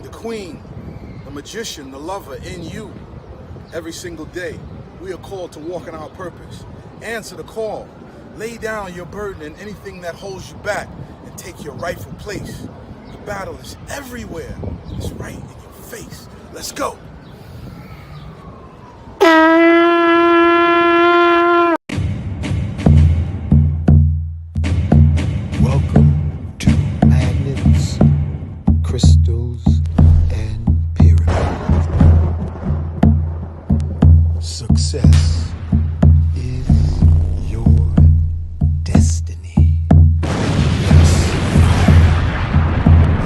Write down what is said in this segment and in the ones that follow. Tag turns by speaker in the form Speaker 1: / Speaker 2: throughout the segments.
Speaker 1: the queen, the magician, the lover in you. Every single day, we are called to walk in our purpose. Answer the call. Lay down your burden and anything that holds you back and take your rightful place. The battle is everywhere. It's right in your face. Let's go.
Speaker 2: Welcome to Magnets, Crystals, and Pyramids. Success is your destiny. Yes.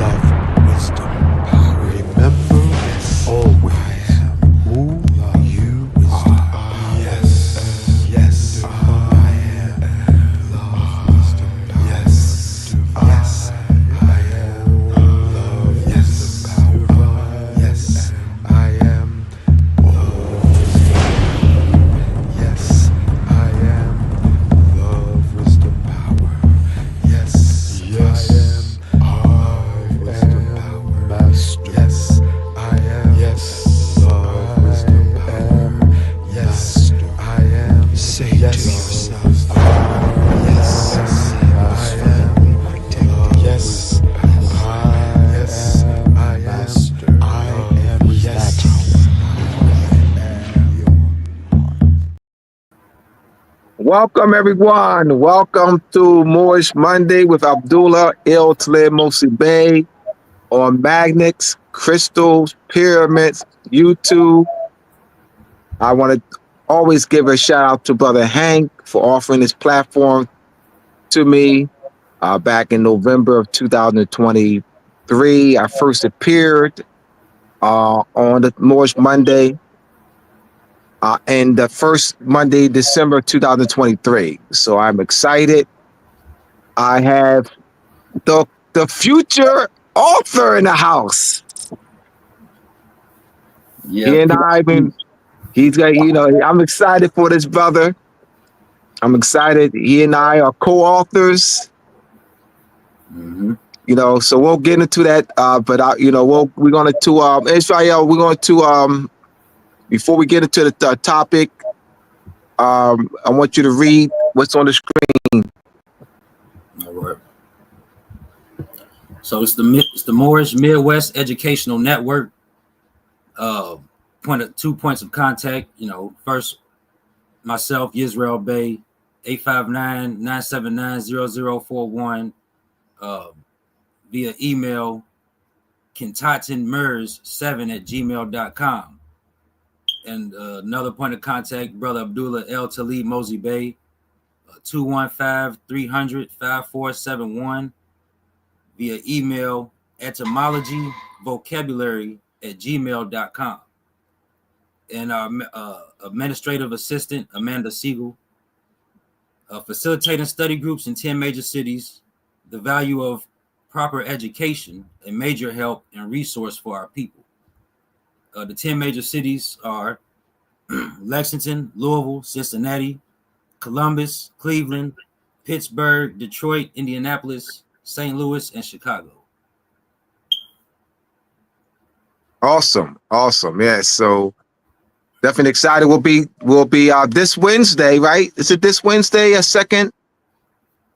Speaker 2: Love, wisdom, power. Remember, yes, always who you are. Yes. Yes. I am love, wisdom, power. Yes. Yes. I am love, yes, power. Yes. I am yes, I am love, wisdom, power. Yes, yes, I am wisdom, power. Master. Yes, I am. Yes, love, wisdom, power. Yes, I am. Say yes to yourself. Yes, I am protected. Yes, I am master. I am yes.
Speaker 3: Welcome, everyone. Welcome to Moorish Monday with Abdullah El Talib Mosi Bey on Magnets, Crystals, Pyramids, YouTube. I want to always give a shout out to Brother Hank for offering this platform to me back in November of 2023. I first appeared on the Moorish Monday. And the first Monday, December 2023. So I'm excited. I have the future author in the house.
Speaker 4: Yeah,
Speaker 3: He and I been. He's got, I'm excited for this brother. I'm excited. He and I are co-authors. So we'll get into that. But we're going to Israel. We're going to before we get into the topic, I want you to read what's on the screen.
Speaker 4: all right. So it's the Moorish Midwest Educational Network. 2 points of contact. First, myself, Yisrael Bey, 859-979-0041, via email, kentatinmers7@gmail.com. And another point of contact, Brother Abdullah El Talib Mosi Bey, 215-300-5471, via email, etymologyvocabulary@gmail.com. And our administrative assistant, Amanda Siegel, facilitating study groups in 10 major cities, the value of proper education, a major help and resource for our people. The 10 major cities are Lexington, Louisville, Cincinnati, Columbus, Cleveland, Pittsburgh, Detroit, Indianapolis, St. Louis, and Chicago.
Speaker 3: Awesome. Yeah. So definitely excited. We'll be this Wednesday, right? Is it this Wednesday? A second?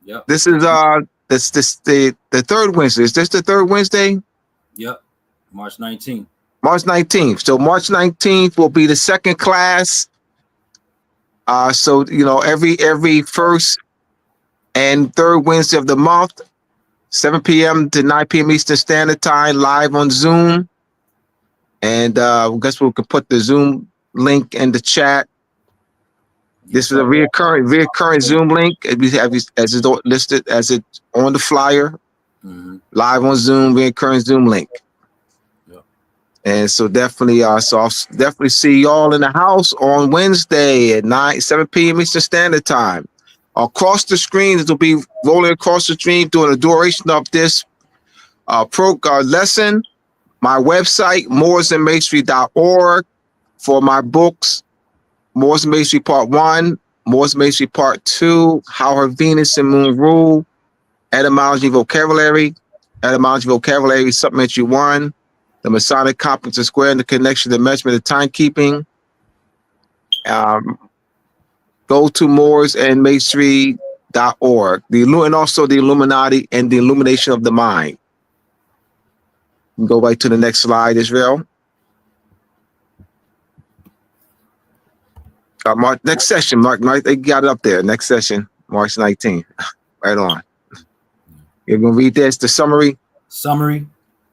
Speaker 4: Yep.
Speaker 3: This is the third Wednesday. Is this the third Wednesday?
Speaker 4: Yep. March 19th.
Speaker 3: March 19th. So March 19th will be the second class. So every first and third Wednesday of the month, 7 p.m. to 9 p.m. Eastern Standard Time, live on Zoom. And I guess we can put the Zoom link in the chat. This is a reoccurring Zoom link as it's listed as it on the flyer. Live on Zoom, reoccurring Zoom link. And so definitely, so I'll definitely see y'all in the house on Wednesday at 7 p.m. Eastern Standard Time. Across the screen, it will be rolling across the screen during the duration of this lesson. My website, mooresandmasonry.org, for my books, Moorish Masonry Part 1, Moorish Masonry Part 2, How Her Venus and Moon Rule, Etymology Vocabulary, Supplementary 1. the Masonic Conference of Square and the connection, the measurement of timekeeping. Go to moorsandmasonry.org. And also the Illuminati and the illumination of the mind. Go right to the next slide, Israel. Mark, next session, Mark, they got it up there. Next session, March 19th. Right on. You're going to read this, the summary?
Speaker 4: Summary.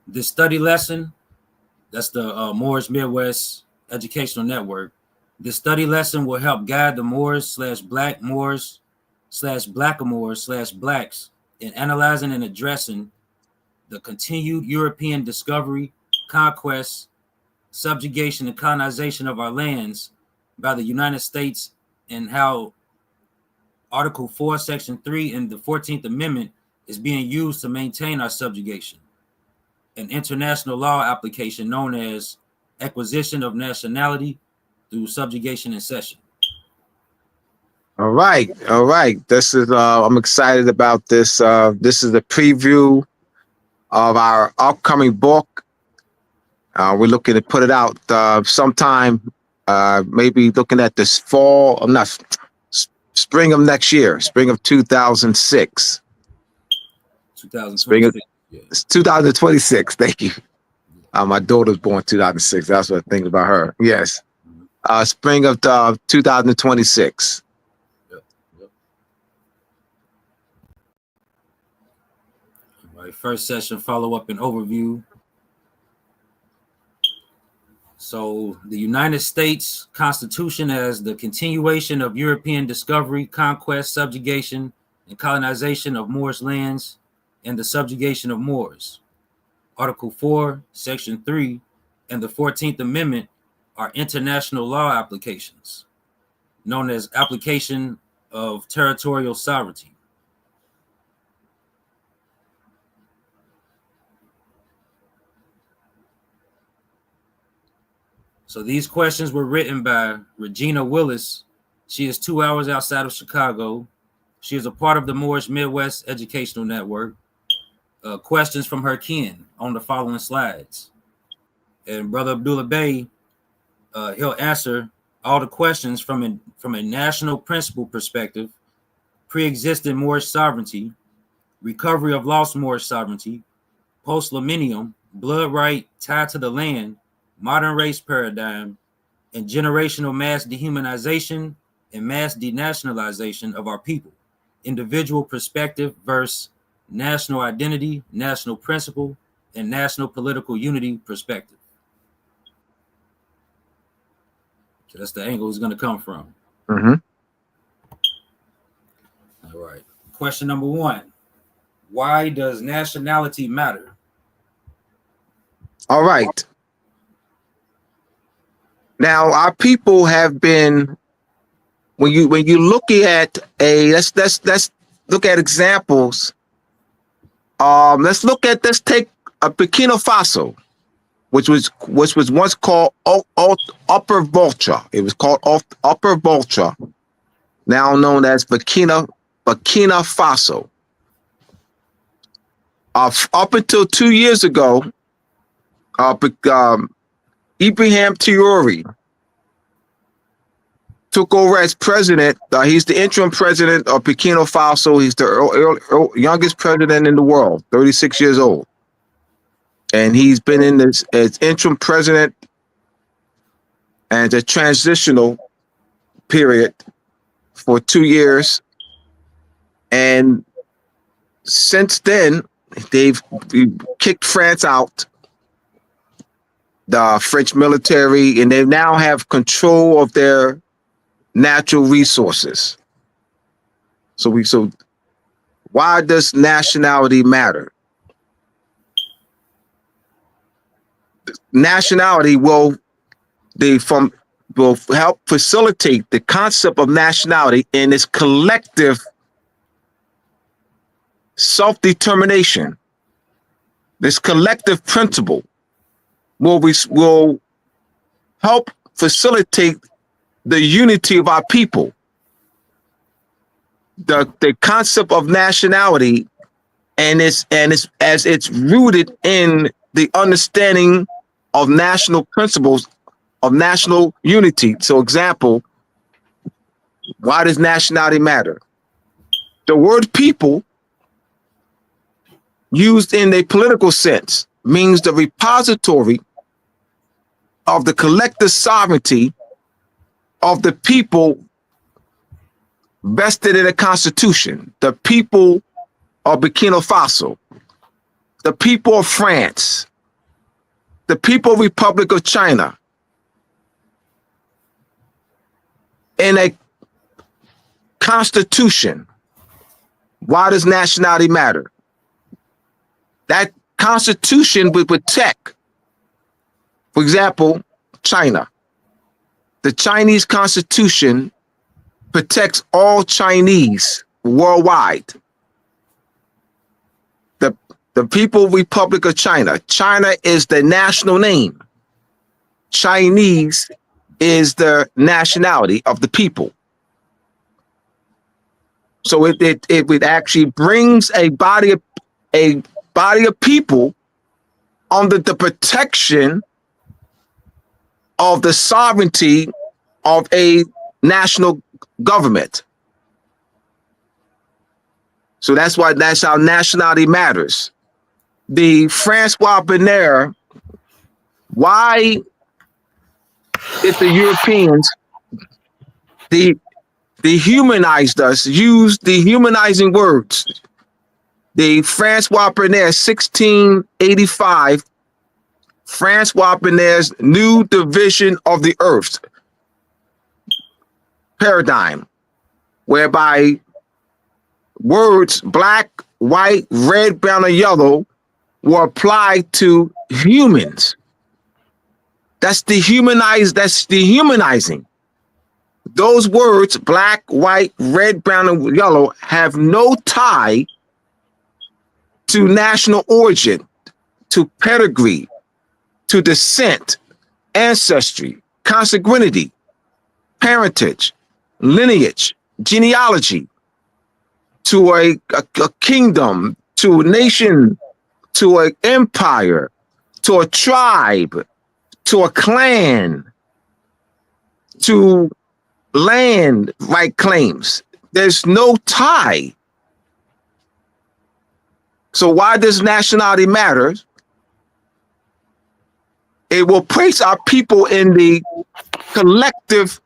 Speaker 4: This study lesson, that's the Moorish Midwest Educational Network. This study lesson will help guide the Moors/Black Moors/Blackamoors/Blacks in analyzing and addressing the continued European discovery, conquest, subjugation, and colonization of our lands by the United States, and how Article 4, Section 3 in the 14th Amendment is being used to maintain our subjugation. An international law application known as acquisition of nationality through subjugation and cession.
Speaker 3: All right. This is I'm excited about this. This is a preview of our upcoming book. We're looking to put it out sometime, maybe looking at this fall, spring of next year, spring of 2006.
Speaker 4: 2026.
Speaker 3: It's 2026. Thank you. My daughter was born 2006. That's what I think about her. Yes. Spring of 2026.
Speaker 4: Yep. All right, first session, follow-up and overview. So the United States Constitution as the continuation of European discovery, conquest, subjugation, and colonization of Moorish lands and the subjugation of Moors. Article 4, Section 3, and the 14th Amendment are international law applications, known as application of territorial sovereignty. So these questions were written by Regina Willis. She is 2 hours outside of Chicago. She is a part of the Moorish Midwest Educational Network. Questions from her kin on the following slides. And Brother Abdullah Bey, he'll answer all the questions from a national principle perspective, pre-existing Moorish sovereignty, recovery of lost Moorish sovereignty, post-millennium, blood right tied to the land, modern race paradigm, and generational mass dehumanization and mass denationalization of our people, individual perspective versus national identity, national principle, and national political unity perspective. So that's the angle it's going to come from.
Speaker 3: Mm-hmm.
Speaker 4: All right. Question number 1. Why does nationality matter?
Speaker 3: All right. Now, our people have been, when you look at let's look at examples. Let's take a Burkina Faso, which was once called Upper Volta. It was called Upper Volta, now known as Burkina Faso. Up until 2 years ago, Ibrahim Traoré took over as president. He's the interim president of Burkina Faso. He's the youngest president in the world, 36 years old. And he's been in this as interim president and a transitional period for 2 years. And since then, they've kicked France out, the French military, and they now have control of their natural resources. So why does nationality matter? Nationality will help facilitate the concept of nationality in its collective self-determination. This collective principle will help facilitate the unity of our people. The concept of nationality and it's rooted in the understanding of national principles of national unity. So example, why does nationality matter? The word people, used in a political sense, means the repository of the collective sovereignty of the people vested in a constitution. The people of Burkina Faso, the people of France, the People Republic of China, in a constitution. Why does nationality matter? That constitution would protect, for example, China. The Chinese constitution protects all Chinese worldwide. The People Republic of China. China is the national name. Chinese is the nationality of the people. So it actually brings a body of people under the protection of the sovereignty of a national government. So that's how nationality matters. The Francois Bonner, why did the Europeans dehumanized us, used dehumanizing words? The Francois Bonner, 1685, Francois Bonner's new division of the earth paradigm, whereby words black, white, red, brown, and yellow were applied to humans. That's dehumanizing. Those words, black, white, red, brown, and yellow, have no tie to national origin, to pedigree, to descent, ancestry, consanguinity, parentage, lineage, genealogy, to a kingdom, to a nation, to an empire, to a tribe, to a clan, to land right claims. There's no tie. So why does nationality matter? It will place our people in the collective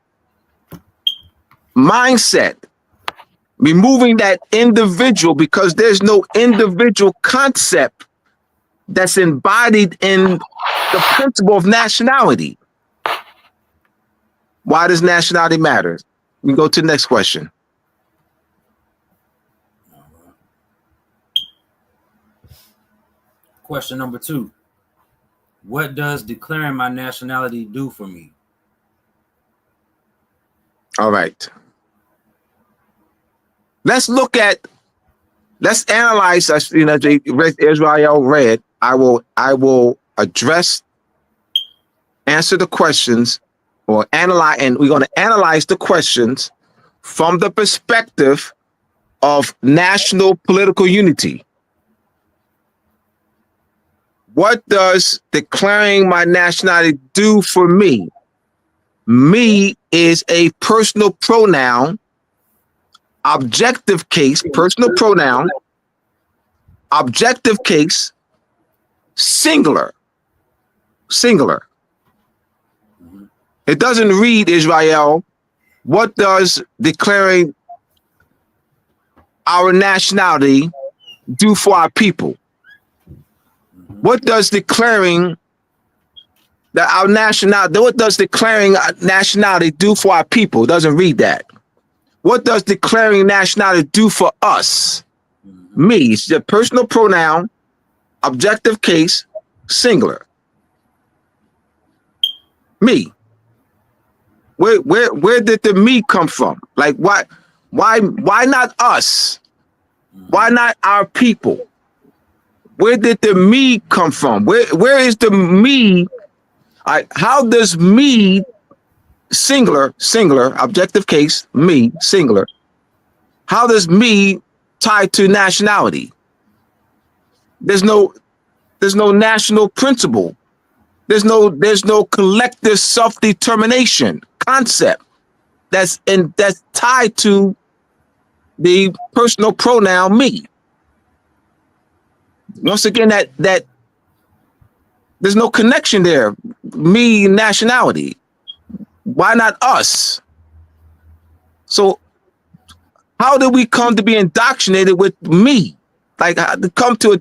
Speaker 3: mindset, removing that individual, because there's no individual concept that's embodied in the principle of nationality. Why does nationality matter? We go to the next question.
Speaker 4: Question number 2. What does declaring my nationality do for me?
Speaker 3: All right. Let's analyze, Israel read. I will answer the questions, or analyze, and we're going to analyze the questions from the perspective of national political unity. What does declaring my nationality do for me? Me is a personal pronoun, objective case, personal pronoun, objective case, singular. It doesn't read, Israel, what does declaring our nationality do for our people? What does declaring that our nationality, what does declaring nationality do for our people? It doesn't read that. What does declaring nationality do for us? Me, it's the personal pronoun, objective case, singular. Me. Where did the me come from? Like why not us? Why not our people? Where did the me come from? Where is the me? How does me, singular, objective case, me, singular, how does me tie to nationality? There's no national principle There's no collective self-determination concept that's tied to the personal pronoun me. Once again, that there's no connection there. Me, nationality. Why not us? So how did we come to be indoctrinated with me? Like, how to come to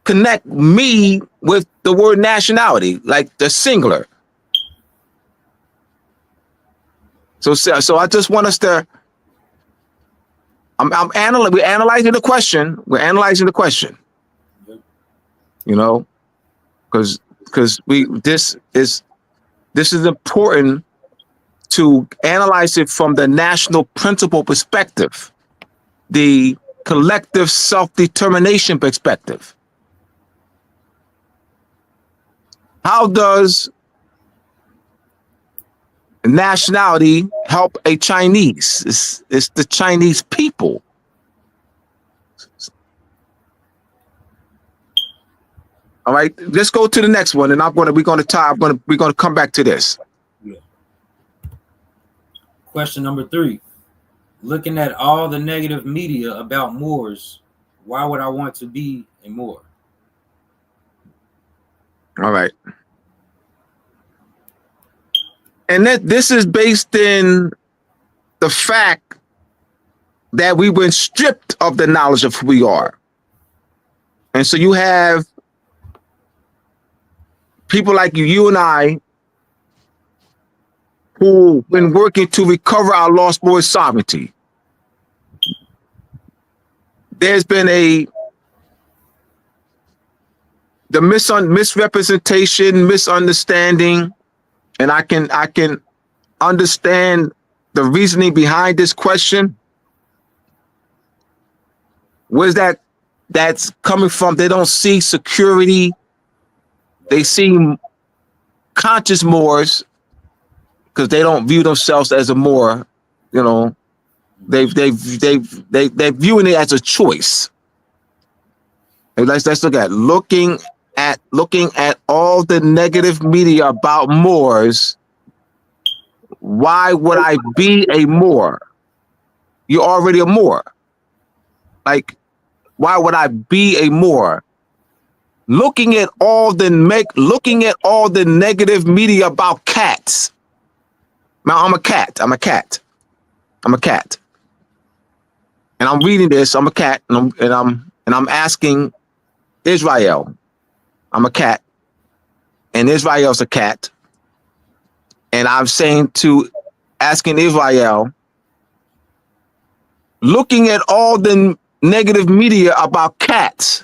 Speaker 3: connect me with the word nationality, like the singular. So I just want us to. We're analyzing the question. We're analyzing the question. You know, because this is important to analyze it from the national principle perspective, the collective self-determination perspective. How does nationality help a Chinese? It's the Chinese people. All right, let's go to the next one, and we're gonna come back to this.
Speaker 4: Yeah. Question number 3. Looking at all the negative media about Moors, why would I want to be a Moor?
Speaker 3: All right. And this is based in the fact that we've been stripped of the knowledge of who we are. And so you have people like you and I, who've been working to recover our lost Moorish sovereignty. There's been the misrepresentation, misunderstanding, and I can understand the reasoning behind this question. Where's that's coming from? They don't see security. They see conscious Moors because they don't view themselves as a Moor. You know, they're viewing it as a choice. And let's look at looking at all the negative media about Moors. Why would I be a Moor? You're already a Moor. Like, why would I be a Moor? Looking at all the negative media about cats. Now I'm a cat. And I'm reading this. I'm a cat, and I'm asking Israel. I'm a cat, and Israel's a cat. And I'm asking Israel, looking at all the negative media about cats,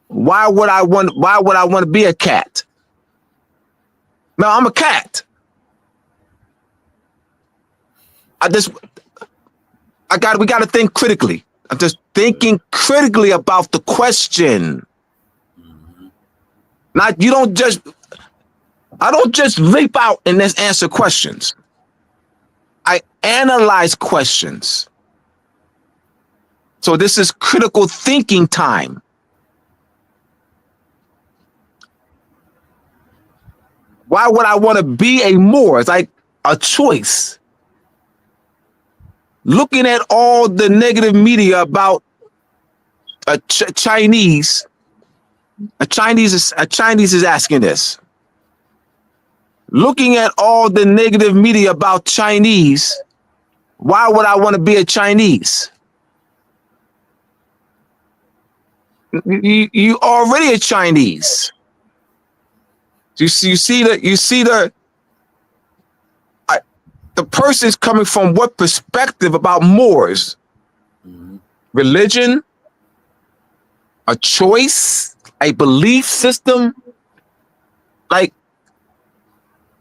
Speaker 3: why would I want to be a cat? Now I'm a cat. We got to think critically. I'm just thinking critically about the question. I don't just leap out and just answer questions. I analyze questions. So this is critical thinking time. Why would I want to be a Moor? It's like a choice. Looking at all the negative media about a Chinese is asking this. Looking at all the negative media about Chinese, why would I want to be a Chinese? You already a Chinese. You see the person's coming from what perspective about Moors? Religion, a choice, a belief system. Like,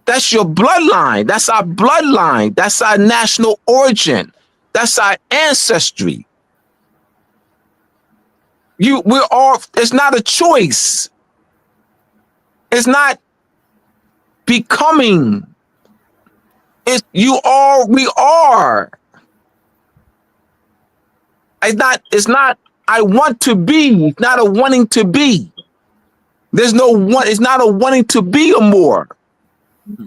Speaker 3: that's your bloodline. That's our bloodline. That's our national origin. That's our ancestry. It's not a choice. It's not becoming. We are. It's not I want to be, not a wanting to be. There's no one. It's not a wanting to be a Moor.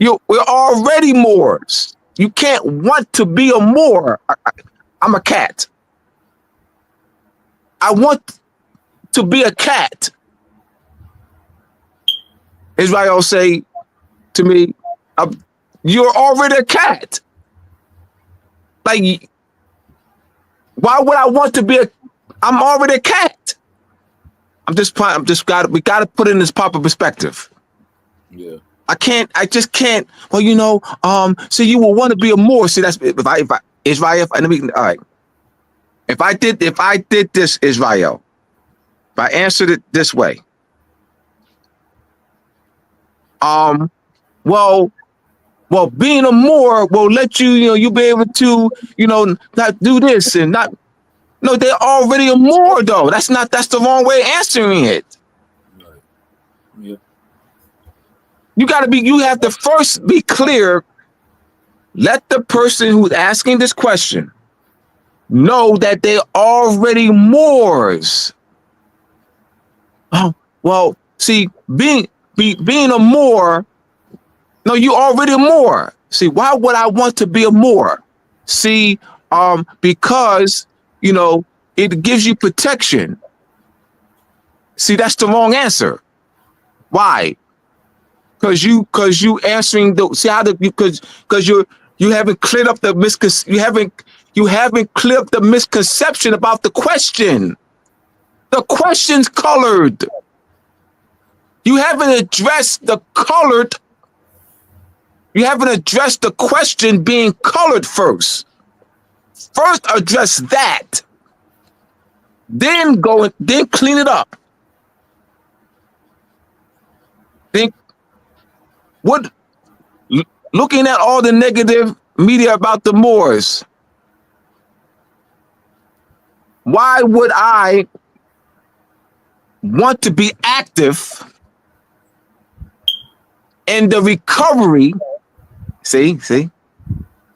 Speaker 3: We're already Moors. You can't want to be a Moor. I'm a cat. I want to be a cat. Israel say to me, "You're already a cat. Like, why would I want to be a? I'm already a cat. We got to put it in this proper perspective.
Speaker 4: Yeah.
Speaker 3: I just can't. Well, so you will want to be a Moor. See, that's if I Israel. All right. If I did this, Israel, if I answered it this way, well, being a Moor will let you'll be able to, not do this and not. No, they're already a Moor though. That's the wrong way of answering it.
Speaker 4: Right. Yeah.
Speaker 3: You have to first be clear. Let the person who's asking this question know that they're already Moors. Oh, well, see, being a Moor, no, you already a Moor. See, why would I want to be a Moor? See, because, it gives you protection. See, that's the wrong answer. Why? Because you answering because you haven't cleared up you haven't cleared up the misconception about the question. The question's colored. You haven't addressed the question being colored first. First address that. Then clean it up. Looking at all the negative media about the Moors, why would I want to be active in the recovery? See,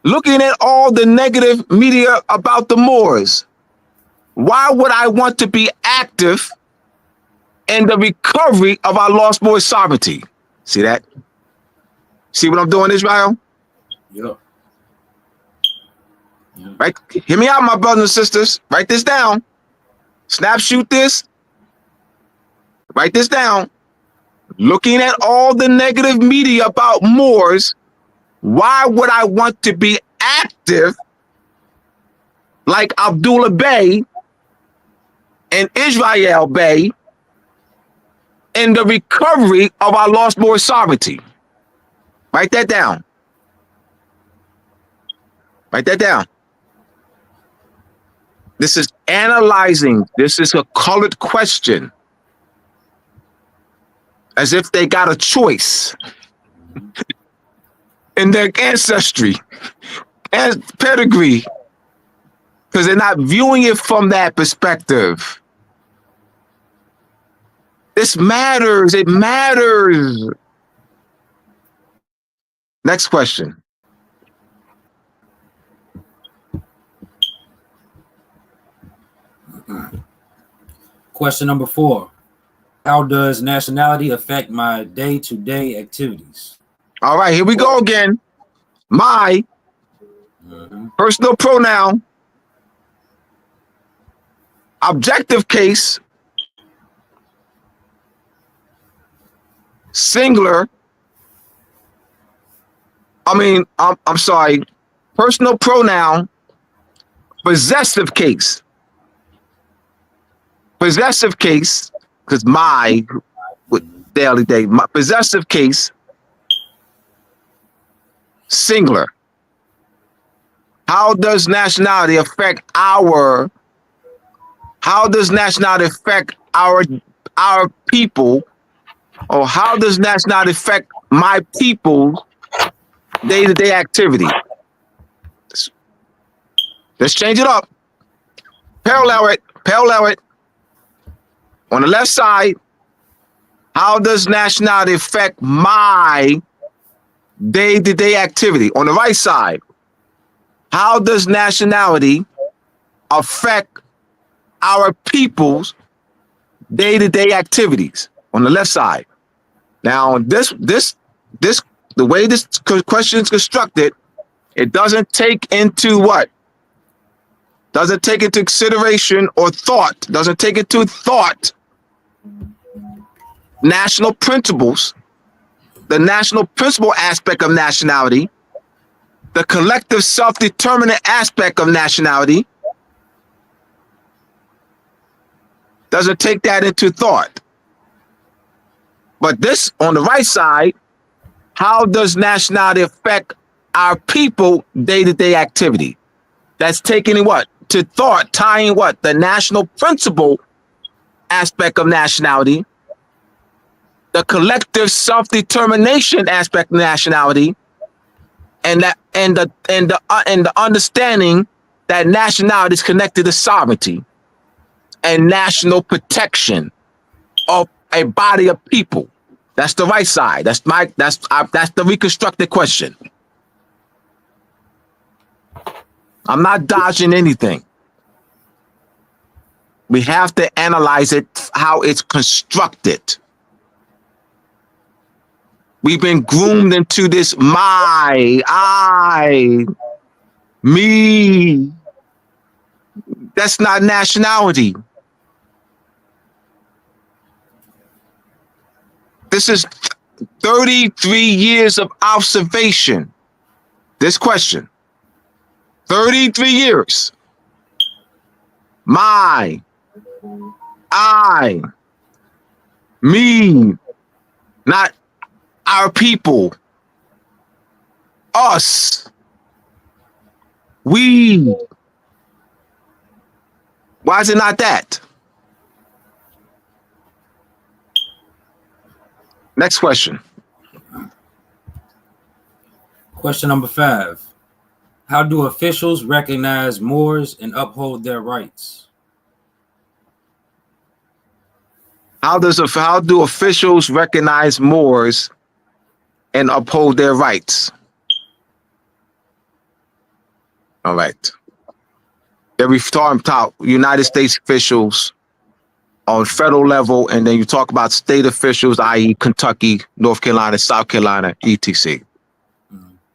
Speaker 3: looking at all the negative media about the Moors, why would I want to be active in the recovery of our lost Moorish sovereignty? See that? See what I'm doing, Israel?
Speaker 4: Yeah.
Speaker 3: Right? Hear me out, my brothers and sisters. Write this down. Snapshot this. Write this down. Looking at all the negative media about Moors, why would I want to be active like Abdullah Bey and Israel Bey in the recovery of our lost Moorish sovereignty? Write that down. Write that down. This is analyzing. This is a colored question. As if they got a choice in their ancestry and pedigree. Because they're not viewing it from that perspective. This matters. It matters. Next question.
Speaker 4: Question number 4. How does nationality affect my day-to-day activities?
Speaker 3: All right, here we go again. My personal pronoun, objective case, singular. I'm sorry, personal pronoun, possessive case. Possessive case, because my daily day, my possessive case, singular. How does nationality affect our people, or how does nationality affect my people's day-to-day activity? Let's change it up. Parallel it. On the left side, how does nationality affect my day-to-day activity? On the right side, how does nationality affect our people's day-to-day activities? on the left side. Now, the way this question is constructed, it doesn't take into what? Doesn't take into consideration or thought, doesn't take into thought national principles, the national principle aspect of nationality, the collective self-determinant aspect of nationality, doesn't take that into thought. But this, on the right side, how does nationality affect our people day-to-day activity? That's taking what? To thought, tying what? The national principle aspect of nationality, the collective self-determination aspect of nationality, and the understanding that nationality is connected to sovereignty and national protection of a body of people. That's the right side. That's the reconstructed question. I'm not dodging anything. We have to analyze it, how it's constructed. We've been groomed into this my, I, me. That's not nationality. This is 33 years of observation. This question. 33 years. My, I, me, not our people, us, we. Why is it not that? Next question.
Speaker 4: Question number 5. How do officials recognize Moors and uphold their rights?
Speaker 3: How do officials recognize Moors and uphold their rights? All right. Every time talk United States officials on federal level, and then you talk about state officials, i.e. Kentucky, North Carolina, South Carolina, etc.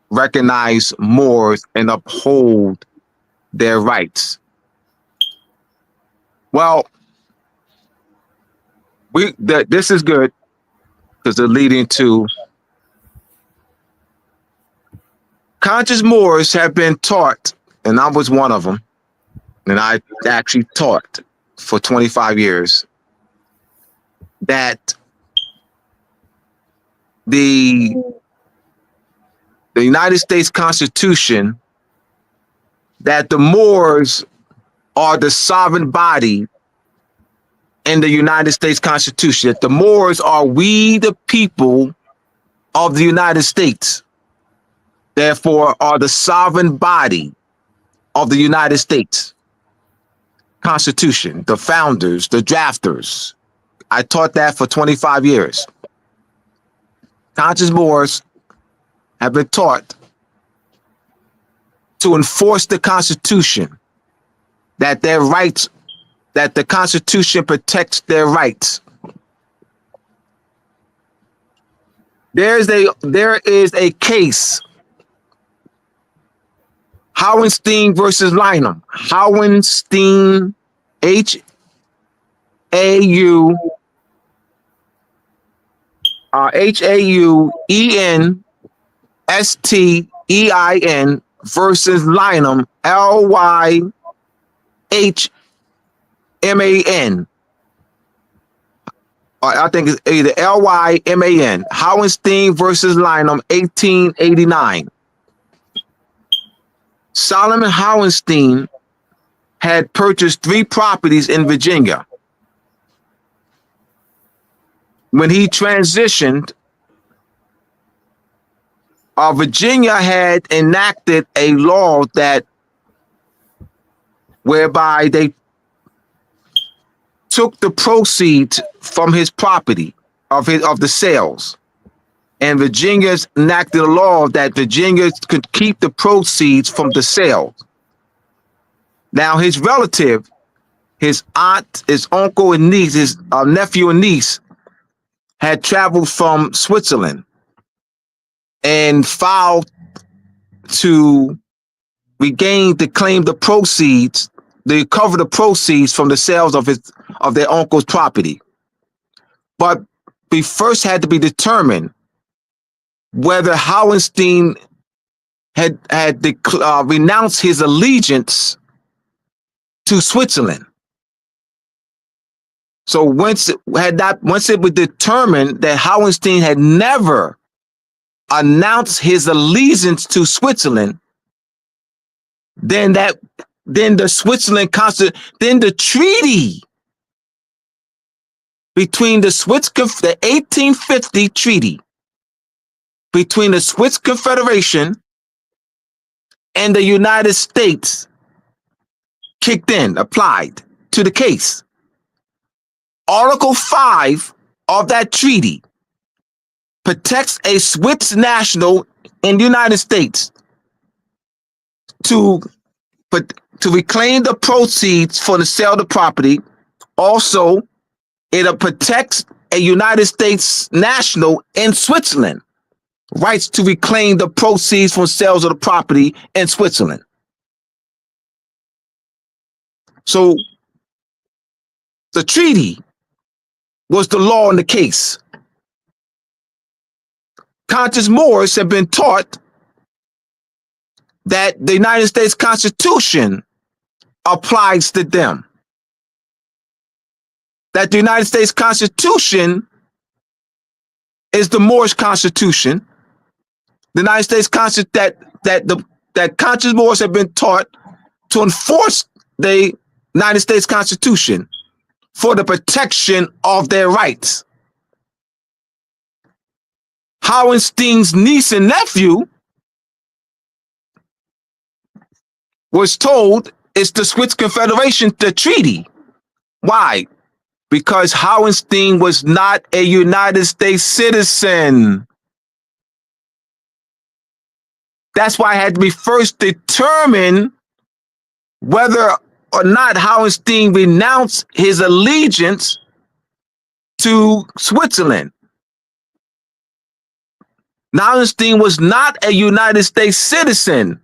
Speaker 3: Recognize Moors and uphold their rights. Well, this is good because they're leading to conscious Moors have been taught, and I was one of them, and I actually taught for 25 years that the United States Constitution, that the Moors are the sovereign body in the United States Constitution, that the Moors are we the people of the United States, therefore are the sovereign body of the United States Constitution, the founders, the drafters. I taught that for 25 years. Conscious Moors have been taught to enforce the Constitution, that their rights, that the Constitution protects their rights. There is a case, Hauenstein versus Lynham. Hauenstein, Hauenstein versus Lynham, Lyhman. I think it's either Lyman. Hauenstein versus Lynham, 1889. Solomon Hauenstein had purchased 3 properties in Virginia. When he transitioned, Virginia had enacted a law that whereby they took the proceeds from his property of the sales, and Virginia's enacted a law that Virginia could keep the proceeds from the sale. Now his relative, his aunt, his uncle and niece, his nephew and niece, had traveled from Switzerland and filed to claim the proceeds, they recover the proceeds from the sales of their uncle's property. But we first had to be determined whether Hohenstein had renounced his allegiance to Switzerland. So once it was determined that Hohenstein had never announced his allegiance to Switzerland, then the treaty between the 1850 treaty between the Swiss Confederation and the United States kicked in, applied to the case. Article 5 of that treaty protects a Swiss national in the United States to reclaim the proceeds for the sale of the property. Also, it protects a United States national in Switzerland rights to reclaim the proceeds from sales of the property in Switzerland. So the treaty was the law in the case. Conscious Moors have been taught that the United States Constitution applies to them. That the United States Constitution is the Moorish Constitution. The United States Constitution that conscious Moors have been taught to enforce the United States Constitution for the protection of their rights. Hohenstein's niece and nephew was told it's the Swiss Confederation, the treaty. Why? Because Hohenstein was not a United States citizen. That's why it had to be first determined whether or not Hohenstein renounced his allegiance to Switzerland. Hohenstein was not a United States citizen.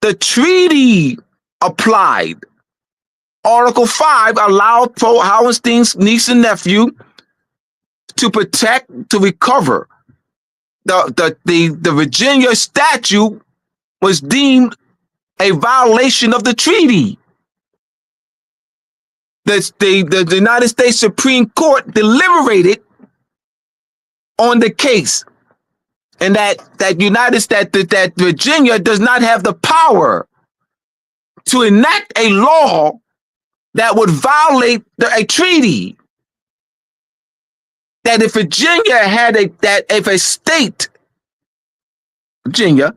Speaker 3: The treaty applied. Article 5 allowed Hohenstein's niece and nephew to recover. The Virginia statute was deemed a violation of the treaty. The United States Supreme Court deliberated on the case, and that Virginia does not have the power to enact a law that would violate a treaty. That if Virginia if a state, Virginia,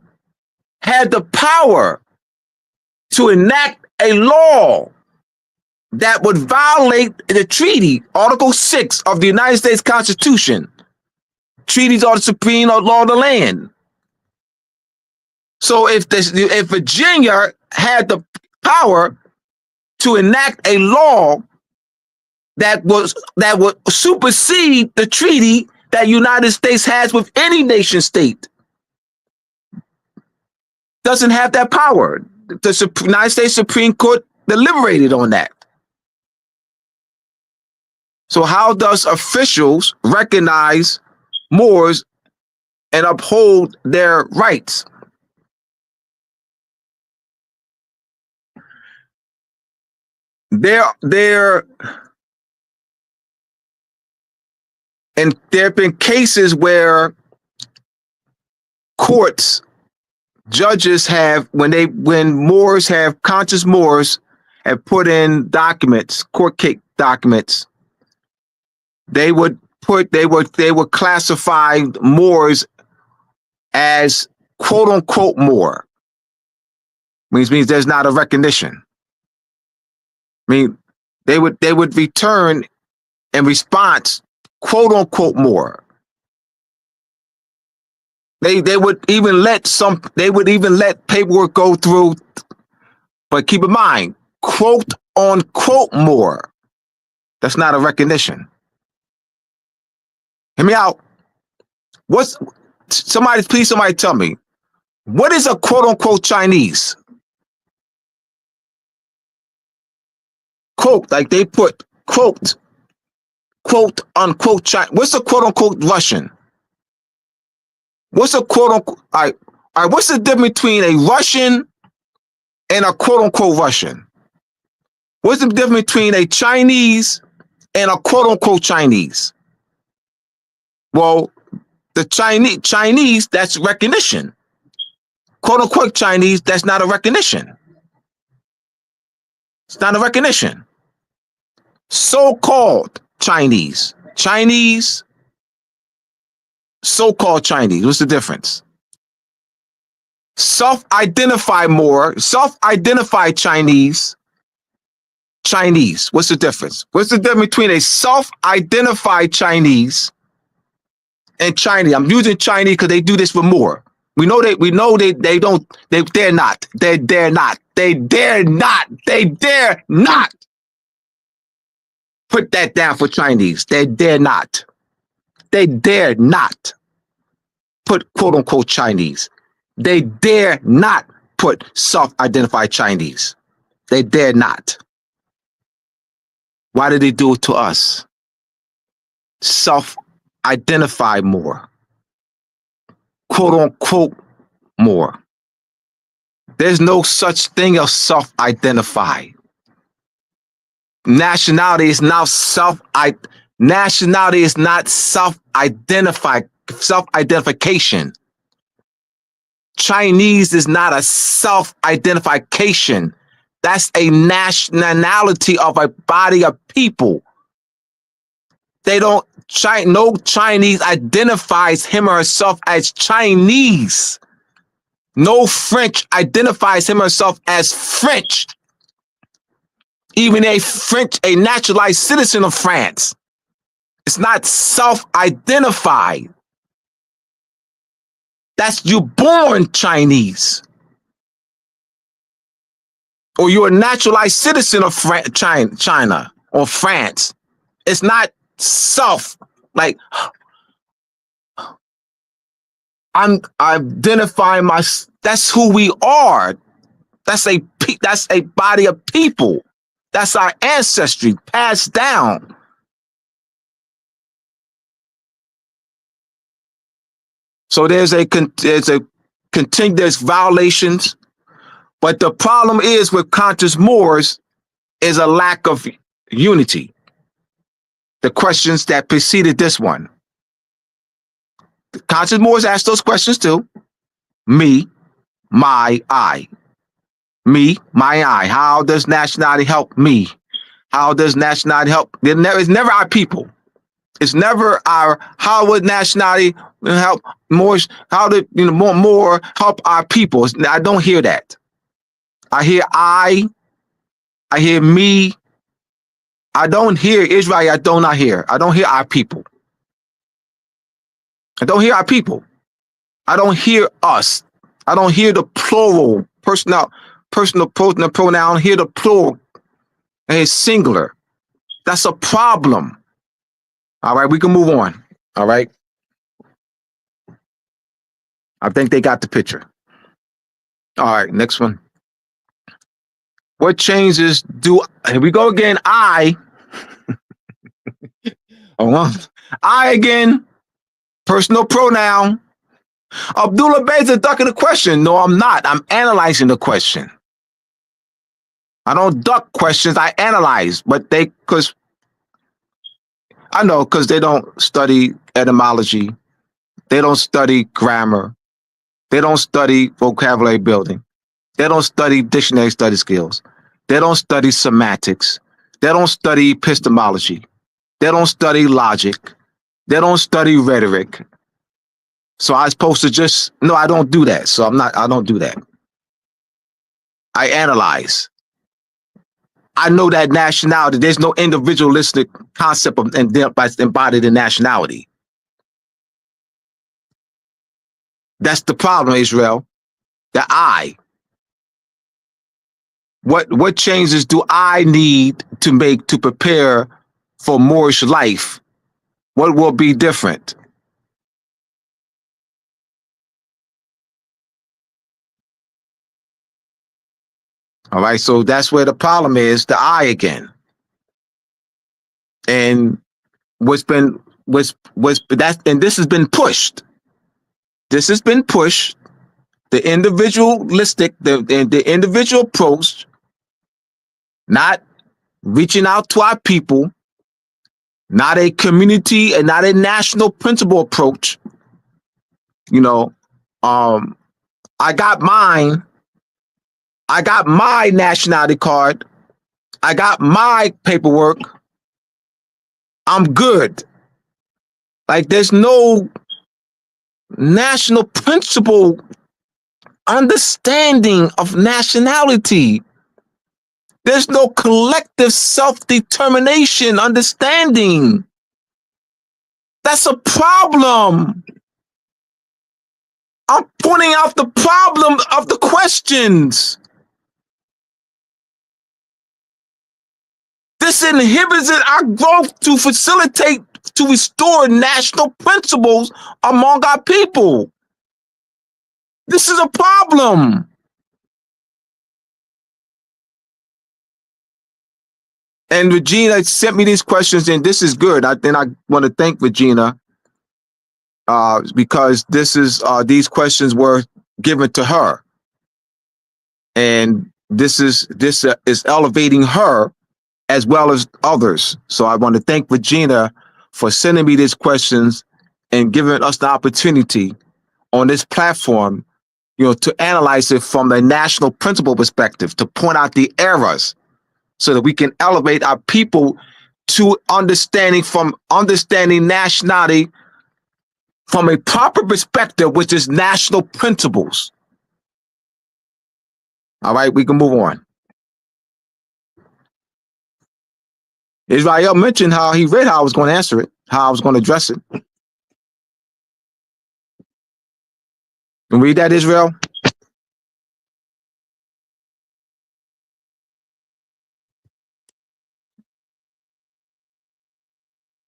Speaker 3: had the power to enact a law that would violate the treaty, Article 6 of the United States Constitution. Treaties are the supreme law of the land. So if Virginia had the power to enact a law that would supersede the treaty that United States has with any nation state, doesn't have that power. The United States Supreme Court deliberated on that. So how does officials recognize Moors and uphold their rights? There have been cases where judges have, when conscious Moors have put in court case documents, they would classify Moors as quote unquote Moor. Means there's not a recognition. They would return in response quote unquote Moor. They would even let paperwork go through, but keep in mind, quote unquote Moor. That's not a recognition. Hear me out. Somebody tell me, what is a quote unquote Chinese? Quote, like they put quote unquote China. What's a quote unquote Russian? What's a quote unquote, all right, what's the difference between a Russian and a quote unquote Russian? What's the difference between a Chinese and a quote unquote Chinese? Well, the Chinese, that's recognition. Quote unquote Chinese, that's not a recognition. It's not a recognition. So-called Chinese. Chinese, so-called Chinese. What's the difference? Self-identified Chinese. Chinese. What's the difference? What's the difference between a self-identified Chinese and Chinese? I'm using Chinese because they do this for more. We know they dare not put that down for Chinese. They dare not put quote unquote Chinese. They dare not put self-identified Chinese. They dare not. Why did they do it to us? Self-identify more. Quote unquote more. There's no such thing as self-identify. Nationality is not self-identification. Chinese is not a self-identification. That's a nationality of a body of people. No Chinese identifies him or herself as Chinese. No French identifies him or herself as French. Even a naturalized citizen of France. It's not self-identified. That's you born Chinese. Or you're a naturalized citizen of China or France. It's not self, like I'm identifying that's who we are. That's a body of people. That's our ancestry passed down. So there's continuous violations, but the problem is with conscious Moors is a lack of unity. The questions that preceded this one. The conscious Moors asked those questions too. Me, my, I. Me, my, I. How does nationality help me? How does nationality help? It's never our people. It's never how would nationality help Moors? How did more help our people? I don't hear that. I hear I hear me. I don't hear Israel. I don't hear our people. I don't hear our people. I don't hear us. I don't hear the plural, personal pronoun. I don't hear the plural. It's singular. That's a problem. All right, we can move on. All right. I think they got the picture. All right, next one. What changes do, here we go again, I again, personal pronoun. Abdullah Bey's ducking the question. No, I'm not. I'm analyzing the question. I don't duck questions, I analyze, but because they don't study etymology. They don't study grammar. They don't study vocabulary building. They don't study dictionary study skills. They don't study semantics. They don't study epistemology. They don't study logic. They don't study rhetoric. So I was supposed to I don't do that. So I don't do that. I analyze. I know that nationality, there's no individualistic concept embodied in nationality. That's the problem, Israel. The I. What changes do I need to make to prepare for Moorish life? What will be different? All right, so that's where the problem is, the I again. And what's that, and this has been pushed. This has been pushed. The individualistic, the individual approach, not reaching out to our people, not a community and not a national principle approach. You know, I got mine. I got my nationality card. I got my paperwork. I'm good. Like there's no national principle understanding of nationality. There's no collective self-determination understanding. That's a problem. I'm pointing out the problem of the questions. This inhibits our growth to facilitate, to restore national principles among our people. This is a problem. And Regina sent me these questions, and this is good. I want to thank Regina because these questions were given to her, and this is elevating her as well as others. So I want to thank Regina for sending me these questions and giving us the opportunity on this platform, to analyze it from the national principle perspective, to point out the errors so that we can elevate our people to understanding nationality from a proper perspective, which is national principles. All right, we can move on. Israel mentioned how he read how I was going to answer it, how I was going to address it. And read that, Israel.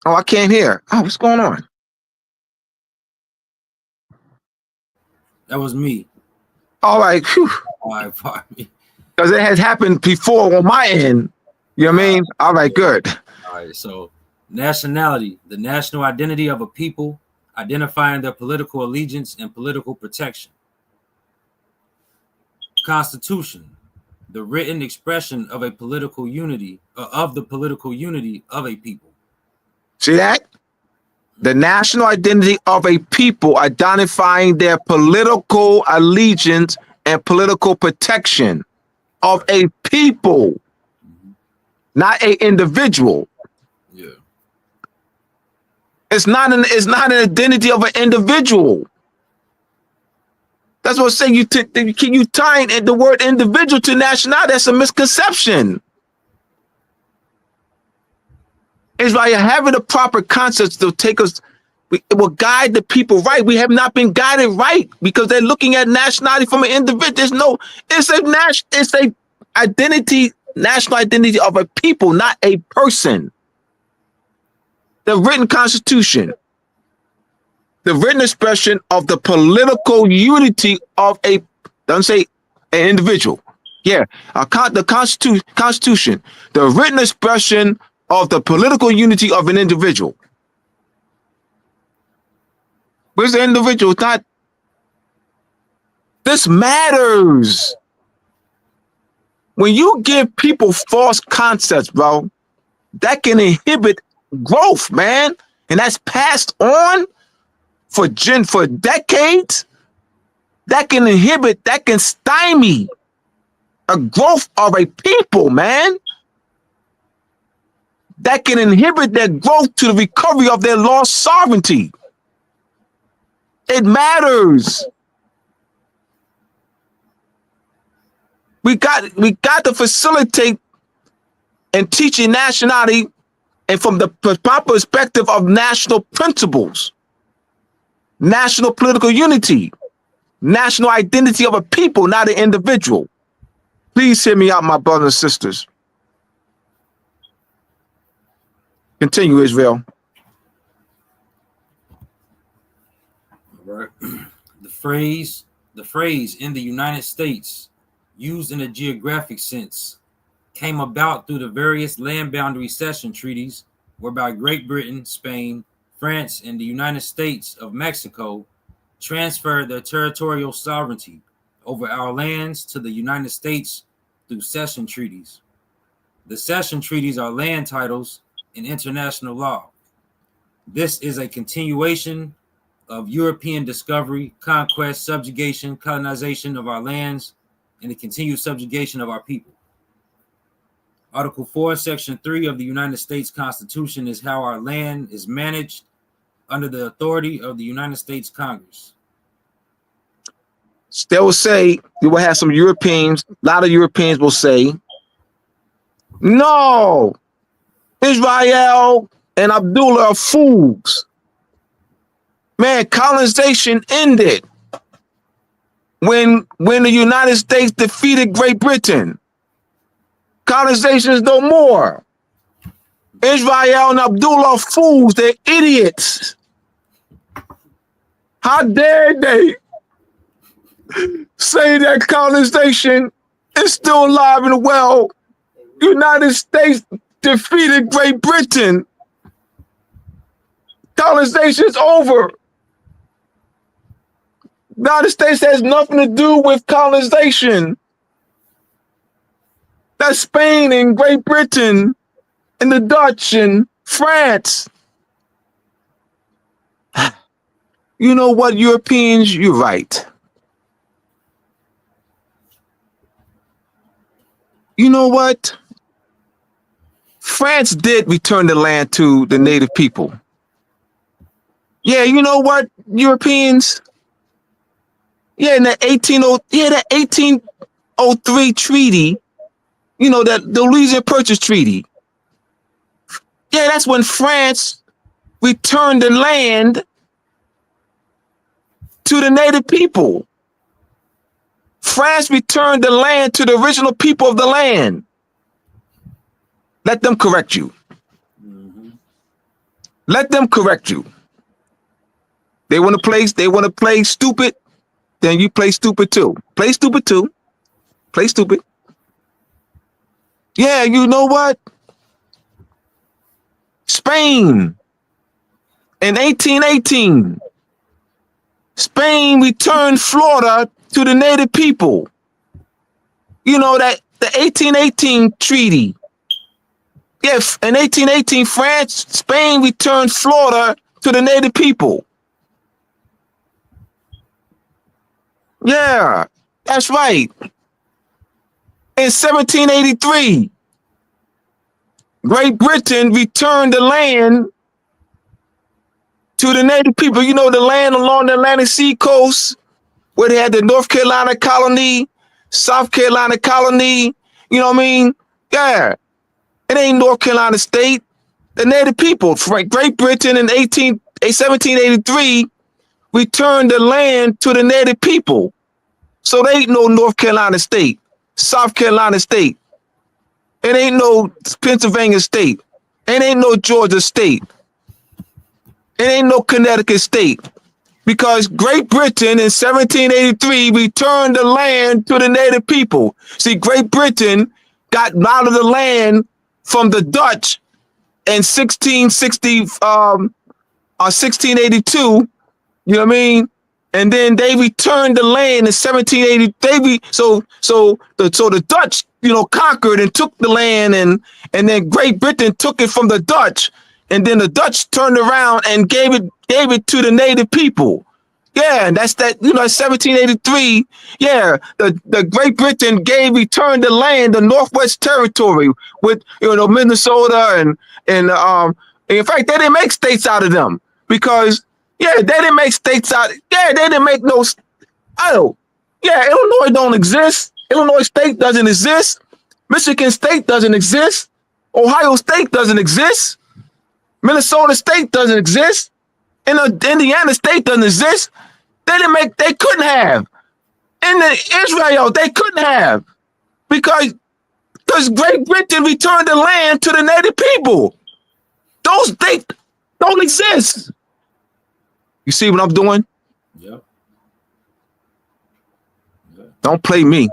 Speaker 3: Oh, I can't hear. Oh, what's going on?
Speaker 4: That was me.
Speaker 3: All right. Whew.
Speaker 4: All right, pardon me.
Speaker 3: Because it has happened before on my end. You know what I mean? All right, good.
Speaker 4: All right, so nationality, the national identity of a people, identifying their political allegiance and political protection. Constitution, the written expression of a political unity, of the political unity of a people.
Speaker 3: See that? The national identity of a people, identifying their political allegiance and political protection of a people, not a individual.
Speaker 4: Yeah.
Speaker 3: It's not an identity of an individual. That's what I'm saying. You tying the word individual to nationality. That's a misconception. It's like having the proper concepts to take us, it will guide the people right. We have not been guided right because they're looking at nationality from an individual. It's a national identity of a people, not a person. The written constitution, the written expression of the political unity of doesn't say an individual. Yeah, the constitution, the written expression of the political unity of an individual. Where's the individual? This matters. When you give people false concepts, bro, that can inhibit growth, man. And that's passed on for decades. That can inhibit, that can stymie a growth of a people, man. That can inhibit their growth to the recovery of their lost sovereignty. It matters. We got to facilitate and teaching nationality and from the proper perspective of national principles, national political unity, national identity of a people, not an individual. Please hear me out, my brothers and sisters. Continue, Israel.
Speaker 4: right. The phrase in the United States, used in a geographic sense, came about through the various land boundary cession treaties whereby Great Britain, Spain, France, and the United States of Mexico transferred their territorial sovereignty over our lands to the United States through cession treaties. The cession treaties are land titles in international law. This is a continuation of European discovery, conquest, subjugation, colonization of our lands, and the continued subjugation of our people. Article 4, Section 3 of the United States Constitution is how our land is managed under the authority of the United States Congress.
Speaker 3: They will say, you will have some Europeans, a lot of Europeans will say, no, Israel and Abdullah are fools. Man, colonization ended when the United States defeated Great Britain. Colonization is no more. Israel and Abdullah are fools. They're idiots. How dare they say that colonization is still alive and well? United States defeated Great Britain. Colonization is over. United States has nothing to do with colonization. That's Spain and Great Britain and the Dutch and France. You know what, Europeans, you're right. You know what? France did return the land to the native people. Yeah, you know what, Europeans? Yeah, in that 1803 treaty, you know, that the Louisiana Purchase Treaty. Yeah, that's when France returned the land to the native people. France returned the land to the original people of the land. Let them correct you. Let them correct you. They want to play stupid, then you play stupid too. Play stupid too. Play stupid. Yeah, you know what? Spain in 1818. Spain returned Florida to the native people. You know that the 1818 treaty. Yes, in 1818, Spain returned Florida to the native people. Yeah, that's right. In 1783, Great Britain returned the land to the native people. You know, the land along the Atlantic Sea coast where they had the North Carolina colony, South Carolina colony. You know what I mean? Yeah. It ain't North Carolina state. The native people, Great Britain in 1783, returned the land to the native people. So there ain't no North Carolina state, South Carolina state. It ain't no Pennsylvania state. It ain't no Georgia state. It ain't no Connecticut state. Because Great Britain in 1783 returned the land to the native people. See, Great Britain got out of the land from the Dutch in 1682, you know what I mean? And then they returned the land in 1780. So the Dutch, you know, conquered and took the land, and then Great Britain took it from the Dutch, and then the Dutch turned around and gave it to the native people. Yeah, and that's that, you know, 1783. Yeah, the Great Britain returned the land, the Northwest Territory, with, you know, Minnesota and in fact they didn't make states out of them because they didn't make states out. Yeah, they didn't make no. Illinois don't exist. Illinois state doesn't exist. Michigan state doesn't exist. Ohio state doesn't exist. Minnesota state doesn't exist. Indiana state doesn't exist. They couldn't have. In Israel, they couldn't have. Because Great Britain returned the land to the native people. Those states don't exist. You see what I'm doing?
Speaker 4: Yeah.
Speaker 3: Don't play me.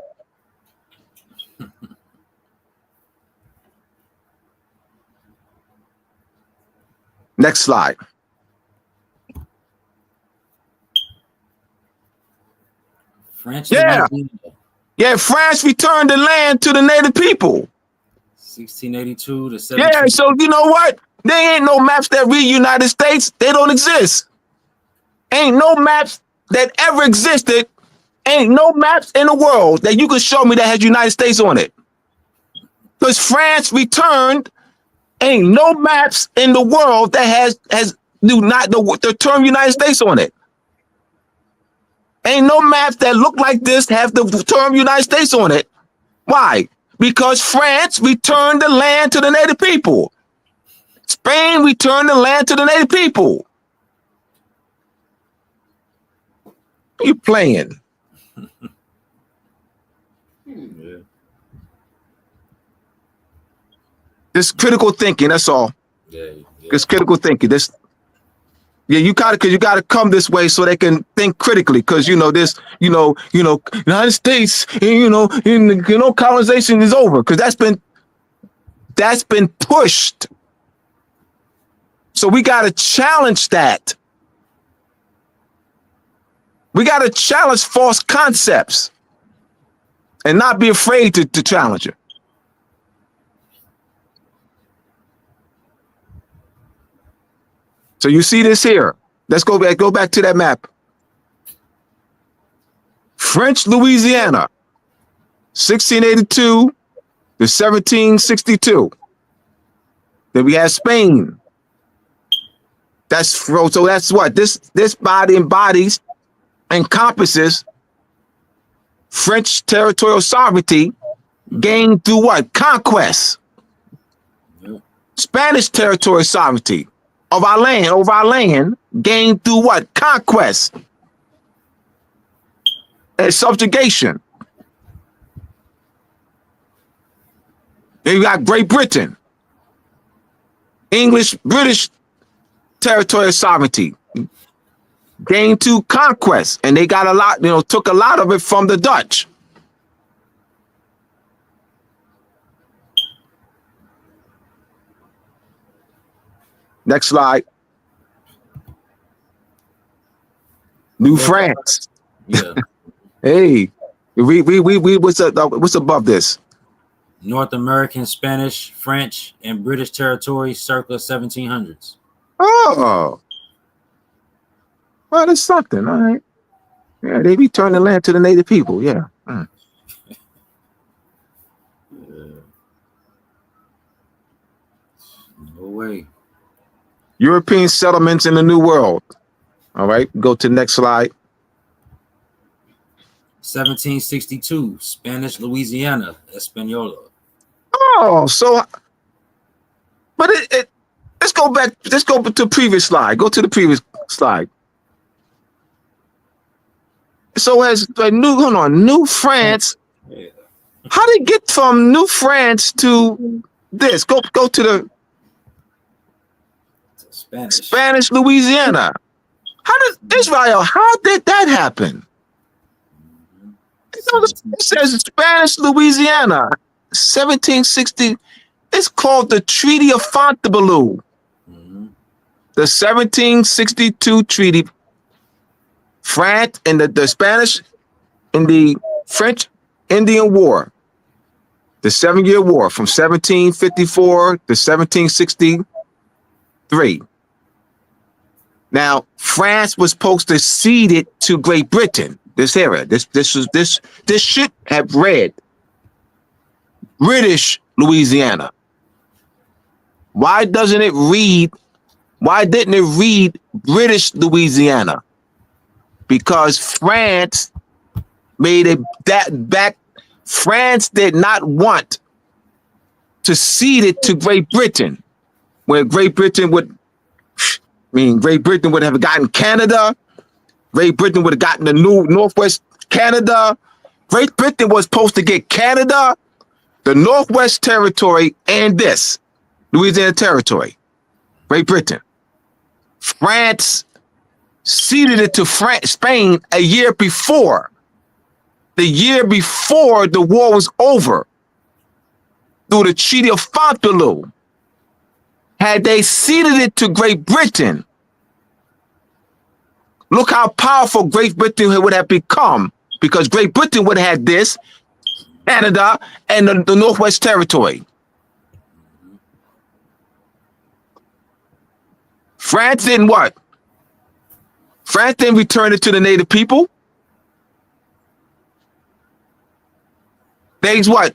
Speaker 3: Next slide.
Speaker 4: French.
Speaker 3: Yeah. Yeah, France returned the land to the native people.
Speaker 4: 1682 to 17.
Speaker 3: Yeah, so you know what? There ain't no maps that read United States. They don't exist. Ain't no maps that ever existed. Ain't no maps in the world that you can show me that has United States on it. Because France returned, ain't no maps in the world that has do not the term United States on it. Ain't no maps that look like this have the term United States on it. Why? Because France returned the land to the native people. Spain returned the land to the native people. You playing?
Speaker 4: Yeah.
Speaker 3: This critical thinking. That's all.
Speaker 4: Yeah.
Speaker 3: It's critical thinking. This. Yeah, you gotta come this way so they can think critically. Because this, United States, and, colonization is over. Because that's been pushed. So we gotta challenge that. We gotta challenge false concepts, and not be afraid to challenge it. So you see this here. Let's go back to that map. French Louisiana, 1682 to 1762. Then we have Spain. That's what this body embodies, encompasses French territorial sovereignty gained through what? Conquest. Spanish territorial sovereignty of our land, over our land, gained through what? Conquest and subjugation. Then you got Great Britain, English, British territorial sovereignty gained through conquest, and they got a lot, took a lot of it from the Dutch. Next slide. New France.
Speaker 4: Yeah.
Speaker 3: Hey, we what's above this?
Speaker 4: North American, Spanish, French, and British territory circa 1700s.
Speaker 3: Oh, well, that's something. All right. Yeah, they returned the land to the native people. Yeah.
Speaker 4: No way.
Speaker 3: European settlements in the New World. All right, go to the next slide.
Speaker 4: 1762, Spanish Louisiana, Española.
Speaker 3: Oh, so, but let's go back. Let's go to the previous slide. Go to the previous slide. So as New France.
Speaker 4: Yeah.
Speaker 3: How did it get from New France to this? Go to the Spanish Louisiana. How did Israel? How did that happen? It says Spanish Louisiana, 1760. It's called the Treaty of Fontainebleau. The 1762 treaty. France and the Spanish and the French Indian War. The 7-Year War from 1754 to 1763. Now, France was supposed to cede it to Great Britain. This area, this should have read British Louisiana. Why didn't it read British Louisiana? Because France made it that back. France did not want to cede it to Great Britain, where Great Britain would have gotten Canada. Great Britain would have gotten the new Northwest Canada. Great Britain was supposed to get Canada, the Northwest Territory, and this Louisiana Territory. Great Britain. France ceded it to Spain a year before. the year before the war was over, through the Treaty of Fontainebleau, had they ceded it to Great Britain, look how powerful Great Britain would have become, because Great Britain would have had this, Canada, and the Northwest Territory. France didn't what? France didn't return it to the native people. They what?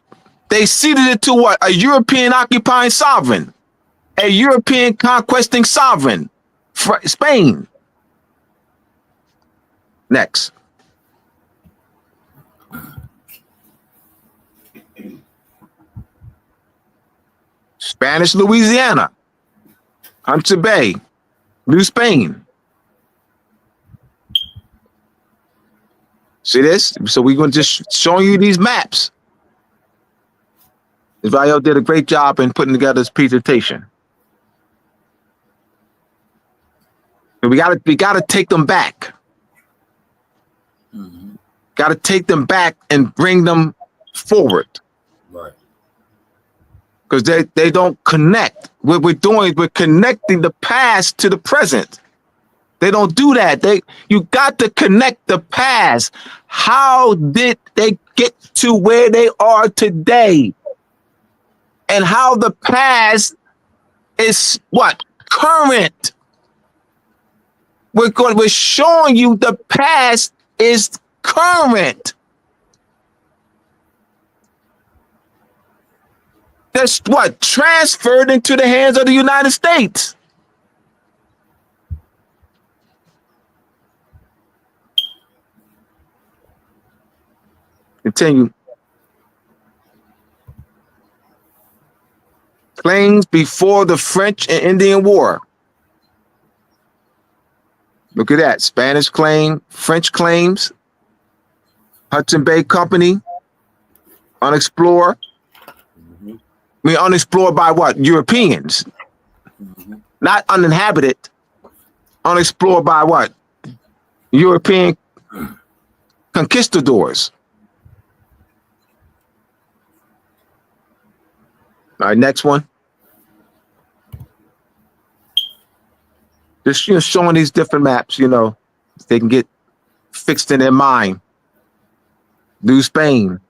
Speaker 3: They ceded it to what? A European occupying sovereign, a European conquesting sovereign, Spain. Next. Spanish Louisiana, Hunter Bay, New Spain. See this? So we're going to just showing you these maps. Israel did a great job in putting together this presentation. And we gotta take them back.
Speaker 4: Mm-hmm.
Speaker 3: Got to take them back and bring them forward.
Speaker 4: Right.
Speaker 3: Because they don't connect. What we're doing is we're connecting the past to the present. They don't do that. You got to connect the past. How did they get to where they are today? And how the past is what? Current. We're showing you the past is current. That's what? Transferred into the hands of the United States. Continue. Claims before the French and Indian War. Look at that. Spanish claim, French claims, Hudson Bay Company, unexplored.
Speaker 4: Mm-hmm.
Speaker 3: I mean, unexplored by what? Europeans.
Speaker 4: Mm-hmm.
Speaker 3: Not uninhabited. Unexplored by what? European conquistadors. All right, next one. Just showing these different maps, they can get fixed in their mind. Do Spain,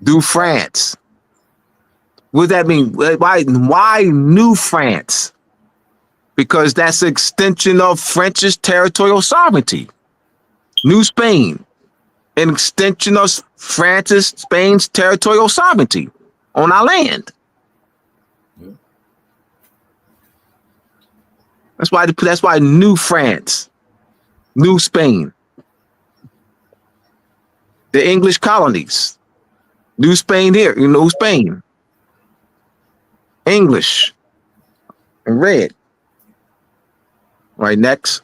Speaker 3: do France. What does that mean? Why New France? Because that's an extension of French's territorial sovereignty. New Spain, an extension of Spain's territorial sovereignty on our land. That's why New France, New Spain, the English colonies, New Spain here, New Spain, English, and red. All right, next.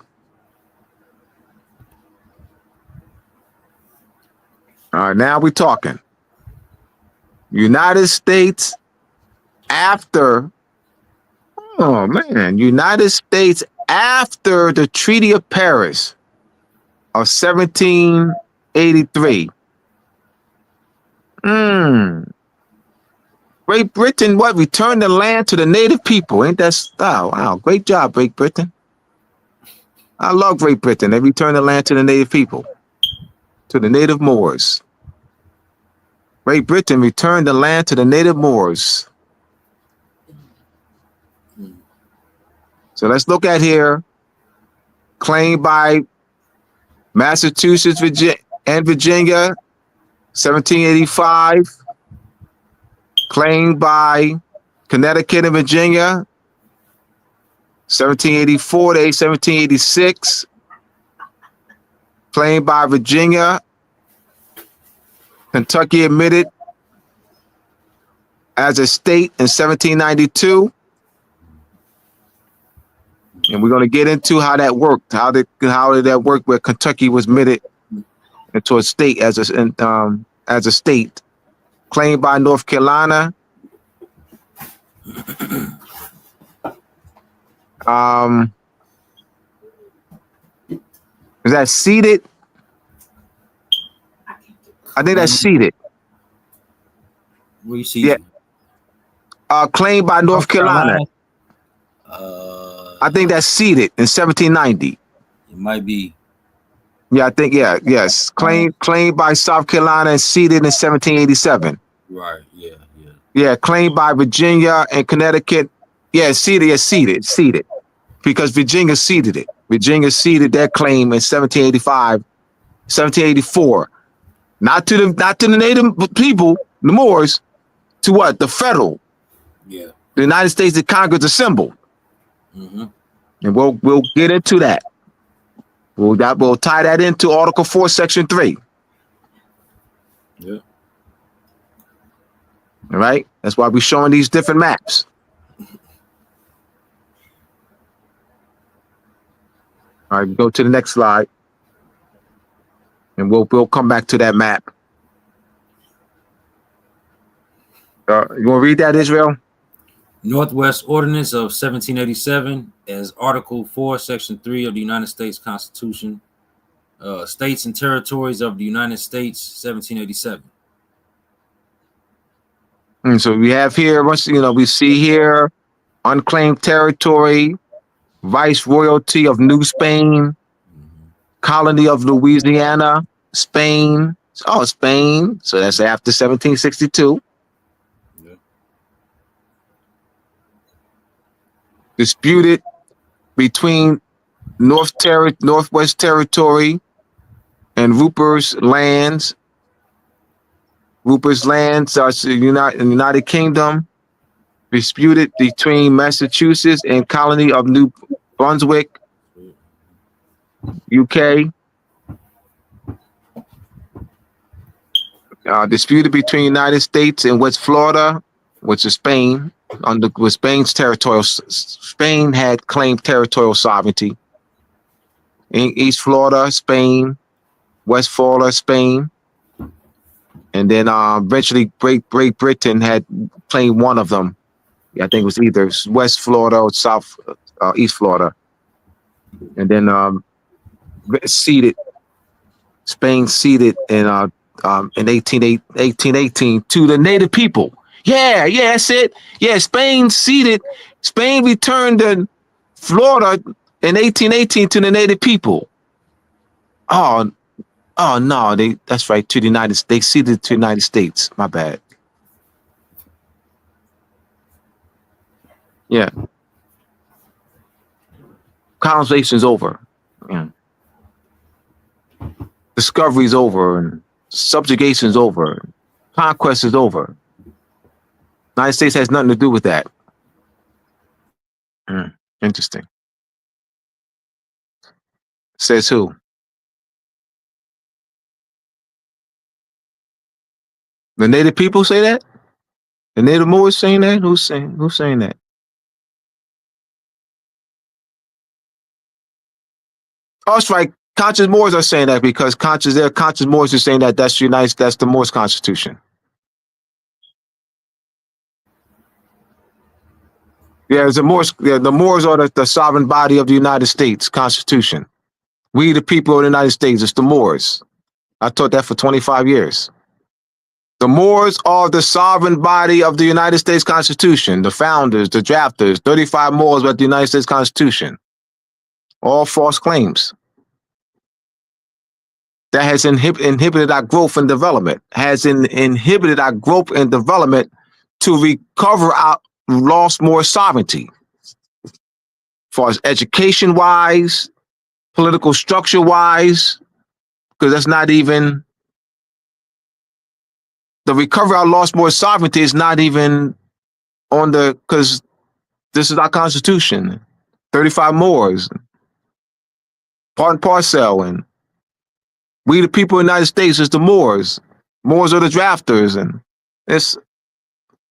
Speaker 3: All right, now we're talking. United States after. Oh man, United States after the Treaty of Paris of 1783. Great Britain, returned the land to the native people. Ain't that wow, great job, Great Britain. I love Great Britain. They returned the land to the native people, to the native Moors. Great Britain returned the land to the native Moors. So let's look at here. Claimed by Massachusetts and Virginia, 1785. Claimed by Connecticut and Virginia, 1784 to 1786. Claimed by Virginia. Kentucky admitted as a state in 1792. And we're going to get into how that worked. How did that work where Kentucky was admitted into a state as a state. Claimed by North Carolina. Is that ceded? I think that's ceded.
Speaker 4: Where you see?
Speaker 3: Yeah. Claimed by North Carolina. I think that's ceded in 1790.
Speaker 4: It might be.
Speaker 3: Yeah, I think, yes. Claimed by South Carolina and ceded in 1787.
Speaker 4: Right. Yeah.
Speaker 3: Yeah, claimed by Virginia and Connecticut. Yeah, ceded. Because Virginia ceded it. Virginia ceded that claim in 1785, 1784. Not to the native people, the Moors, to what? The federal.
Speaker 4: Yeah.
Speaker 3: The United States that Congress assembled.
Speaker 4: Mm-hmm.
Speaker 3: And we'll get into that. We'll tie that into Article 4, Section 3.
Speaker 4: Yeah.
Speaker 3: All right? That's why we're showing these different maps. All right, go to the next slide. And we'll come back to that map. You want to read that, Israel?
Speaker 4: Northwest Ordinance of 1787 as Article 4, Section 3 of the United States Constitution. States and Territories of the United States, 1787.
Speaker 3: And so we have here, we see here unclaimed territory, Viceroyalty of New Spain, Colony of Louisiana, Spain. Oh, Spain. So that's after 1762.
Speaker 4: Yeah.
Speaker 3: Disputed between Northwest Territory and Rupert's Lands. Rupert's Lands are United Kingdom. Disputed between Massachusetts and Colony of New Brunswick, UK. Disputed between United States and West Florida, which is Spain, with Spain's territorial. Spain had claimed territorial sovereignty. In East Florida, Spain, West Florida, Spain, and then eventually Great Britain had claimed one of them. I think it was either West Florida or East Florida, and then Spain ceded in 1818 to the native people. Yeah, that's it. Yeah, Spain returned to Florida in 1818 to the native people. Oh no, that's right, to the United States. They ceded to the United States. My bad. Yeah. Colonization's over. Yeah. Discovery's over, and subjugation's over. Conquest is over. United States has nothing to do with that. Interesting. Says who? The native people say that? The native Moors saying that? Who's saying that? Oh, that's right. Conscious Moors are saying that because conscious Moors are saying that that's the Moors Constitution. Yeah, the Moors are the sovereign body of the United States Constitution. We, the people of the United States, it's the Moors. I taught that for 25 years. The Moors are the sovereign body of the United States Constitution, the founders, the drafters, 35 Moors about the United States Constitution. All false claims. That has inhibited our growth and development, inhibited our growth and development to recover our lost more sovereignty. As far as education-wise, political structure-wise, because that's not even, the recovery our lost more sovereignty is not even because this is our Constitution. 35 Moors, part and parcel, and we the people of the United States is the Moors. Moors are the drafters, and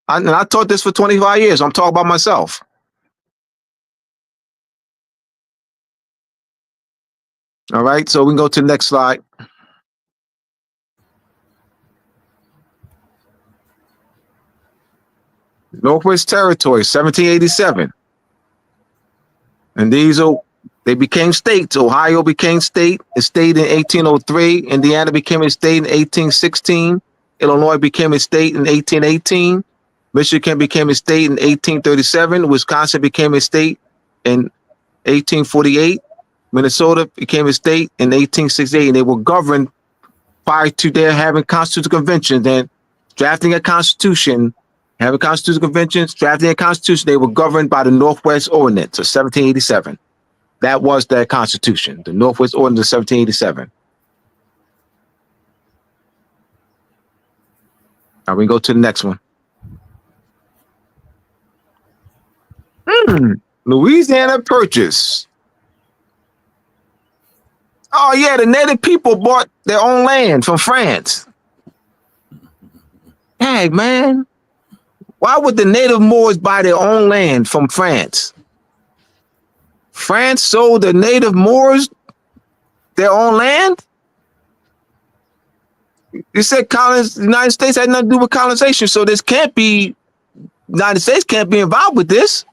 Speaker 3: I taught this for 25 years. I'm talking about myself. All right, so we can go to the next slide. Northwest Territory, 1787. And these are They became states. Ohio became a state in 1803. Indiana became a state in 1816. Illinois became a state in 1818. Michigan became a state in 1837. Wisconsin became a state in 1848. Minnesota became a state in 1868. And they were governed prior to their having constitutional conventions and drafting a constitution, having constitutional conventions, drafting a constitution. They were governed by the Northwest Ordinance of 1787. That was their constitution, the Northwest Ordinance of 1787. Now we go to the next one. Louisiana Purchase. Oh yeah, the native people bought their own land from France. Dang, man. Why would the native Moors buy their own land from France? France sold the native Moors their own land? You said the United States had nothing to do with colonization, so this can't be, United States can't be involved with this.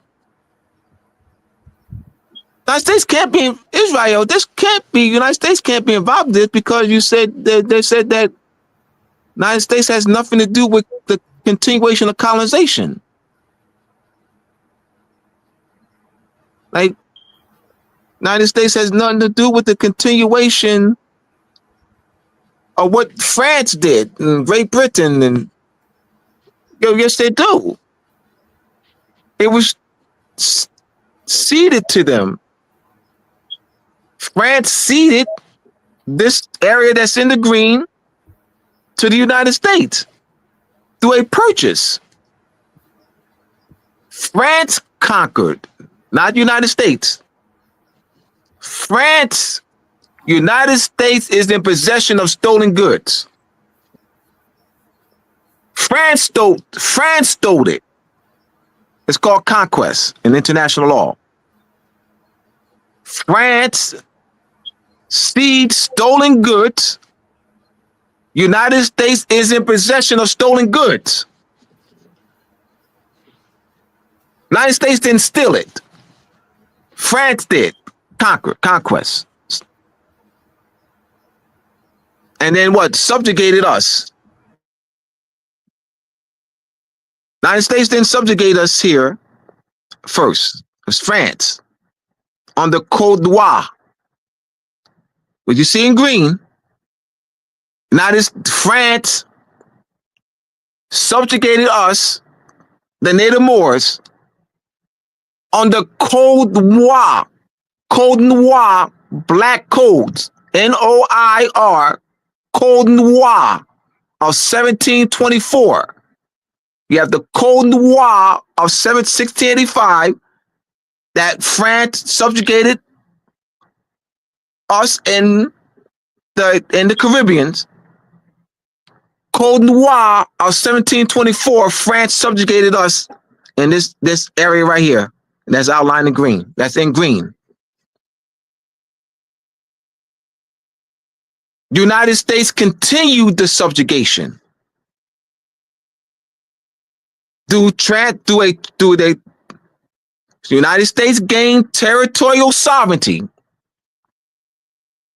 Speaker 3: United States can't be Israel. This can't be, United States can't be involved with this because you said that they said that United States has nothing to do with the continuation of colonization. Like, United States has nothing to do with the continuation of what France did and Great Britain and yes, they do. It was ceded to them. France ceded this area that's in the green to the United States through a purchase. France conquered, not United States. France, United States is in possession of stolen goods. France stole it. It's called conquest in international law. France cedes stolen goods. United States is in possession of stolen goods. United States didn't steal it. France did. Conquest. And then what? Subjugated us. United States didn't subjugate us here first. It was France. On the Côte d'Ivoire. What you see in green, France subjugated us, the native Moors, on the Côte d'Ivoire. Côte d'Ivoire, black codes, Noir, Côte d'Ivoire of 1724. You have the Côte d'Ivoire of 1685 that France subjugated us in the Caribbeans. Côte d'Ivoire of 1724, France subjugated us in this area right here. And that's outlined in green. That's in green. United States continued the subjugation. The United States gained territorial sovereignty.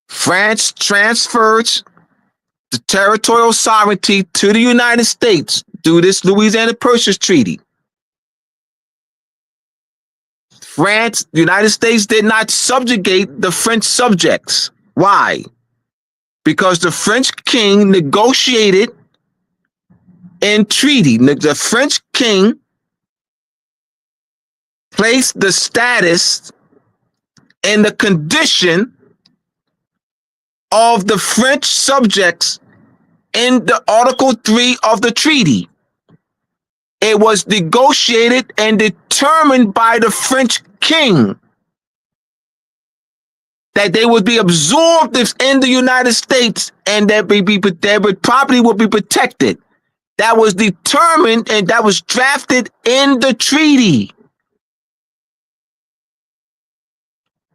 Speaker 3: France transferred the territorial sovereignty to the United States through this Louisiana Purchase Treaty. The United States did not subjugate the French subjects. Why? Because the French king negotiated in treaty. The French king placed the status and the condition of the French subjects in the Article 3 of the treaty. It was negotiated and determined by the French king that they would be absorbed in the United States and that their property would be protected. That was determined and that was drafted in the treaty.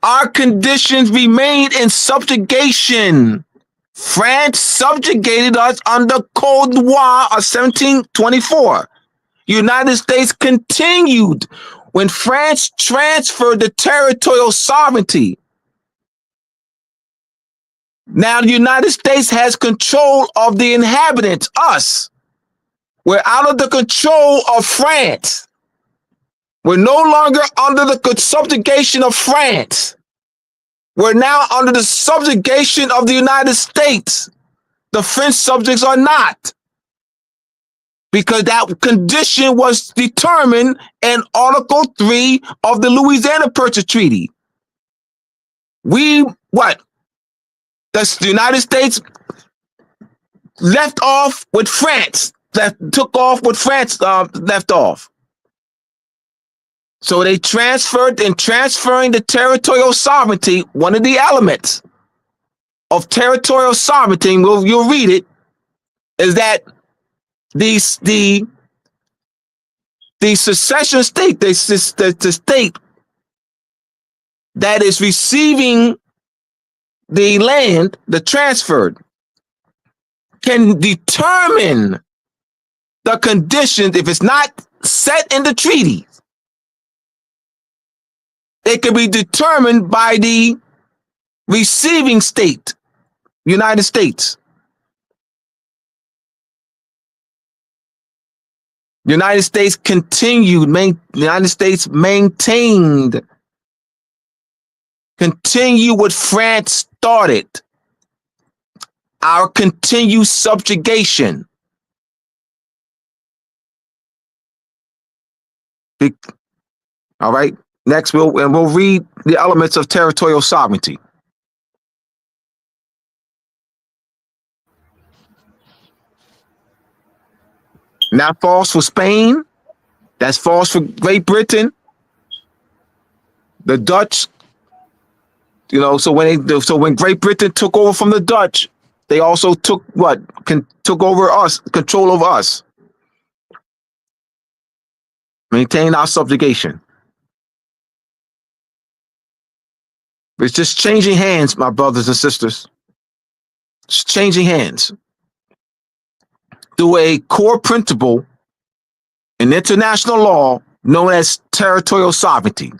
Speaker 3: Our conditions remained in subjugation. France subjugated us under Côte d'Ivoire of 1724. United States continued when France transferred the territorial sovereignty Now the United States has control of the inhabitants, us. We're out of the control of France. We're no longer under the subjugation of France. We're now under the subjugation of the United States. The French subjects are not, because that condition was determined in Article 3 of the Louisiana Purchase Treaty. The United States left off with France, took off with France left off. So they transferred, and transferring the territorial sovereignty, one of the elements of territorial sovereignty, you'll read it, is that the secession state, the state that is receiving the land, the transferred, can determine the conditions. If it's not set in the treaty, it can be determined by the receiving state, United States. The United States maintained, continue what France started, our continued subjugation. All right. Next, we'll read the elements of territorial sovereignty. Not false for Spain. That's false for Great Britain. The Dutch, so when Great Britain took over from the Dutch, they also took took over us, control over us. Maintain our subjugation. It's just changing hands, my brothers and sisters. It's changing hands through a core principle in international law known as territorial sovereignty.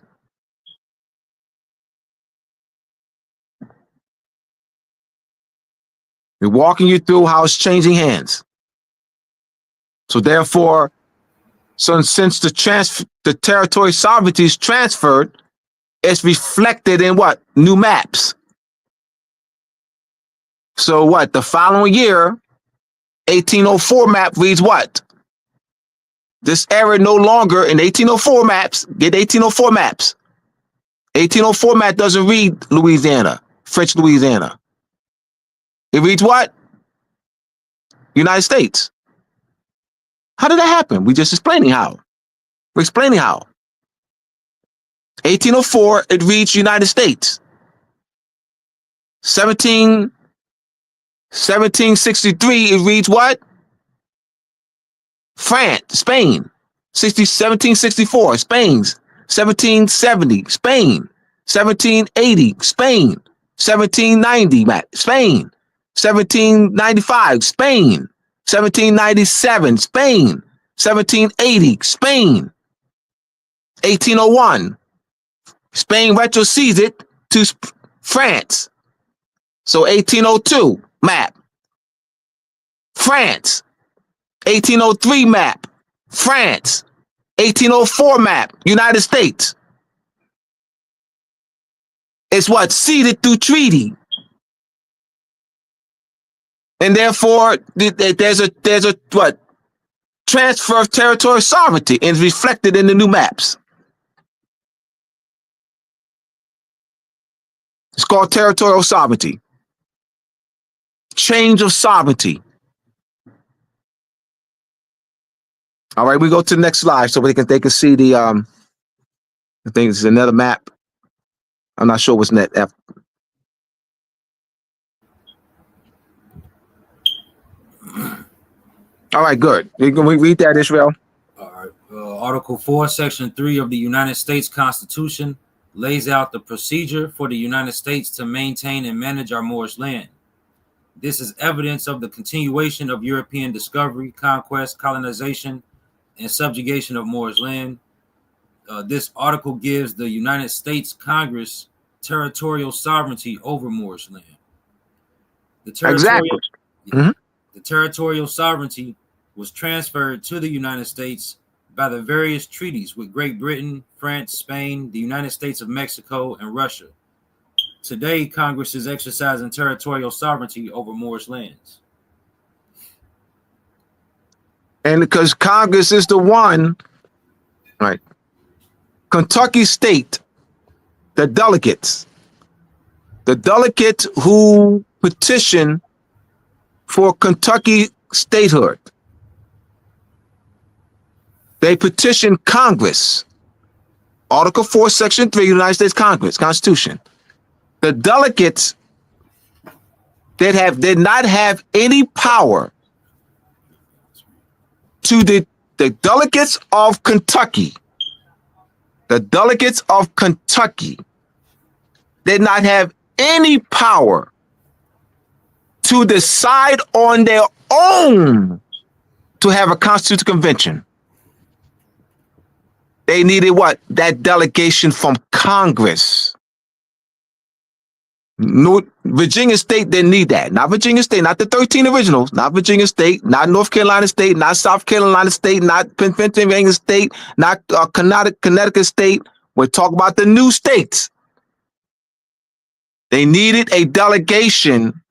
Speaker 3: We're walking you through how it's changing hands. So therefore, since the territorial sovereignty is transferred, it's reflected in what? New maps. So what? The following year, 1804 map reads what? This era no longer in 1804 maps. Get 1804 maps. 1804 map doesn't read Louisiana, French Louisiana. It reads what? United States. How did that happen? We're just explaining how. We're explaining how. 1804, it reads United States. 1763, it reads what? France, Spain. 1764, Spain's. 1770, Spain. 1780, Spain. 1790, Spain. 1795, Spain. 1797, Spain. 1780, Spain. 1801, Spain retrocedes it to France. So 1802 map, France. 1803 map, France. 1804 map, United States. It's what? Ceded through treaty. And therefore, there's a what? Transfer of territorial sovereignty, and it's reflected in the new maps. It's called territorial sovereignty. Change of sovereignty. All right, we go to the next slide so they can see the I think it's another map. I'm not sure what's next. All right, good. Can we read that, Israel?
Speaker 4: All right. Article 4, Section 3 of the United States Constitution lays out the procedure for the United States to maintain and manage our Moorish land. This is evidence of the continuation of European discovery, conquest, colonization, and subjugation of Moorish land. This article gives the United States Congress territorial sovereignty over Moorish land. The territorial,
Speaker 3: Exactly. Mhm.
Speaker 4: the territorial sovereignty was transferred to the United States by the various treaties with Great Britain, France, Spain, the United States of Mexico, and Russia. Today, Congress is exercising territorial sovereignty over Moorish lands.
Speaker 3: And because Congress is the one, right? Kentucky State, the delegates who petition for Kentucky statehood, they petition Congress. Article 4, Section 3, United States Congress, Constitution. The delegates did not have any power to the delegates of Kentucky. The delegates of Kentucky did not have any power to decide on their own to have a constitutional convention. They needed what? That delegation from Congress. No, Virginia State didn't need that. Not Virginia State, not the 13 originals, not Virginia State, not North Carolina State, not South Carolina State, not Pennsylvania State, not Connecticut State. We're talking about the new states. They needed a delegation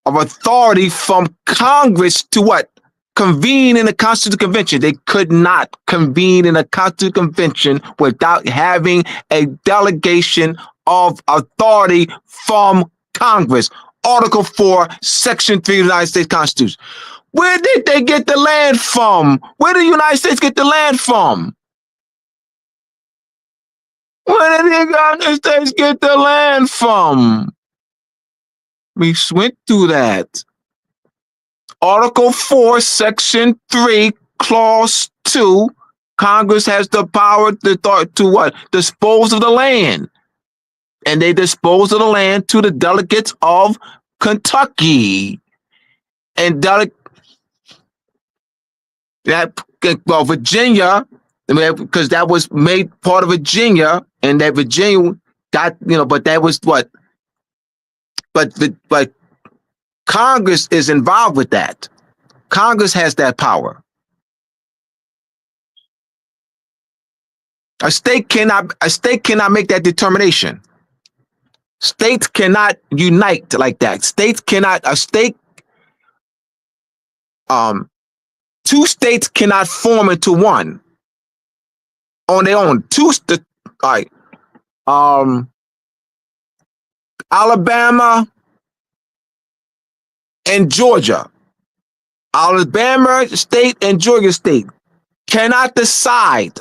Speaker 3: of authority from Congress to what? Convene in a constitutional convention. They could not convene in a constitutional convention without having a delegation of authority from Congress. Article 4, Section 3 of the United States Constitution. Where did they get the land from? Where did the United States get the land from? Where did the United States get the land from? We went through that. Article 4, Section 3, Clause 2, Congress has the power to what? Dispose of the land. And they dispose of the land to the delegates of Kentucky. And Virginia, because that was made part of Virginia, and that Virginia got, but that was what? But Congress is involved with that. Congress has that power. A state cannot make that determination. States cannot unite like that. Two states cannot form into one on their own. Alabama and Georgia. Alabama State and Georgia State cannot decide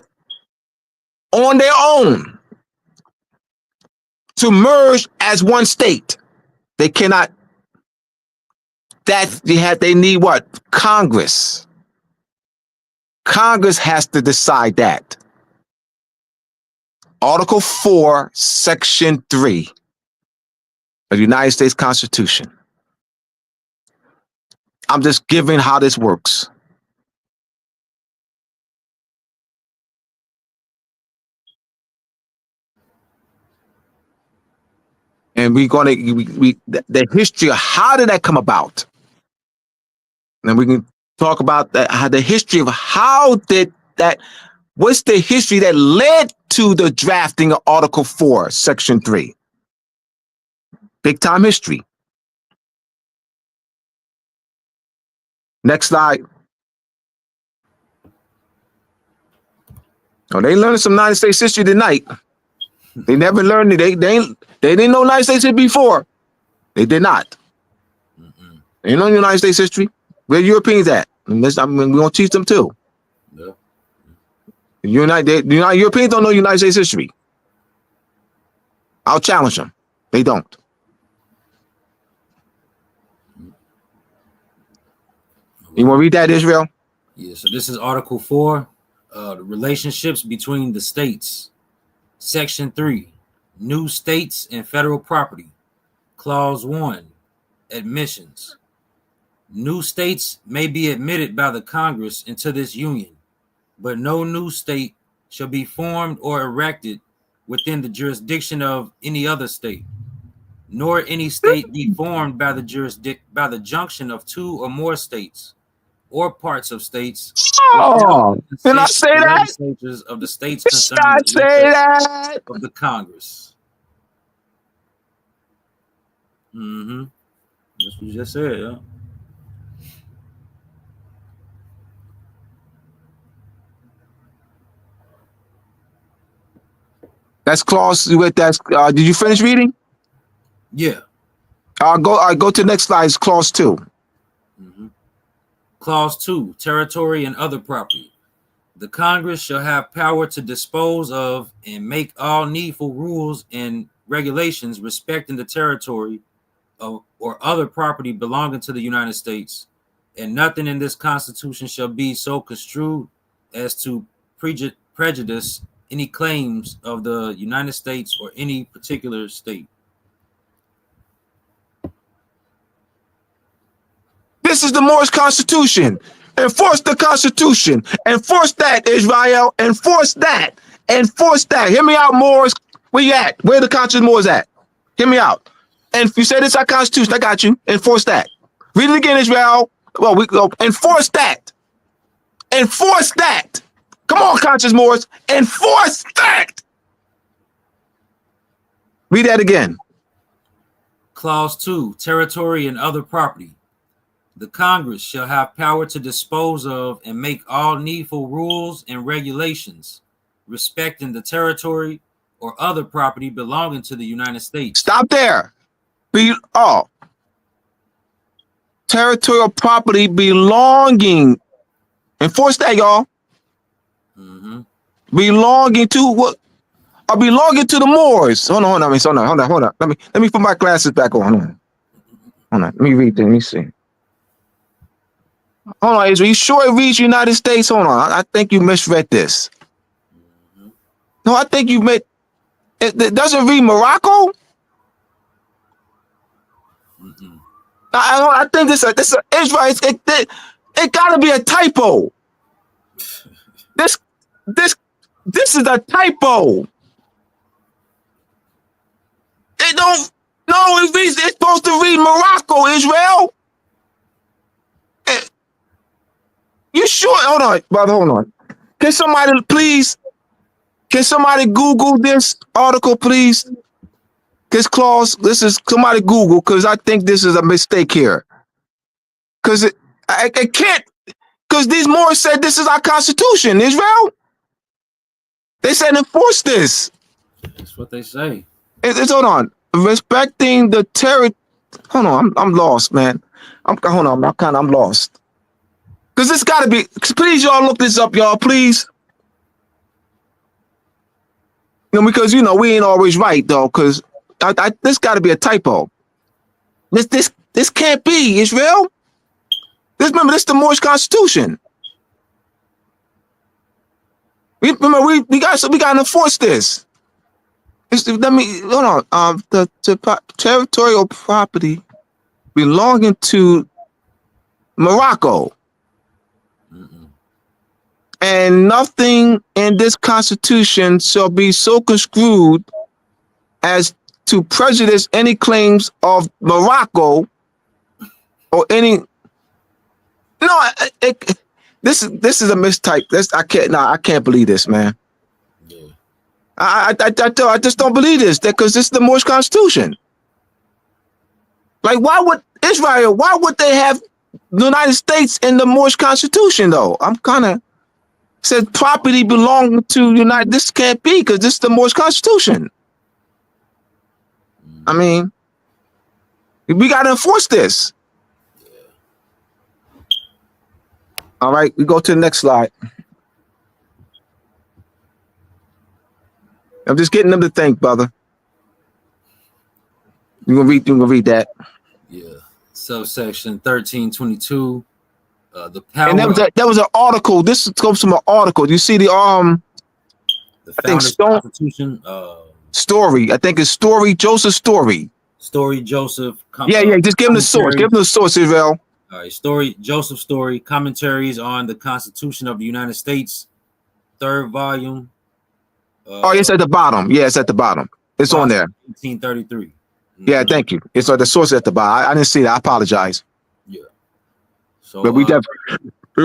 Speaker 3: on their own to merge as one state. They cannot. They need what? Congress. Congress has to decide that. Article 4, Section 3 of the United States Constitution. I'm just giving how this works. And the history of how did that come about? And we can talk about that, how the history of how did that, what's the history that led to the drafting of Article 4, Section 3? Big time history. Next slide. Oh, they learned some United States history tonight. They never learned it. They didn't know United States history before. They did not. They didn't know United States history. Where Europeans at? We're gonna teach them too.
Speaker 4: Yeah.
Speaker 3: Europeans don't know United States history. I'll challenge them. They don't. You want to read that, Israel?
Speaker 4: Yeah, so this is Article 4, the relationships between the states. Section 3, new states and federal property. Clause 1, admissions. New states may be admitted by the Congress into this union, but no new state shall be formed or erected within the jurisdiction of any other state. nor any state be formed by the junction of two or more states or parts of states without
Speaker 3: Oh,
Speaker 4: the
Speaker 3: did I
Speaker 4: consent
Speaker 3: say
Speaker 4: of the
Speaker 3: that?
Speaker 4: legislatures of the states
Speaker 3: Did
Speaker 4: concerned
Speaker 3: I
Speaker 4: in
Speaker 3: say
Speaker 4: recess
Speaker 3: that?
Speaker 4: of the Congress. Mm-hmm. That's what you just said, yeah.
Speaker 3: That's clause with that. Did you finish reading?
Speaker 4: Yeah.
Speaker 3: I'll go to the next slide. It's clause 2.
Speaker 4: Mm-hmm. Clause 2, territory and other property. The Congress shall have power to dispose of and make all needful rules and regulations respecting the territory of, or other property belonging to the United States, and nothing in this Constitution shall be so construed as to prejudice any claims of the United States or any particular state.
Speaker 3: This is the Moorish Constitution. Enforce the Constitution. Enforce that, Israel. Enforce that. Enforce that. Hear me out, Moors. Where you at? Where the conscious Moors at? Hear me out. And if you say this is our Constitution, I got you. Enforce that. Read it again, Israel. Well, we go enforce that. Enforce that. Come on, conscious Moors. Enforce that. Read that again.
Speaker 4: Clause 2, territory and other property. The Congress shall have power to dispose of and make all needful rules and regulations respecting the territory or other property belonging to the United States.
Speaker 3: Stop there. Territorial property belonging. Enforce that, y'all.
Speaker 4: Mm-hmm.
Speaker 3: Belonging to what? Belonging to the Moors. Hold on. Let me put my glasses back on. Hold on. Let me read this. Let me see. Hold on, Israel. You sure it reads United States? Hold on. I think you misread this.
Speaker 4: Mm-hmm.
Speaker 3: No, I think you meant it doesn't read Morocco.
Speaker 4: Mm-hmm.
Speaker 3: I think this Israel. It gotta be a typo. This is a typo. It don't. No, it's supposed to read Morocco, Israel. You sure? Hold on, brother. Hold on. Can somebody Google this article, please? This clause. This is somebody Google because I think this is a mistake here. Because it can't. Because these Moors said this is our Constitution, Israel. They said enforce this.
Speaker 4: That's what they say.
Speaker 3: It's hold on. Respecting the territory. Hold on, I'm lost, man. I'm lost. Because this got to be. Please, y'all look this up, y'all. Please. Because we ain't always right though. Because this got to be a typo. This can't be Israel. Remember, this is the Moorish Constitution. We got to enforce this. Let me hold on. The territorial property belonging to Morocco.
Speaker 4: Mm-mm.
Speaker 3: And nothing in this Constitution shall be so construed as to prejudice any claims of Morocco or any. No, this is a mistype. I can't believe this, man.
Speaker 4: Yeah.
Speaker 3: I just don't believe this because this is the Moorish Constitution. Like, why would Israel? Why would they have the United States in the Moorish Constitution though? I'm kind of said property belonging to United. This can't be because this is the Moorish Constitution. I mean, we got to enforce this. All right, we go to the next slide. I'm just getting them to think, brother. You gonna read that?
Speaker 4: Yeah. Subsection 1322. The power.
Speaker 3: And that was an article. This comes from an article. You see the
Speaker 4: I think
Speaker 3: Constitution Story. I think it's Story, Joseph Story.
Speaker 4: Story Joseph.
Speaker 3: Yeah. Just give him the source. Give him the source, Israel.
Speaker 4: All right. Joseph Story. Commentaries on the Constitution of the United States. 3rd volume.
Speaker 3: It's at the bottom. Yeah, it's at the bottom. It's on there.
Speaker 4: 1833.
Speaker 3: Yeah, thank you. It's the source at the bottom. I didn't see that. I apologize.
Speaker 4: Yeah. So,
Speaker 3: But we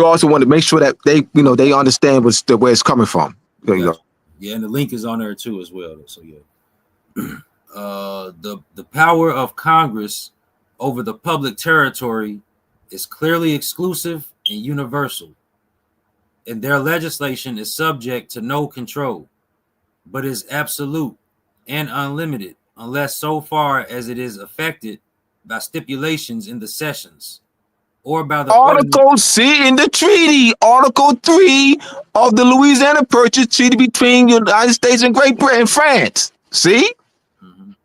Speaker 3: also want to make sure that they, they understand where it's coming from. There you
Speaker 4: gotcha.
Speaker 3: go.
Speaker 4: Yeah, and the link is on there too as well. So yeah. The power of Congress over the public territory is clearly exclusive and universal, and their legislation is subject to no control, but is absolute and unlimited unless so far as it is affected by stipulations in the sessions or by the
Speaker 3: Article C in the treaty, Article 3 of the Louisiana Purchase Treaty between the United States and Great Britain and France. See?
Speaker 4: Mhm.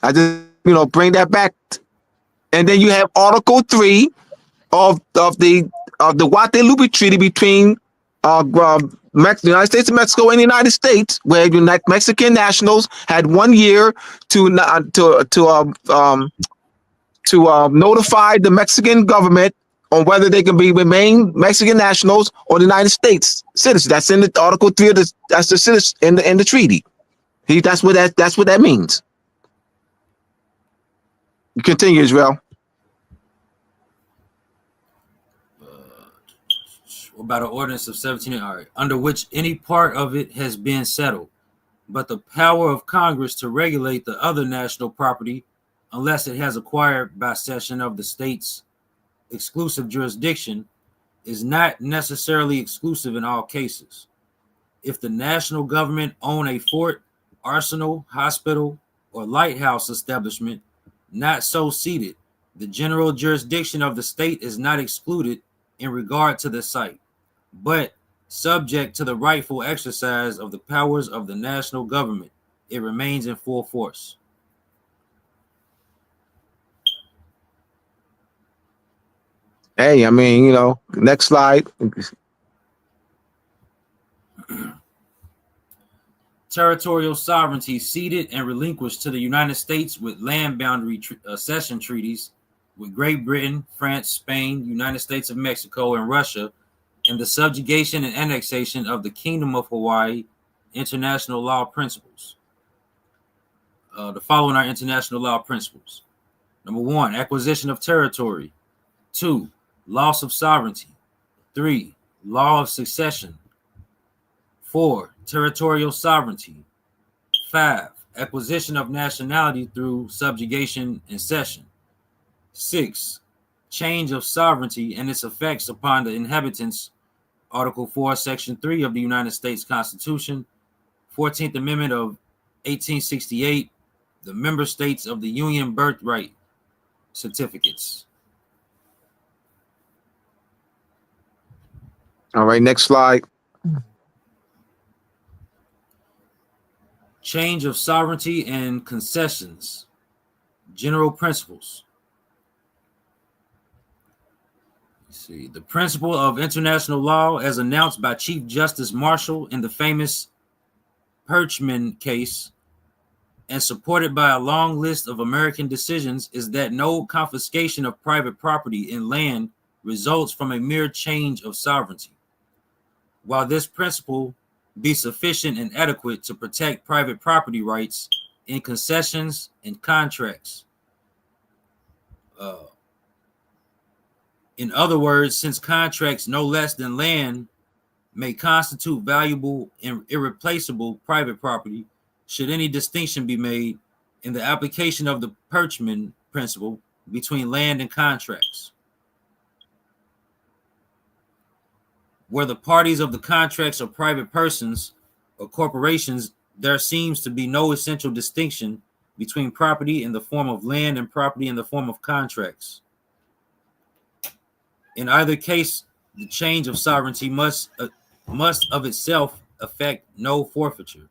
Speaker 3: I just, bring that back. And then you have Article 3 of the Guadalupe Treaty between the United States of Mexico and the United States, where Mexican nationals had 1 year to notify the Mexican government on whether they can remain Mexican nationals or the United States citizens. That's in the Article 3 of that's the citizen in the treaty. That's what that means. Continue, Israel.
Speaker 4: About an ordinance of 17, all right, under which any part of it has been settled, but the power of Congress to regulate the other national property, unless it has acquired by cession of the state's exclusive jurisdiction, is not necessarily exclusive in all cases. If the national government own a fort, arsenal, hospital, or lighthouse establishment not so seated, the general jurisdiction of the state is not excluded in regard to the site, but subject to the rightful exercise of the powers of the national government, it remains in full force.
Speaker 3: Hey, I mean, next slide.
Speaker 4: Territorial sovereignty ceded and relinquished to the United States with land boundary cession treaties with Great Britain, France, Spain, United States of Mexico, and Russia, and the subjugation and annexation of the Kingdom of Hawaii. International law principles. The following are international law principles. Number 1, acquisition of territory. 2, loss of sovereignty. 3, law of succession. 4, territorial sovereignty. 5, acquisition of nationality through subjugation and cession. 6, change of sovereignty and its effects upon the inhabitants. Article 4, Section 3 of the United States Constitution, 14th Amendment of 1868, the member states of the Union birthright certificates.
Speaker 3: All right, next slide.
Speaker 4: Change of sovereignty and concessions. General principles. Let's see. The principle of international law, as announced by Chief Justice Marshall in the famous Perchman case, and supported by a long list of American decisions, is that no confiscation of private property in land results from a mere change of sovereignty. While this principle be sufficient and adequate to protect private property rights in concessions and contracts. In other words, since contracts no less than land may constitute valuable and irreplaceable private property, should any distinction be made in the application of the Perchman principle between land and contracts. Where the parties of the contracts are private persons or corporations, there seems to be no essential distinction between property in the form of land and property in the form of contracts. In either case, the change of sovereignty must of itself affect no forfeiture.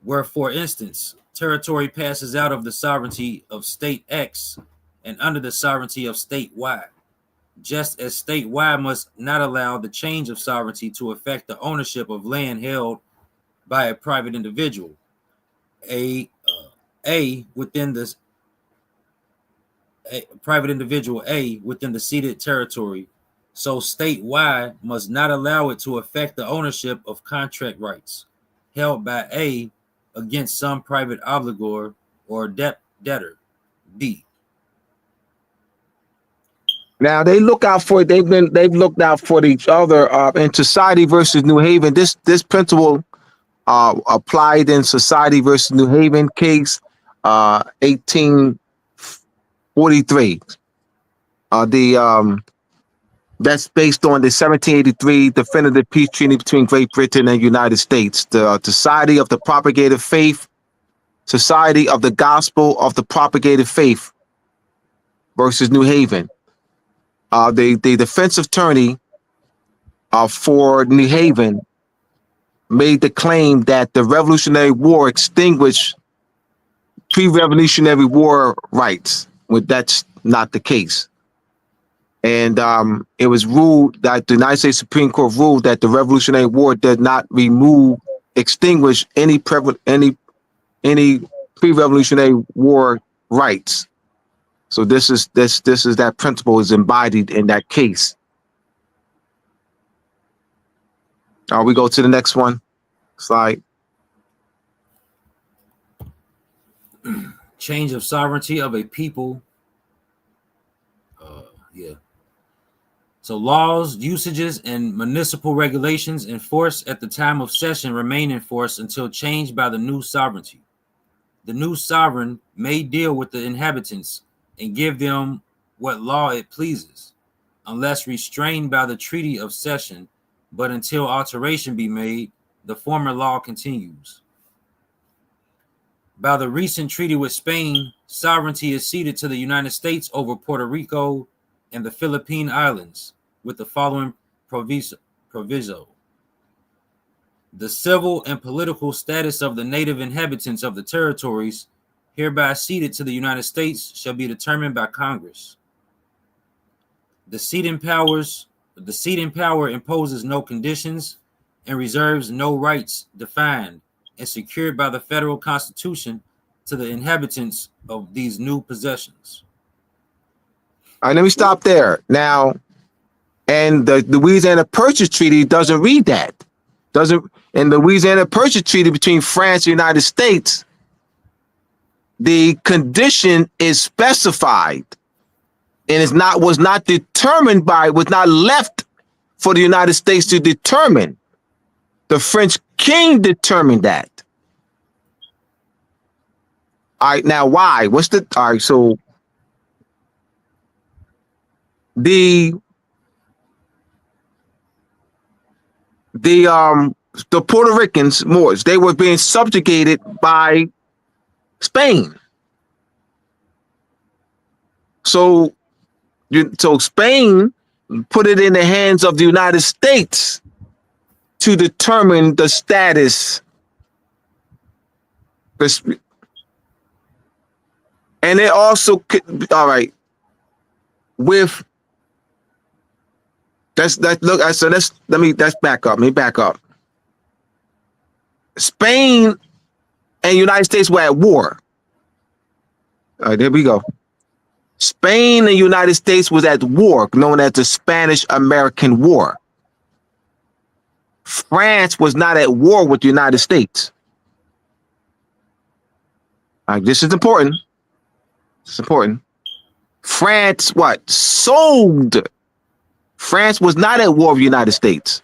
Speaker 4: Where, for instance, territory passes out of the sovereignty of state X and under the sovereignty of state Y, just as state Y must not allow the change of sovereignty to affect the ownership of land held by a private individual, within the private individual A within the ceded territory. So state Y must not allow it to affect the ownership of contract rights held by A against some private obligor or debtor, B.
Speaker 3: Now they've looked out for each other in Society versus New Haven. This principle applied in Society versus New Haven case 1843. That's based on the 1783 definitive peace treaty between Great Britain and United States. The Society of the Propagated Faith, Society of the Gospel of the Propagated Faith versus New Haven. The defense attorney for New Haven made the claim that the Revolutionary War extinguished pre-Revolutionary War rights, when that's not the case. And it was ruled that the United States Supreme Court ruled that the Revolutionary War did not extinguish any pre-Revolutionary War rights. So this is that principle is embodied in that case. We go to the next one. Slide.
Speaker 4: Change of sovereignty of a people. So laws, usages, and municipal regulations in force at the time of cession remain in force until changed by the new sovereignty. The new sovereign may deal with the inhabitants and give them what law it pleases, unless restrained by the treaty of cession, but until alteration be made, the former law continues. By the recent treaty with Spain, sovereignty is ceded to the United States over Puerto Rico and the Philippine Islands, with the following proviso. The civil and political status of the native inhabitants of the territories hereby ceded to the United States shall be determined by Congress. The ceding power imposes no conditions and reserves no rights defined and secured by the federal Constitution to the inhabitants of these new possessions.
Speaker 3: All right, let me stop there. Now, and the Louisiana Purchase Treaty doesn't read that. In the Louisiana Purchase Treaty between France and the United States, the condition is specified and was not left for the United States to determine. The French king determined that. All right, now why? All right, so the Puerto Ricans, Moors, they were being subjugated by Spain. So Spain put it in the hands of the United States to determine the status. And it also, all right, with let's back up. Let me back up. Spain and United States were at war. All right, there we go. Spain and United States was at war, known as the Spanish-American War. France was not at war with the United States. All right, this is important. It's important. France, sold. France was not at war with the United States.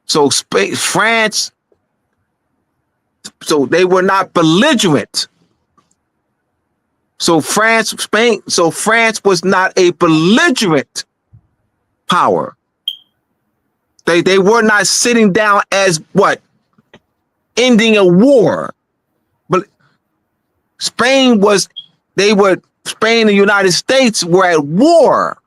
Speaker 3: So France, so they were not belligerent. So France was not a belligerent power. They were not sitting down as ending a war. But Spain and the United States were at war.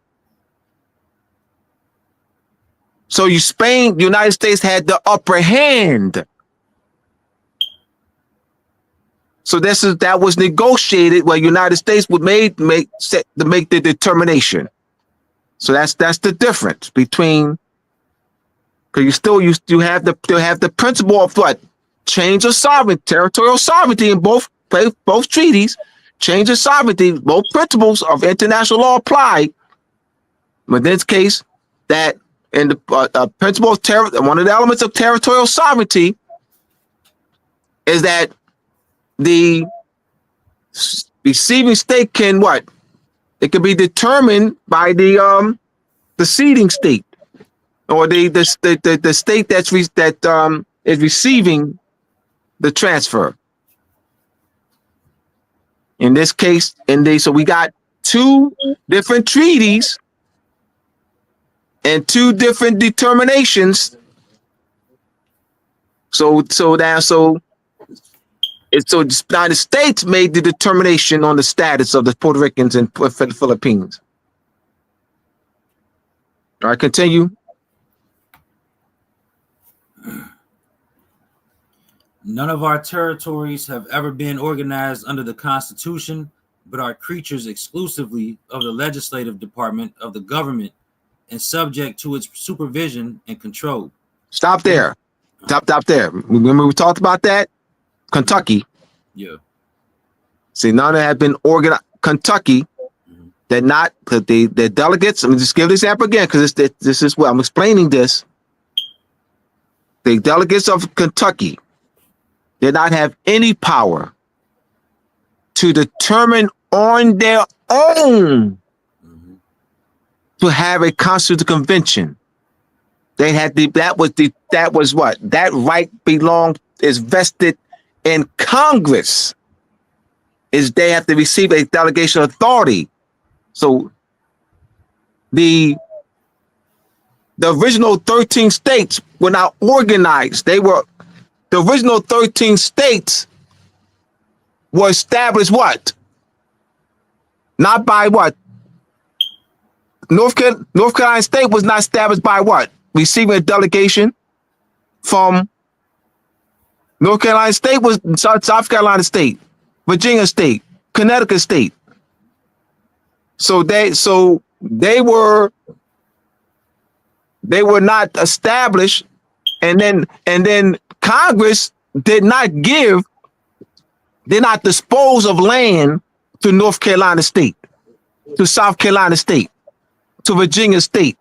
Speaker 3: So the United States had the upper hand. So that was negotiated where the United States would make the determination. So that's the difference between, because you have the principle of change of sovereignty, territorial sovereignty in both treaties, change of sovereignty, both principles of international law apply. But in this case, that in the principle of one of the elements of territorial sovereignty is that the Receiving state can what? It can be determined by the seeding state or the state that is receiving the transfer. In this case, so we got two different treaties and two different determinations. So the United States made the determination on the status of the Puerto Ricans and the Philippines. All right, continue.
Speaker 4: None of our territories have ever been organized under the Constitution, but are creatures exclusively of the legislative department of the government and subject to its supervision and control.
Speaker 3: Stop there. Stop there. Remember we talked about that? Kentucky.
Speaker 4: Yeah.
Speaker 3: See, none have been organized. Kentucky, they're not, because the delegates, let me just give this example again, because this is what I'm explaining this. The delegates of Kentucky did not have any power to determine on their own to have a constitutional convention. They had that was what? That right is vested in Congress. Is they have to receive a delegation authority. So the original 13 states were not organized. The original 13 states were established what? Not by what? North Carolina State was not established by what? Receiving a delegation from North Carolina State was South Carolina State, Virginia State, Connecticut State. So they were not established, and then Congress did not dispose of land to North Carolina State, to South Carolina State, to Virginia State,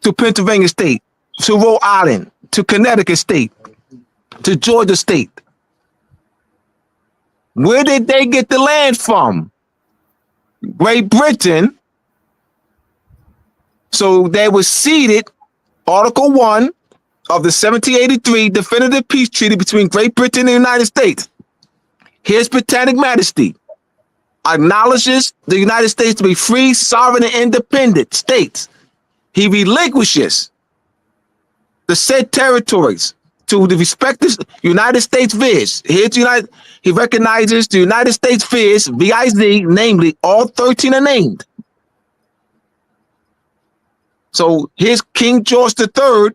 Speaker 3: to Pennsylvania State, to Rhode Island, to Connecticut State, to Georgia State. Where did they get the land from? Great Britain. So they were ceded Article 1 of the 1783 Definitive Peace Treaty between Great Britain and the United States. His Britannic Majesty acknowledges the United States to be free, sovereign, and independent states. He relinquishes the said territories to the respective United States viz. He recognizes the United States viz, V-I-Z, namely all 13 are named. So here's King George III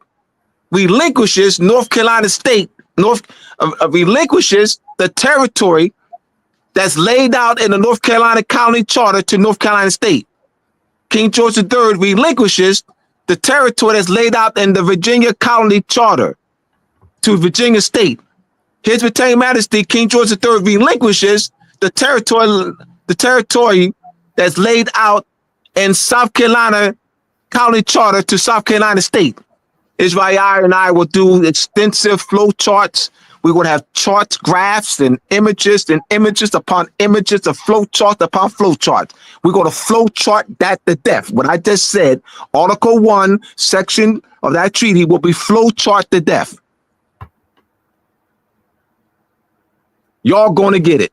Speaker 3: relinquishes North Carolina State, relinquishes the territory that's laid out in the North Carolina Colony Charter to North Carolina State. King George III relinquishes the territory that's laid out in the Virginia Colony Charter to Virginia State. His Britannic Majesty, King George III, relinquishes the territory that's laid out in South Carolina Colony Charter to South Carolina State. Israel and I will do extensive flow charts. We will have charts, graphs, and images upon images of flow chart upon flow chart. We're going to flow chart that to death. What I just said, Article 1, section of that treaty will be flow chart to death. Y'all going to get it.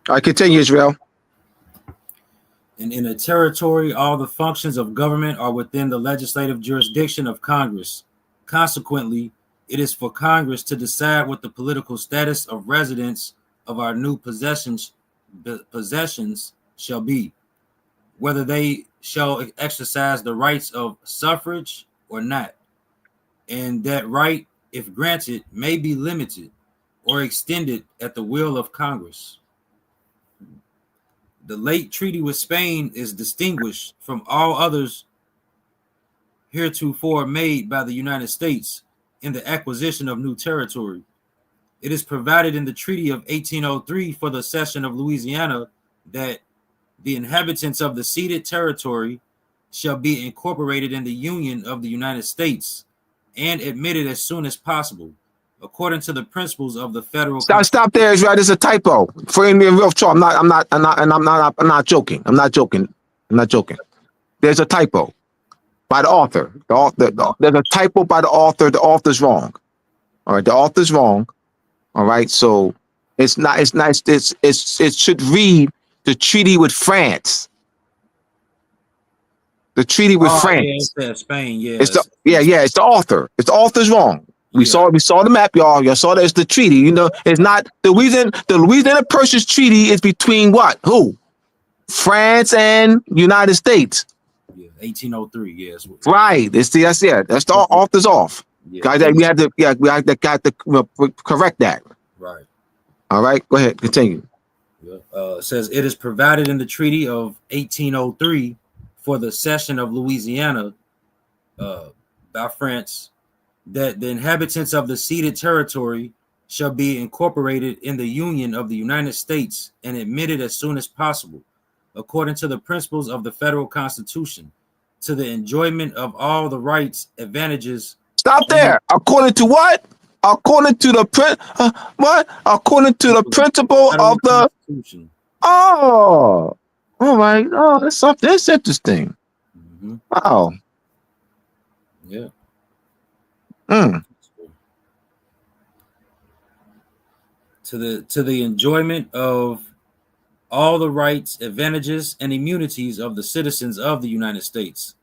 Speaker 3: All right, continue, Israel.
Speaker 4: And in a territory, all the functions of government are within the legislative jurisdiction of Congress. Consequently, it is for Congress to decide what the political status of residents of our new possessions shall be, whether they shall exercise the rights of suffrage or not. And that right, if granted, may be limited or extended at the will of Congress. The late treaty with Spain is distinguished from all others heretofore made by the United States in the acquisition of new territory. It is provided in the Treaty of 1803 for the cession of Louisiana that the inhabitants of the ceded territory shall be incorporated in the Union of the United States and admitted as soon as possible, according to the principles of the federal.
Speaker 3: Stop there, Israel. There's a typo. For in real talk, I'm not joking. I'm not joking. There's a typo by the author. There's a typo by the author. The author's wrong. All right, the author's wrong. All right, so it should read the treaty with France. The treaty with France.
Speaker 4: Yeah, Spain. Yeah,
Speaker 3: It's the author. It's the author's wrong. We saw the map, y'all. Y'all saw that it's the treaty. You know, it's not the Louisiana Purchase Treaty is between what? Who? France and United States.
Speaker 4: Yeah, 1803. Yes.
Speaker 3: Right. That's the author's off.
Speaker 4: Yeah.
Speaker 3: Guys, we had to correct that.
Speaker 4: Right.
Speaker 3: All right. Go ahead. Continue.
Speaker 4: Yeah. It says it is provided in the Treaty of 1803 for the cession of Louisiana by France that the inhabitants of the ceded territory shall be incorporated in the Union of the United States and admitted as soon as possible, according to the principles of the federal Constitution, to the enjoyment of all the rights, advantages.
Speaker 3: Stop there. According to what? According to the what? According to the principle of the Constitution. Oh, all right. Oh, that's interesting.
Speaker 4: Mm-hmm.
Speaker 3: Wow.
Speaker 4: Yeah. To the enjoyment of all the rights, advantages, and immunities of the citizens of the United States,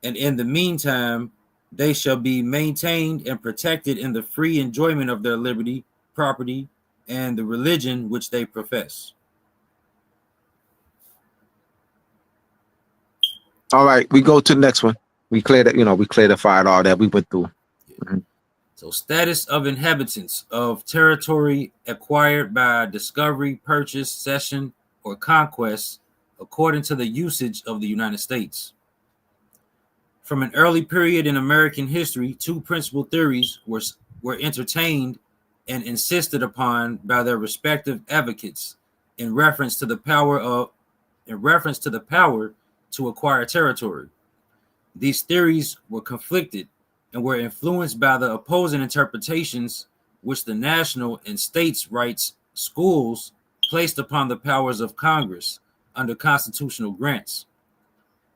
Speaker 4: and in the meantime, they shall be maintained and protected in the free enjoyment of their liberty, property, and the religion which they profess.
Speaker 3: All right, we go to the next one. We clarified all that we went through.
Speaker 4: Mm-hmm. So, status of inhabitants of territory acquired by discovery, purchase, cession, or conquest, according to the usage of the United States. From an early period in American history, two principal theories were entertained and insisted upon by their respective advocates in reference to the power to acquire territory. These theories were conflicted and were influenced by the opposing interpretations which the national and states' rights schools placed upon the powers of Congress under constitutional grants.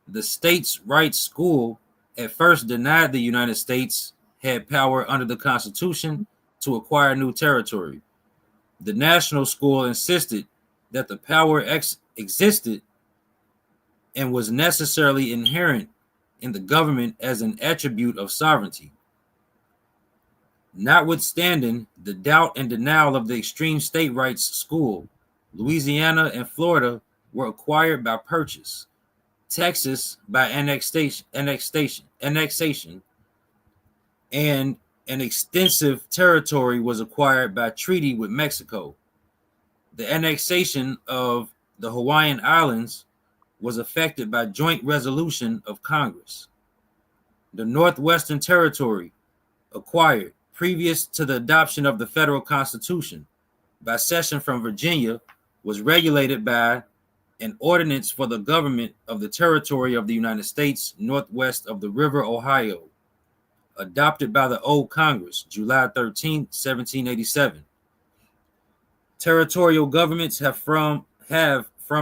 Speaker 4: The states' rights school at first denied the United States had power under the Constitution to acquire new territory. The national school insisted that the power existed and was necessarily inherent in the government as an attribute of sovereignty. Notwithstanding the doubt and denial of the extreme state rights school, Louisiana and Florida were acquired by purchase, Texas by annexation, and an extensive territory was acquired by treaty with Mexico. The annexation of the Hawaiian Islands was affected by joint resolution of Congress. The Northwestern Territory, acquired previous to the adoption of the federal Constitution by cession from Virginia, was regulated by an ordinance for the government of the territory of the United States northwest of the River Ohio, adopted by the Old Congress, July 13, 1787. Territorial governments have from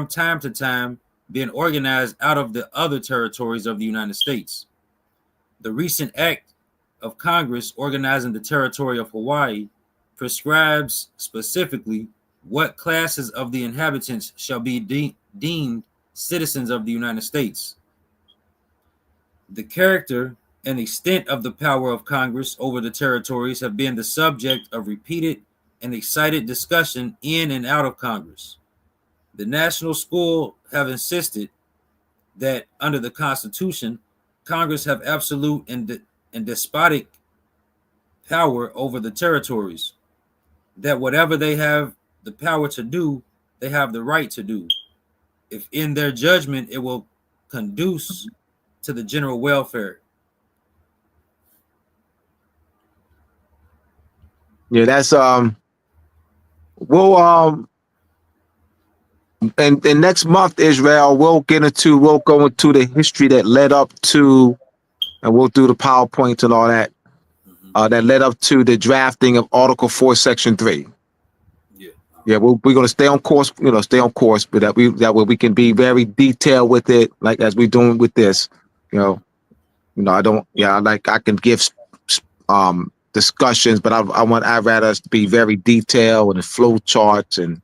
Speaker 4: time to time been organized out of the other territories of the United States. The recent act of Congress organizing the territory of Hawaii prescribes specifically what classes of the inhabitants shall be deemed citizens of the United States. The character and extent of the power of Congress over the territories have been the subject of repeated and excited discussion in and out of Congress. The National School have insisted that under the Constitution, Congress have absolute and despotic power over the territories, that whatever they have the power to do, they have the right to do, if in their judgment it will conduce to the general welfare.
Speaker 3: Yeah, that's we'll and next month, Israel, we'll go into the history that led up to, and we'll do the PowerPoint and all that. that led up to the drafting of Article 4, Section 3.
Speaker 4: Yeah.
Speaker 3: Yeah, we're going to stay on course, but that way we can be very detailed with it, like as we're doing with this. I can give discussions, but I'd rather us to be very detailed and the flow charts and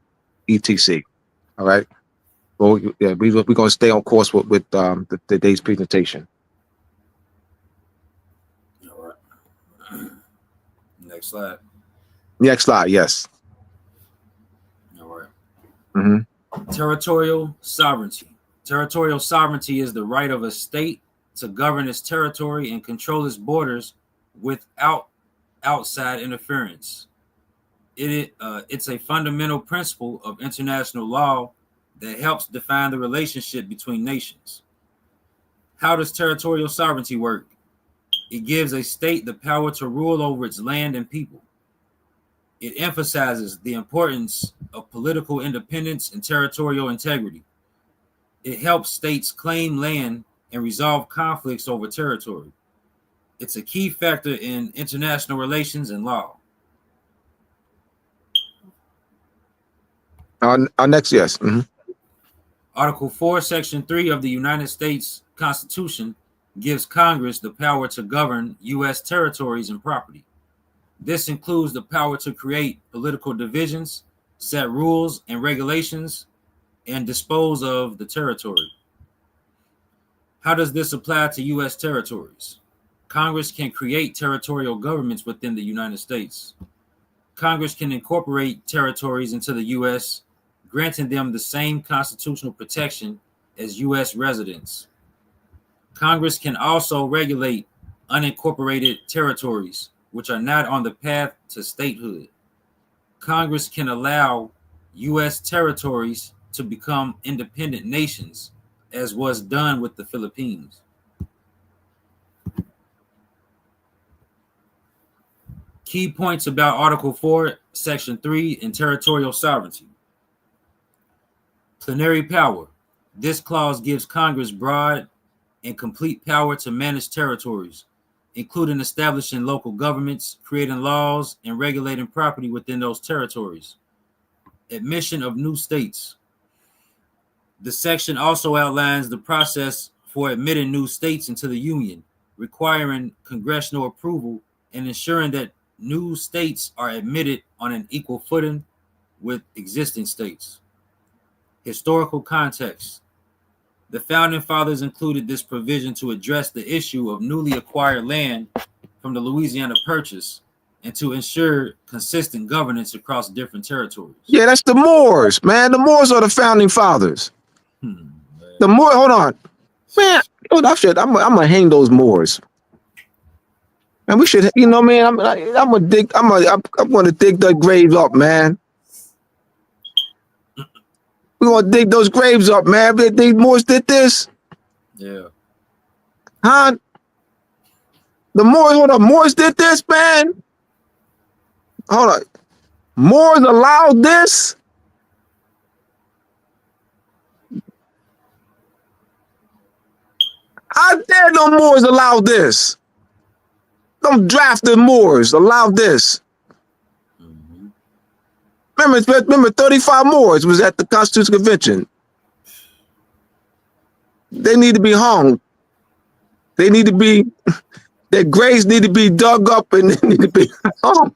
Speaker 3: etc. All right. Well, yeah, we're going to stay on course with today's presentation.
Speaker 4: All right. Next slide.
Speaker 3: Next slide. Yes.
Speaker 4: All right.
Speaker 3: Mm-hmm.
Speaker 4: Territorial sovereignty. Territorial sovereignty is the right of a state to govern its territory and control its borders without outside interference. It's a fundamental principle of international law that helps define the relationship between nations. How does territorial sovereignty work? It gives a state the power to rule over its land and people. It emphasizes the importance of political independence and territorial integrity. It helps states claim land and resolve conflicts over territory. It's a key factor in international relations and law.
Speaker 3: Our next, yes. Mm-hmm.
Speaker 4: Article 4, Section 3 of the United States Constitution gives Congress the power to govern U.S. territories and property. This includes the power to create political divisions, set rules and regulations, and dispose of the territory. How does this apply to U.S. territories? Congress can create territorial governments within the United States. Congress can incorporate territories into the U.S., granting them the same constitutional protection as U.S. residents. Congress can also regulate unincorporated territories, which are not on the path to statehood. Congress can allow U.S. territories to become independent nations, as was done with the Philippines. Key points about Article 4, Section 3 and territorial sovereignty. Plenary power. This clause gives Congress broad and complete power to manage territories, including establishing local governments, creating laws, and regulating property within those territories. Admission of new states. The section also outlines the process for admitting new states into the Union, requiring congressional approval and ensuring that new states are admitted on an equal footing with existing states. Historical context. The Founding Fathers included this provision to address the issue of newly acquired land from the Louisiana Purchase and to ensure consistent governance across different territories.
Speaker 3: Yeah, that's the Moors, man. The Moors are the Founding Fathers. The Moors, hold on. Man, I'm gonna hang those Moors. And we should, man, I'm gonna dig the graves up, man. We're gonna dig those graves up, man. The Moors did this.
Speaker 4: Yeah.
Speaker 3: Huh? The Moors did this, man. Hold on. Moors allowed this? How dare no Moors allow this? Them drafted Moors allowed this. Remember 35 Moors was at the Constitutional Convention. They need to be hung. They need to be, their graves need to be dug up and they need to be hung.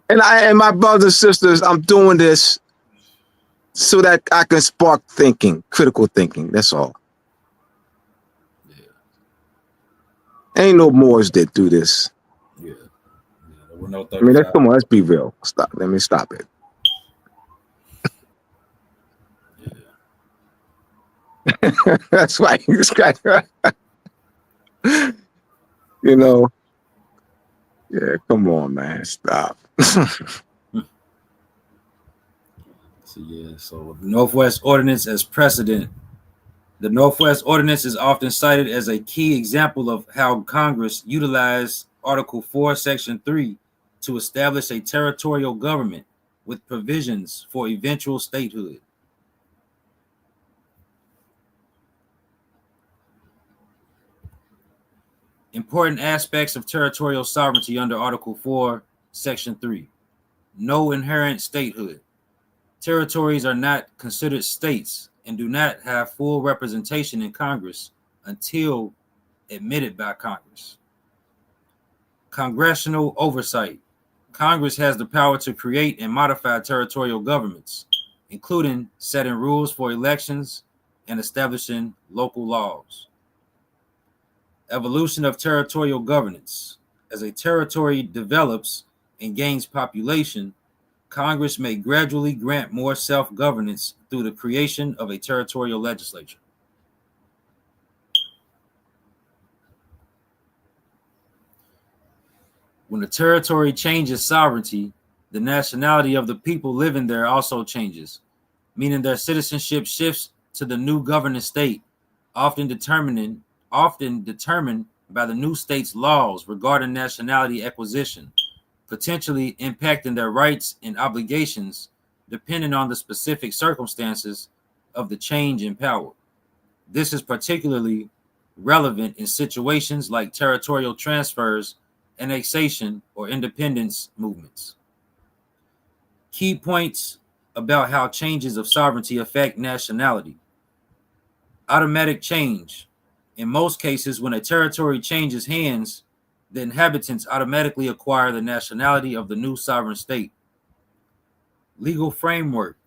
Speaker 3: And my brothers and sisters, I'm doing this so that I can spark thinking, critical thinking. That's all.
Speaker 4: Yeah.
Speaker 3: Ain't no Moors that do this.
Speaker 4: Yeah. No,
Speaker 3: I mean, come on, let's be real. Stop. Let me stop it.
Speaker 4: Yeah.
Speaker 3: That's why you scratch. You know. Yeah, come on, man. Stop.
Speaker 4: So the Northwest Ordinance as precedent. The Northwest Ordinance is often cited as a key example of how Congress utilized Article 4, Section 3 to establish a territorial government with provisions for eventual statehood. Important aspects of territorial sovereignty under Article 4, Section 3. No inherent statehood. Territories are not considered states and do not have full representation in Congress until admitted by Congress. Congressional oversight. Congress has the power to create and modify territorial governments, including setting rules for elections and establishing local laws. Evolution of territorial governance. As a territory develops and gains population, Congress may gradually grant more self-governance through the creation of a territorial legislature. When a territory changes sovereignty, the nationality of the people living there also changes, meaning their citizenship shifts to the new governing state, often determined by the new state's laws regarding nationality acquisition, potentially impacting their rights and obligations depending on the specific circumstances of the change in power. This is particularly relevant in situations like territorial transfers, annexation, or independence movements. Key points about how changes of sovereignty affect nationality. Automatic change. In most cases, when a territory changes hands, the inhabitants automatically acquire the nationality of the new sovereign state. Legal framework.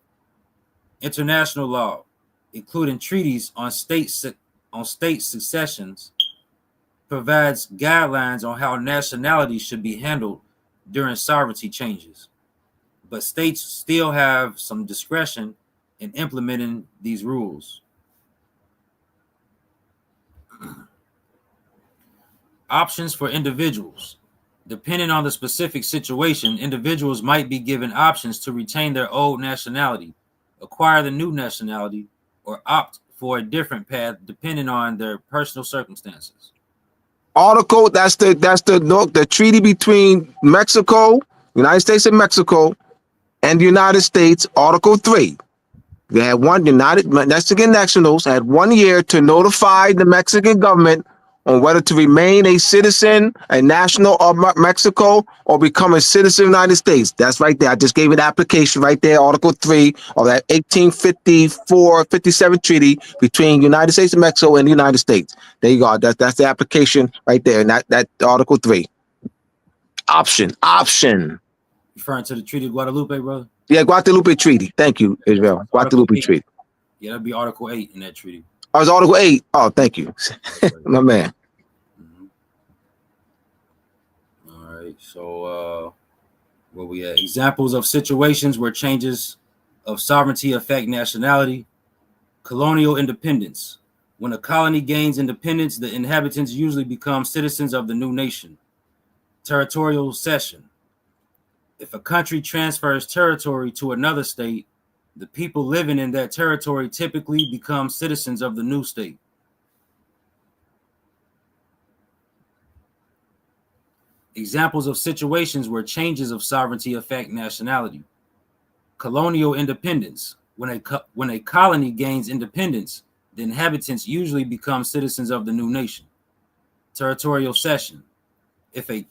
Speaker 4: International law, including treaties on state successions, provides guidelines on how nationality should be handled during sovereignty changes, but states still have some discretion in implementing these rules. Options for individuals. Depending on the specific situation, individuals might be given options to retain their old nationality, acquire the new nationality, or opt for a different path depending on their personal circumstances.
Speaker 3: Article, the treaty between Mexico, United States and Mexico, and the United States, Article 3. They had Mexican nationals had 1 year to notify the Mexican government on whether to remain a citizen, a national of Mexico, or become a citizen of the United States. That's right there. I just gave an application right there, Article 3 of that 1854-57 treaty between United States and Mexico and the United States. There you go. That's the application right there, and that Article 3. Option.
Speaker 4: Referring to the Treaty of Guadalupe, brother?
Speaker 3: Yeah, Guadalupe Treaty. Thank you, Israel. Guadalupe Treaty.
Speaker 4: Yeah, that'd be Article 8 in that treaty.
Speaker 3: Oh, it's Article 8. Oh, thank you. My man.
Speaker 4: All right. So where we at? Examples of situations where changes of sovereignty affect nationality. Colonial independence. When a colony gains independence, the inhabitants usually become citizens of the new nation. Territorial cession. If a country transfers territory to another state, the people living in that territory typically become citizens of the new state. Examples of situations where changes of sovereignty affect nationality. Colonial independence. When a colony gains independence, the inhabitants usually become citizens of the new nation. Territorial cession. If a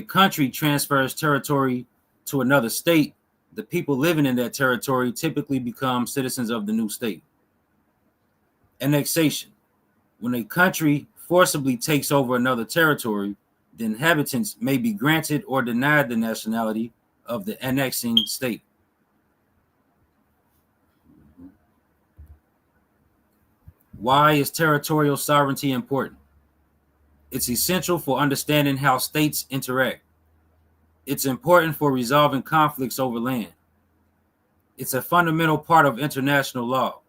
Speaker 4: country transfers territory to another state, the people living in that territory typically become citizens of the new state. Annexation. When a country forcibly takes over another territory, the inhabitants may be granted or denied the nationality of the annexing state. Why is territorial sovereignty important? It's essential for understanding how states interact. It's important for resolving conflicts over land. It's a fundamental part of international law.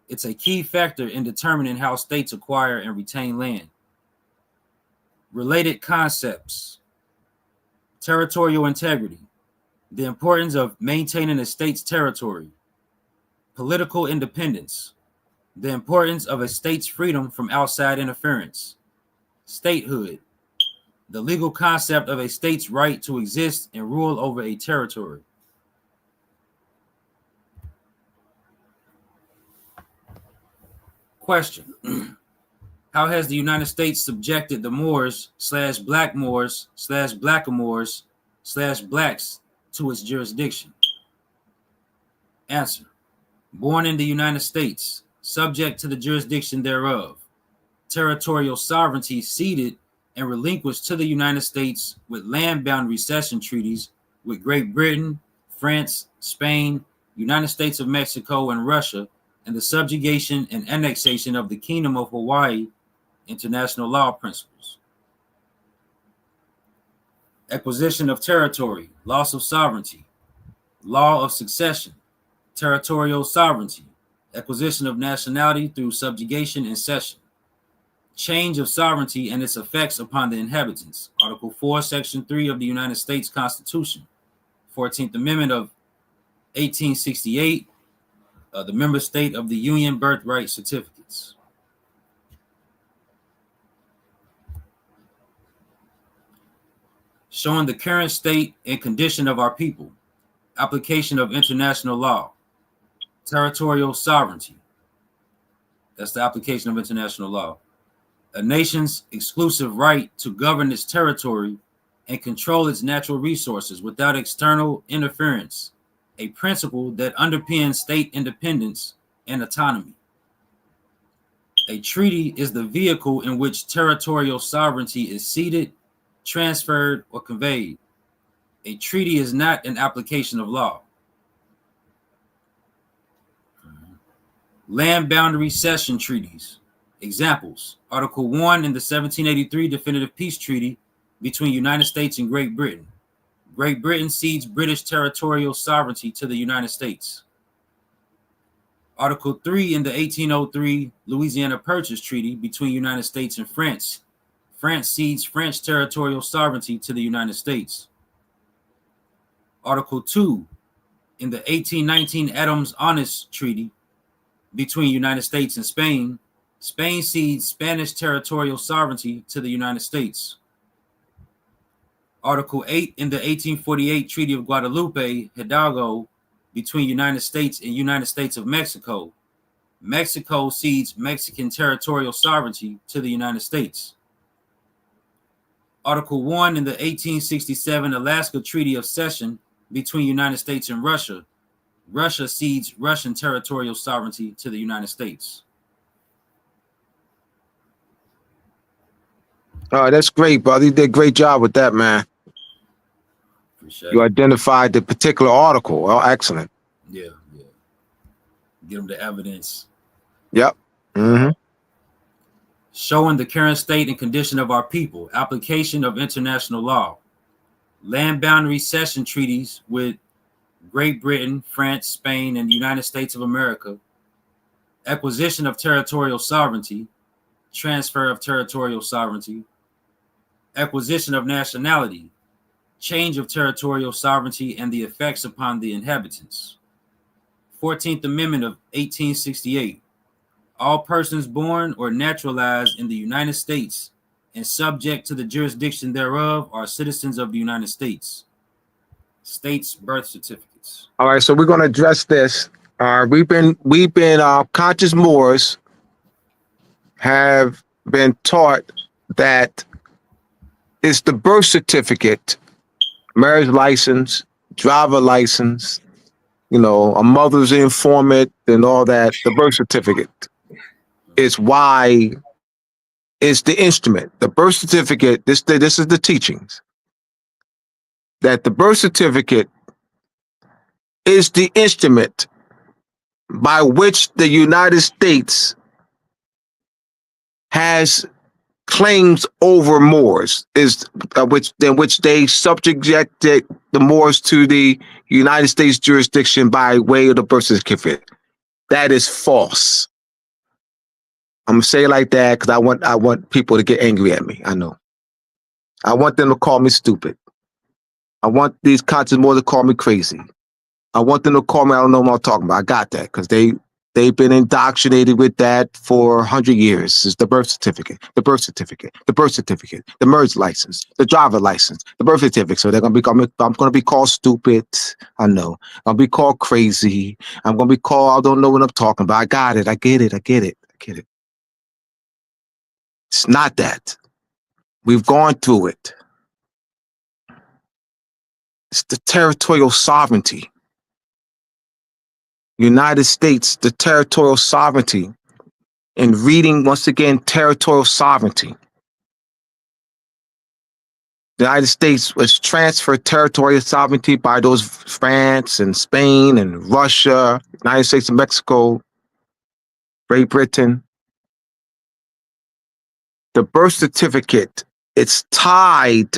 Speaker 4: It's a key factor in determining how states acquire and retain land. Related concepts. Territorial integrity. The importance of maintaining a state's territory. Political independence. The importance of a state's freedom from outside interference. Statehood. The legal concept of a state's right to exist and rule over a territory. Question. How has the United States subjected the Moors / Black Moors / Blackamoors / Blacks to its jurisdiction? Answer. Born in the United States, subject to the jurisdiction thereof. Territorial sovereignty ceded and relinquished to the United States with land boundary cession treaties with Great Britain, France, Spain, United States of Mexico, and Russia, and the subjugation and annexation of the Kingdom of Hawaii. International law principles. Acquisition of territory, loss of sovereignty, law of succession, territorial sovereignty, acquisition of nationality through subjugation and cession, change of sovereignty and its effects upon the inhabitants. Article 4, Section 3 of the United States Constitution, 14th Amendment of 1868, the member state of the Union birthright certificates. Showing the current state and condition of our people, application of international law, territorial sovereignty. That's the application of international law. A nation's exclusive right to govern its territory and control its natural resources without external interference, a principle that underpins state independence and autonomy. A treaty is the vehicle in which territorial sovereignty is ceded, transferred, or conveyed. A treaty is not an application of law. Land boundary cession treaties. Examples: Article 1 in the 1783 Definitive Peace Treaty between United States and Great Britain. Great Britain cedes British territorial sovereignty to the United States. Article 3 in the 1803 Louisiana Purchase Treaty between United States and France. France cedes French territorial sovereignty to the United States. Article 2 in the 1819 Adams-Onis Treaty between United States and Spain. Spain cedes Spanish territorial sovereignty to the United States. Article 8 in the 1848 Treaty of Guadalupe, Hidalgo, between United States and United States of Mexico. Mexico cedes Mexican territorial sovereignty to the United States. Article 1 in the 1867 Alaska Treaty of Cession between United States and Russia. Russia cedes Russian territorial sovereignty to the United States.
Speaker 3: That's great, brother. You did a great job with that, man.
Speaker 4: Appreciate
Speaker 3: You
Speaker 4: it.
Speaker 3: identified the particular article. Oh, excellent.
Speaker 4: Yeah. Give them the evidence.
Speaker 3: Yep. Mm-hmm.
Speaker 4: Showing the current state and condition of our people, application of international law, land boundary cession treaties with Great Britain, France, Spain, and the United States of America, acquisition of territorial sovereignty, transfer of territorial sovereignty, acquisition of nationality, change of territorial sovereignty and the effects upon the inhabitants. 14th Amendment of 1868. All persons born or naturalized in the United States and subject to the jurisdiction thereof are citizens of the United States. States birth certificates.
Speaker 3: All right, so we're going to address this. We've been conscious Moors have been taught that it's the birth certificate, marriage license, driver license, a mother's informant and all that. The birth certificate is why it's the instrument. The birth certificate, this is the teachings, that the birth certificate is the instrument by which the United States has claims over Moors, which they subjected the Moors to the United States jurisdiction by way of the birth certificate. That is false. I'm gonna say it like that because I want people to get angry at me. I know. I want them to call me stupid. I want these conscious Moors to call me crazy. I want them to call me, I don't know what I'm talking about. I got that because they've been indoctrinated with that for 100 years. It's the birth certificate, the birth certificate, the birth certificate, the marriage license, the driver license, the birth certificate. So I'm gonna be called stupid. I know. I'm gonna be called crazy. I'm gonna be called, I don't know what I'm talking about. I got it. I get it. It's not that. We've gone through it. It's the territorial sovereignty. United States, the territorial sovereignty. And reading, once again, territorial sovereignty. The United States was transferred territorial sovereignty by those France and Spain and Russia, United States and Mexico, Great Britain. The birth certificate, it's tied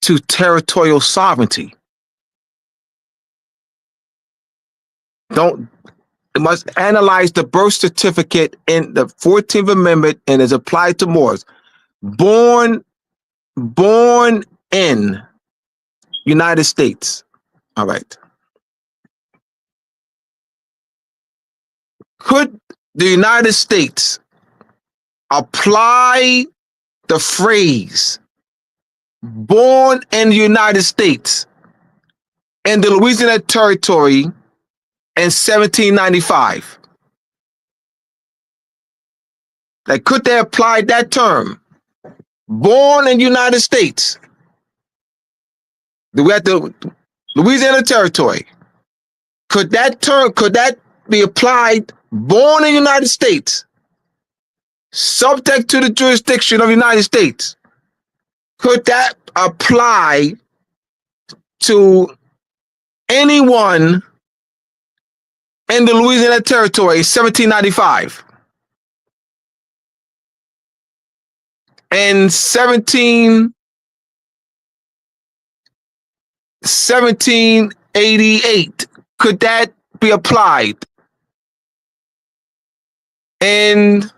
Speaker 3: to territorial sovereignty. It must analyze the birth certificate in the 14th Amendment and is applied to Moors. Born in United States. All right. Could the United States apply the phrase born in the United States in the Louisiana Territory in 1795? Like, could they apply that term? Born in the United States. We had the Louisiana Territory. Could that be applied? Born in the United States, subject to the jurisdiction of the United States. Could that apply to anyone in the Louisiana Territory in 1795? In 1788, could that be applied? In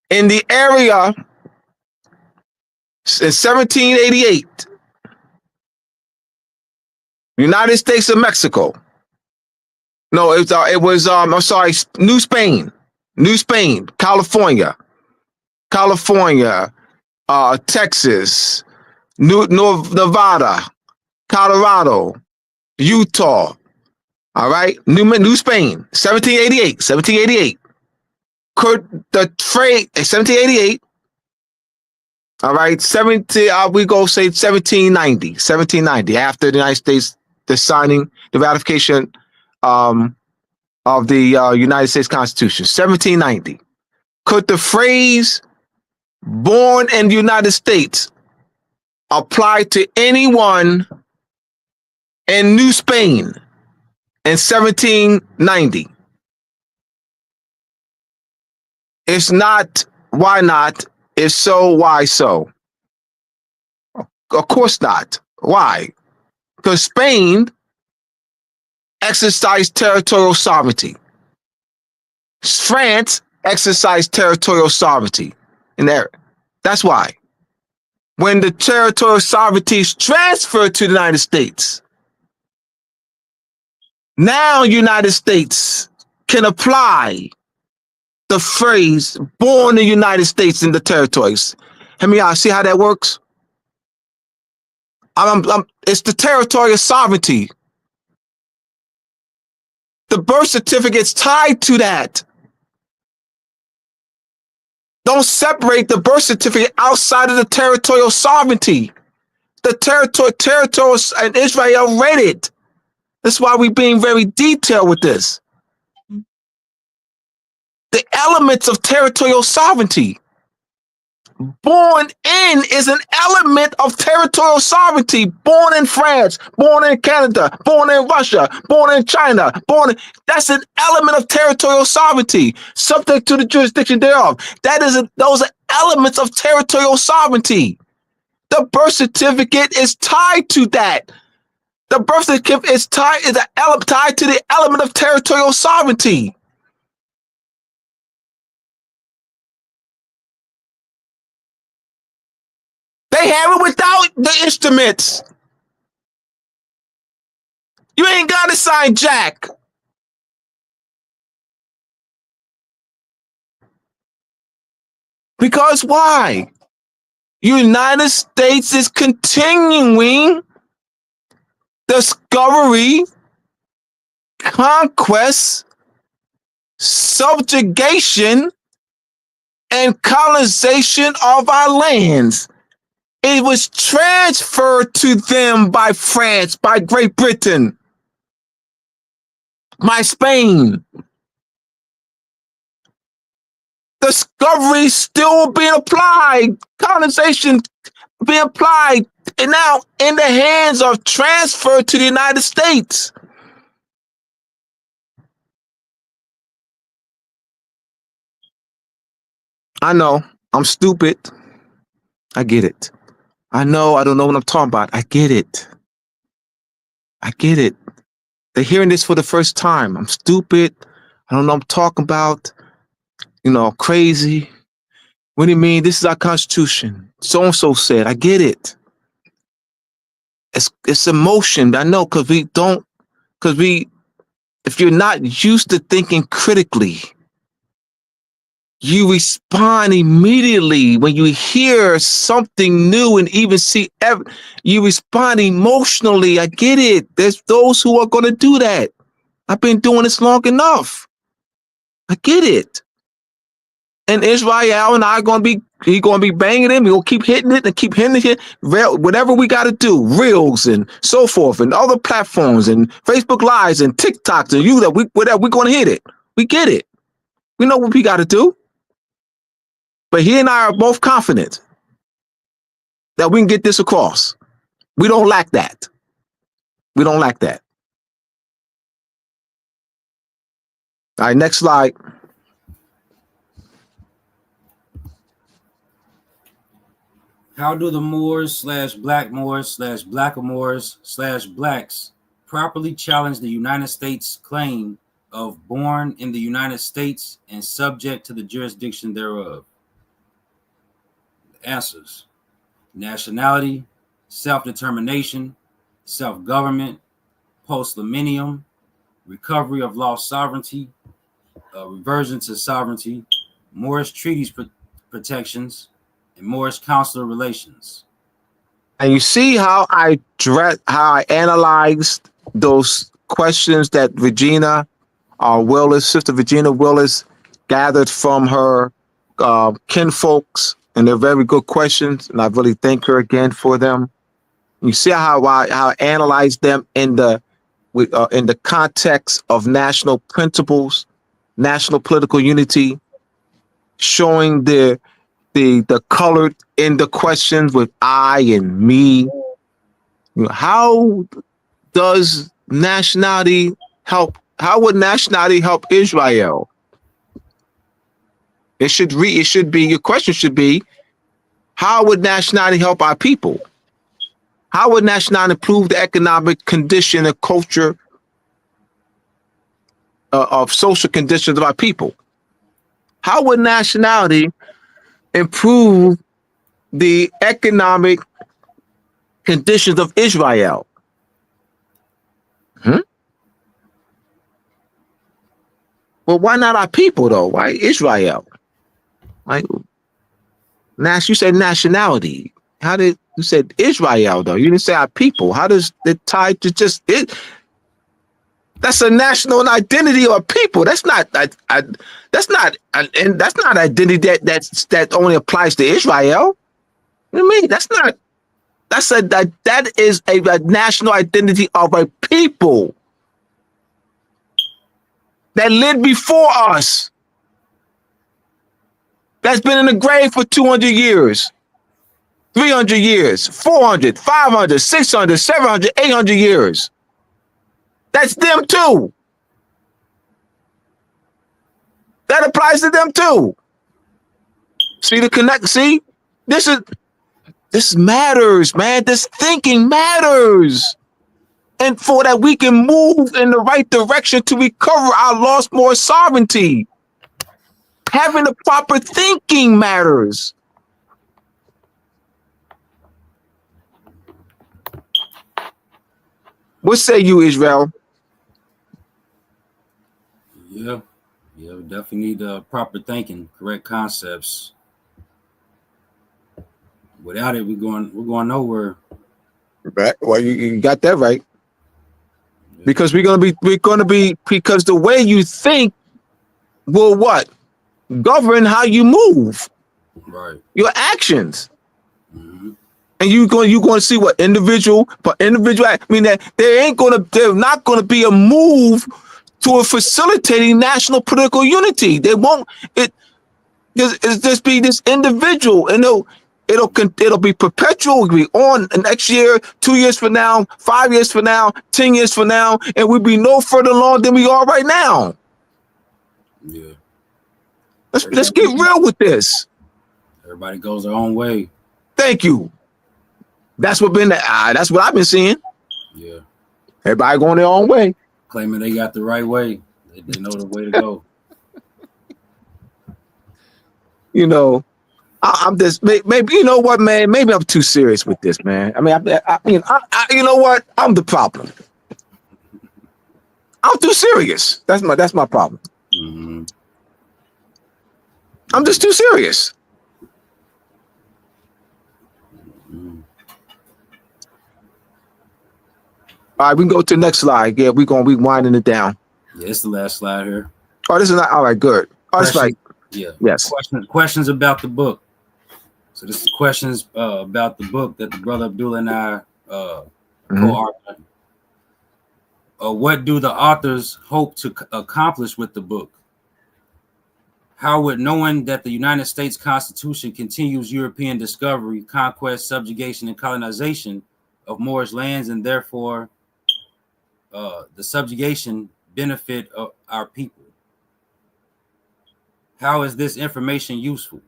Speaker 3: the area in 1788, United States of Mexico. No, it was I'm sorry, New Spain, California, Texas, Nevada, Colorado, Utah. All right, New Spain, 1788. Could the trade 1788? All right, we go say 1790, after the United States, the signing, the ratification of the United States Constitution, 1790. Could the phrase born in the United States apply to anyone in New Spain in 1790? It's not. Why not? If so, why so? Of course not. Why? Because Spain exercised territorial sovereignty. France exercised territorial sovereignty in there. That's why. When the territorial sovereignty is transferred to the United States, now United States can apply the phrase born in the United States in the territories. Y'all see how that works? It's the territorial sovereignty. The birth certificate's tied to that. Don't separate the birth certificate outside of the territorial sovereignty. The territorial and Israel read it. That's why we're being very detailed with this. The elements of territorial sovereignty. Born in is an element of territorial sovereignty. Born in France, born in Canada, born in Russia, born in China, that's an element of territorial sovereignty, subject to the jurisdiction thereof. Those are elements of territorial sovereignty. The birth certificate is tied to that. The birth certificate is tied to the element of territorial sovereignty. They have it without the instruments. You ain't got to sign jack. Because why? United States is continuing discovery, conquest, subjugation and colonization of our lands. It was transferred to them by France, by Great Britain, by Spain. Discovery still being applied, colonization being applied, and now in the hands of transfer to the United States. I know, I'm stupid. I get it. I know I don't know what I'm talking about. I get it. I get it. They're hearing this for the first time. I'm stupid. I don't know what I'm talking about. You know, crazy. What do you mean? This is our Constitution. So-and-so said. I get it. It's emotion. I know, because if you're not used to thinking critically, you respond immediately when you hear something new and even you respond emotionally. I get it. There's those who are going to do that. I've been doing this long enough. I get it. And Israel and I are going to be, he's going to be banging him. We'll keep hitting it and keep hitting it. Whatever we got to do, Reels and so forth and other platforms and Facebook Lives and TikToks and whatever, we're going to hit it. We get it. We know what we got to do. But he and I are both confident that we can get this across. We don't lack that. We don't lack that. All right, next slide.
Speaker 4: How do the Moors / Black Moors / Blackamoors / Blacks properly challenge the United States claim of born in the United States and subject to the jurisdiction thereof? Answers: nationality, self-determination, self-government, post-millennium, recovery of lost sovereignty, reversion to sovereignty, Moorish treaties protections, and Moorish consular relations.
Speaker 3: And you see how I analyzed those questions that Regina Willis, Sister Regina Willis, gathered from her kinfolks, and they're very good questions, and I really thank her again for them. You see how I analyzed them in the context of national principles, national political unity, showing the colored in the questions with I and me. You know, how does nationality help? How would nationality help Israel? It should be, your question should be, how would nationality help our people? How would nationality improve the economic condition and culture of social conditions of our people? How would nationality improve the economic conditions of Israel? Well, why not our people though? Why Israel? Like, you said nationality. How did you said Israel though? You didn't say our people. How does it tie to just it? That's a national identity of a people. That's not that's not identity that only applies to Israel. What do you mean? That is a national identity of a people that lived before us. That's been in the grave for 200 years, 300 years, 400, 500, 600, 700, 800 years. That's them too. That applies to them too. See the connect? See, this matters, man. This thinking matters. And for that, we can move in the right direction to recover our lost Moorish sovereignty. Having the proper thinking matters. What say you, Israel?
Speaker 4: Yeah, we definitely need proper thinking, correct concepts. Without it, we're going nowhere.
Speaker 3: Right. Well, you got that right. Yeah. Because we're gonna be because the way you think will what? Govern how you move,
Speaker 4: Right.
Speaker 3: your actions.
Speaker 4: Mhm.
Speaker 3: And you're going to see what individual, I mean, that they're not going to be a move toward facilitating national political unity. They won't. It'll just be this individual, and it'll be perpetual. It'll be on next year, 2 years from now, 5 years from now, 10 years from now, and we'll be no further along than we are right now.
Speaker 4: Yeah.
Speaker 3: Let's get real with this.
Speaker 4: Everybody goes their own way.
Speaker 3: Thank you. That's what I've been seeing.
Speaker 4: Yeah.
Speaker 3: Everybody going their own way.
Speaker 4: Claiming they got the right way. They know the way to go.
Speaker 3: You know, I'm just maybe you know what, man. Maybe I'm too serious with this, man. I mean, you know what? I'm the problem. I'm too serious. That's my problem.
Speaker 4: Mm-hmm.
Speaker 3: I'm just too serious.
Speaker 4: Mm-hmm.
Speaker 3: All right, we can go to the next slide. Yeah, we winding it down.
Speaker 4: Yeah, it's the last slide here.
Speaker 3: Oh, this is not all right. Good. Oh, that's right.
Speaker 4: Yeah.
Speaker 3: Yes.
Speaker 4: Questions about the book. So this is questions about the book that the brother Abdullah and I co-authored. What do the authors hope to accomplish with the book? How would knowing that the United States Constitution continues European discovery, conquest, subjugation, and colonization of Moorish lands, and therefore the subjugation benefit of our people? How is this information useful?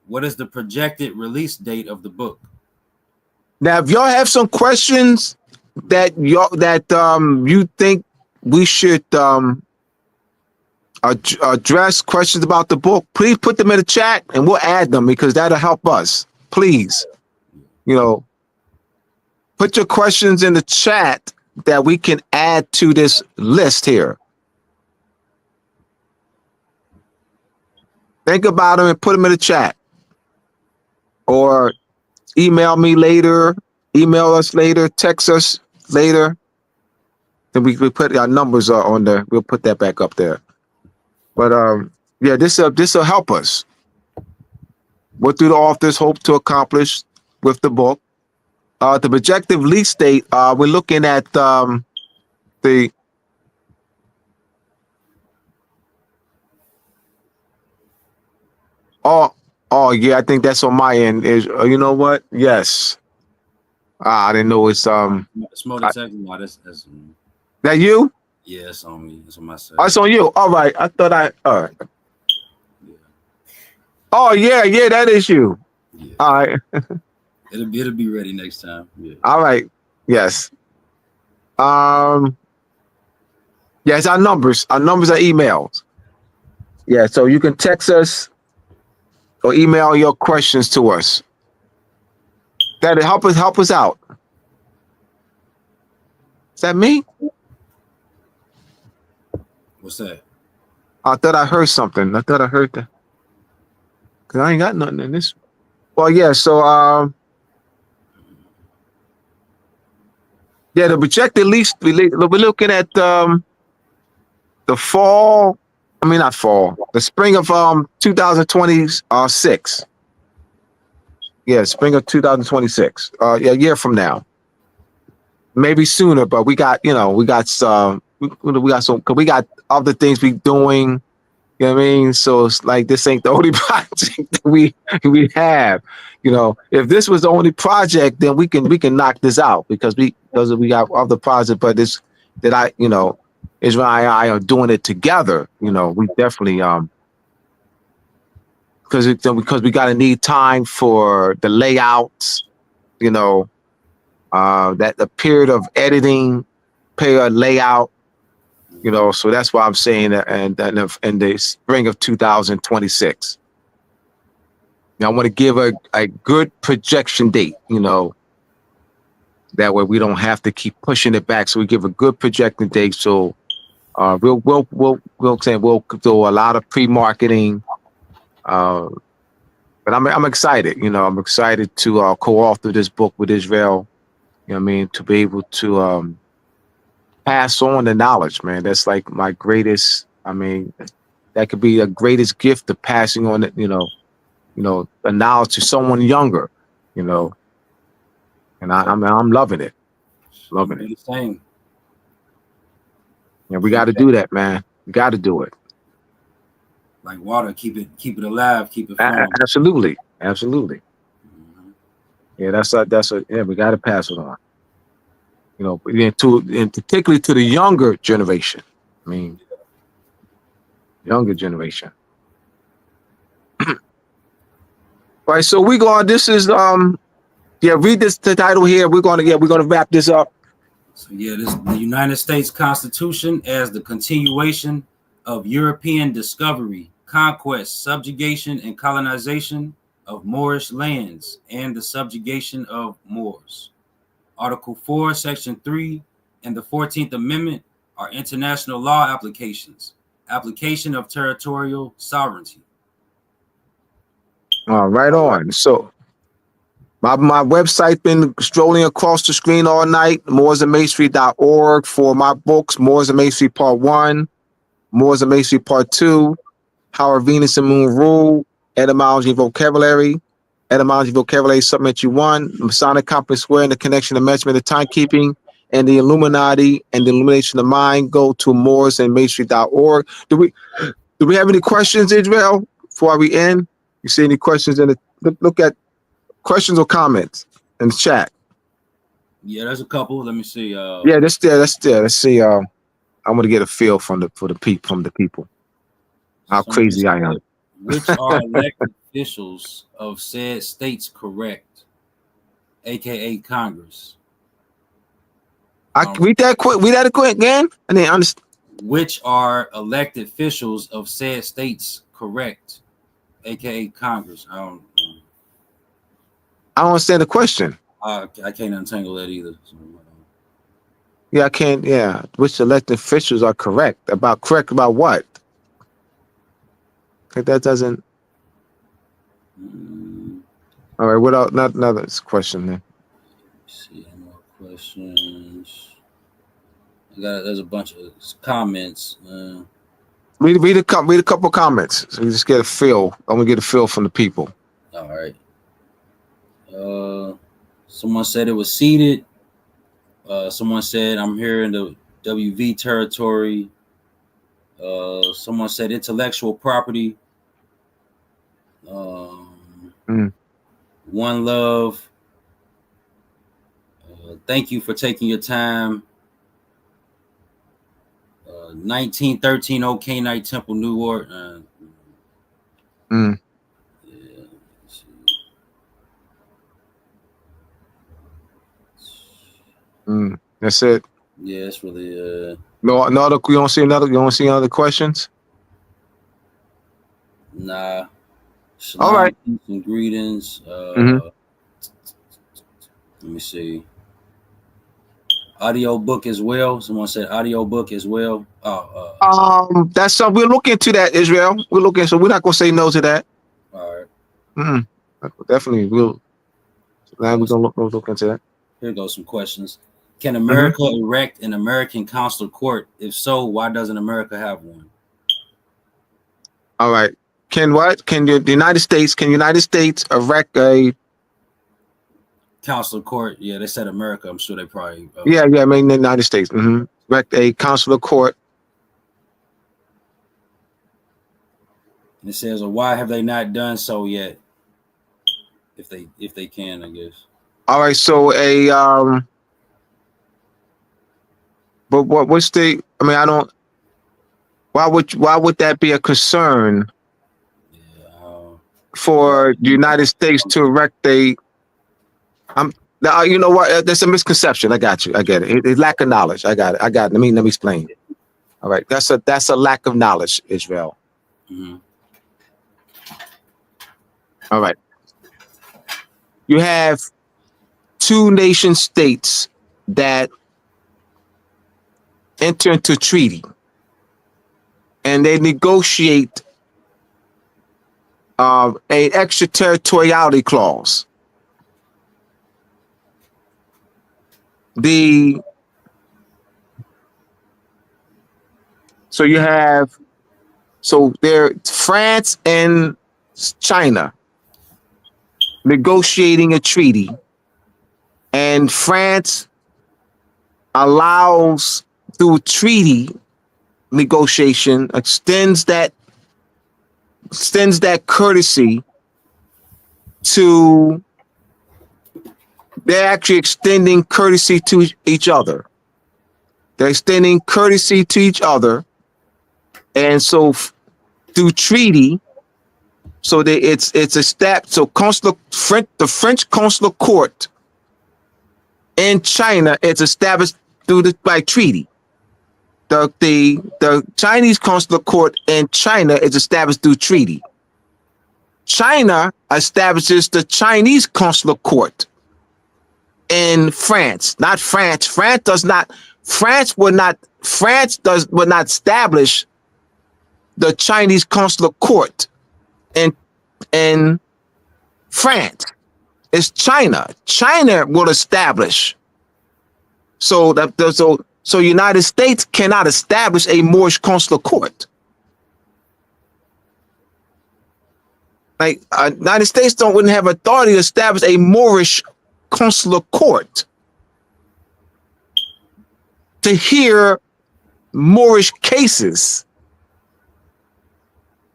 Speaker 4: What is the projected release date of the book?
Speaker 3: Now, if y'all have some questions that you think we should address, questions about the book, please put them in the chat and we'll add them because that'll help us. Please, put your questions in the chat that we can add to this list here. Think about them and put them in the chat. Or email me later, email us later, text us later. Then we put our numbers on there. We'll put that back up there. But yeah, this will help us. What do the authors hope to accomplish with the book? The projected release date, we're looking at the Oh yeah, I think that's on my end. Is you know what? Yes. I didn't know it's
Speaker 4: Smoke detector. No, that's
Speaker 3: that you?
Speaker 4: yeah, it's on me. It's on my side.
Speaker 3: Oh, it's on you. All right. I thought all right.
Speaker 4: Yeah.
Speaker 3: Oh yeah, that is you.
Speaker 4: Yeah.
Speaker 3: All right.
Speaker 4: It'll be ready next time. Yeah.
Speaker 3: All right. Yes. Yes, our numbers are emails. Yeah, so you can text us or email your questions to us. That'll help us out. Is that me?
Speaker 4: What's that?
Speaker 3: I thought I heard something. I thought I heard that. Cause I ain't got nothing in this. Well, yeah, so yeah, the projected lease we're looking at the fall. I mean, not fall. The spring of 2026. Yeah, spring of 2026. Yeah, a year from now. Maybe sooner, but we got some. We got some. Cause we got other things we doing. You know what I mean? So it's like this ain't the only project that we have. If this was the only project, then we can knock this out because we got other projects. But this that Israel and I are doing it together. We definitely because we gotta need time for the layouts. That the period of editing, period layout. So that's why I'm saying that, and in the spring of 2026. Now I want to give a good projection date. That way we don't have to keep pushing it back. So we give a good projected date. So we'll do a lot of pre-marketing. But I'm excited. I'm excited to co-author this book with Israel. To be able to pass on the knowledge, man. That's like my greatest. that could be the greatest gift of passing on it, the knowledge to someone younger, and I'm loving it.
Speaker 4: I'm
Speaker 3: Loving it.
Speaker 4: the same.
Speaker 3: And we got to do that, man. We got to do it.
Speaker 4: Like water, keep it alive, keep it flowing.
Speaker 3: Absolutely. Absolutely.
Speaker 4: Mhm.
Speaker 3: Yeah, yeah, we got to pass it on. And particularly to the younger generation. I mean, younger generation. Right. So this is read the title here. We're gonna wrap this up.
Speaker 4: So this the United States Constitution as the continuation of European discovery, conquest, subjugation, and colonization of Moorish lands and the subjugation of Moors. Article 4, Section 3, and the 14th Amendment are international law applications. Application of territorial sovereignty.
Speaker 3: Right on. So my website been strolling across the screen all night, mooresandmasonry.org for my books, Moors and Masonry Part 1, Moors and Masonry Part 2, How Our Venus and Moon Rule, Etymology and Vocabulary, Supplement You 1, Masonic Compass Square and the Connection, the Measurement, the Timekeeping, and the Illuminati and the Illumination of Mind. Go to mooresandmasonry.org. Do we have any questions, Israel, before we end? You see any questions in the look at questions or comments in the chat?
Speaker 4: Yeah, there's a couple. Let me see.
Speaker 3: Yeah, that's there. Let's see. I want to get a feel from the people. How crazy I am.
Speaker 4: Which are elected officials of said states correct, aka Congress?
Speaker 3: Read that quick again. I didn't understand.
Speaker 4: Which are elected officials of said states correct, aka Congress? I don't
Speaker 3: understand the question.
Speaker 4: I can't untangle that either. So,
Speaker 3: yeah, I can't. Yeah, which elected officials are correct about what? That doesn't. All right. What else? Not another question then.
Speaker 4: See any more questions? There's a bunch of comments.
Speaker 3: Read a couple comments so we just get a feel. I'm gonna get a feel from the people.
Speaker 4: All right. Someone said it was seated. Someone said I'm here in the WV territory. Someone said intellectual property. One love. Thank you for taking your time. 1913 OK Night Temple, Newark. Yeah,
Speaker 3: That's it.
Speaker 4: Yeah, it's really
Speaker 3: no. You don't see another. You don't see other questions.
Speaker 4: Nah. Shalom,
Speaker 3: all right.
Speaker 4: Peace and greetings. Let me see. Audio book as well. Someone said audio book as well.
Speaker 3: That's something we'll look into that, Israel. We're looking, so we're not gonna say no to that.
Speaker 4: All right.
Speaker 3: Definitely, we'll. Now we're gonna look into that.
Speaker 4: Here goes some questions. Can America erect an American consular court? If so, why doesn't America have one?
Speaker 3: All right. Can the United States erect a
Speaker 4: consular court? Yeah, they said America. I'm sure they probably.
Speaker 3: I mean the United States. Erect a consular court.
Speaker 4: And it says, why have they not done so yet? If they can, I guess.
Speaker 3: All right. So but what's the? I mean, I don't. Why would that be a concern? For the United States to erect a, you know what? There's a misconception. I got you. I get it. It's lack of knowledge. I got it. Let me explain. All right. That's a lack of knowledge, Israel. All right. You have two nation states that enter into treaty, and they negotiate an extraterritoriality clause. So you have So they're France and China negotiating a treaty, and France allows through treaty negotiation extends that courtesy to, they're actually extending courtesy to each other. They're extending courtesy to each other. And so through treaty, so that it's a step. So the French consular court in China is established by treaty. The Chinese consular court in China is established through treaty. China establishes the Chinese consular court in France, not France. France would not establish the Chinese consular court in France. It's China. China will establish. So United States cannot establish a Moorish consular court. Like United States wouldn't have authority to establish a Moorish consular court to hear Moorish cases.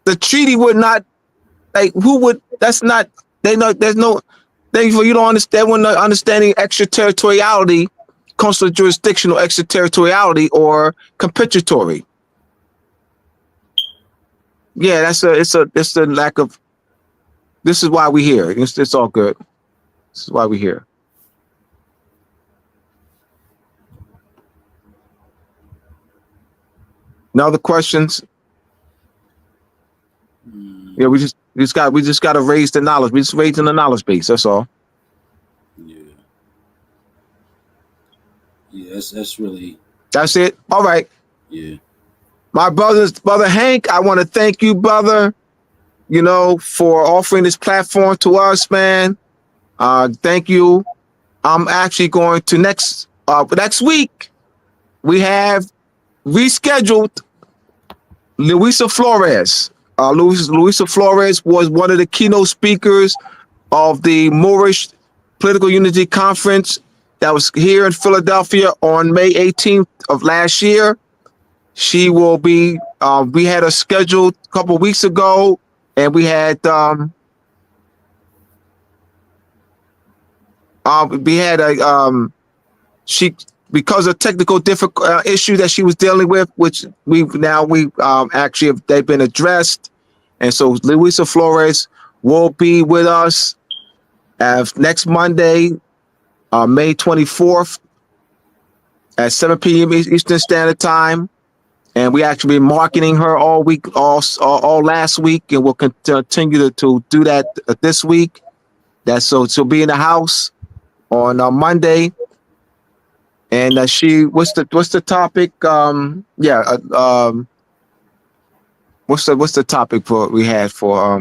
Speaker 3: The treaty would not, like, who would, that's not, there's no, therefore you don't understand, when understanding extraterritoriality, consular jurisdictional extraterritoriality or compensatory. Yeah, it's a lack of, this is why we're here. It's all good. This is why we're here. No other questions? Yeah, we just got to raise the knowledge. We just raising the knowledge base. That's all.
Speaker 4: Yeah. Yeah, that's really.
Speaker 3: That's it. All right.
Speaker 4: Yeah.
Speaker 3: My brother Hank, I want to thank you, brother, for offering this platform to us, man. Thank you. I'm actually going to next week, we have rescheduled Luisa Flores. Luisa Flores was one of the keynote speakers of the Moorish Political Unity Conference that was here in Philadelphia on May 18th of last year. She will be, we had her scheduled a couple of weeks ago, and we had, because of technical issue that she was dealing with, which they've been addressed. And so Luisa Flores will be with us next Monday, May 24th at 7 p.m. Eastern Standard Time. And we actually been marketing her all week, all last week, and we'll continue to do that this week. So she'll be in the house on Monday. And what's the topic? What's the topic we had for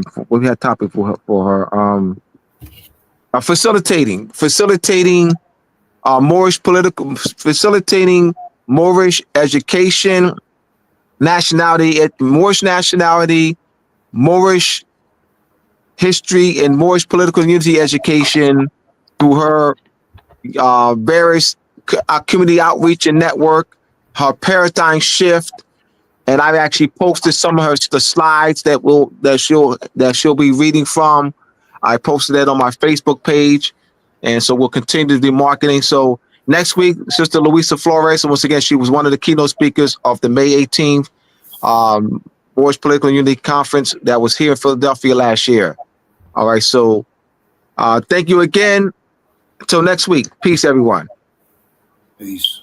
Speaker 3: her? Facilitating Moorish education, Moorish nationality, Moorish history, and Moorish political unity education through her various community outreach and network, her paradigm shift. And I've actually posted some of the slides that she'll be reading from. I posted that on my Facebook page, and so we'll continue to do marketing. So next week, Sister Luisa Flores, and once again, she was one of the keynote speakers of the May 18th Moorish Political Unity Conference that was here in Philadelphia last year. All right, so thank you again. Until next week, peace, everyone.
Speaker 4: Peace.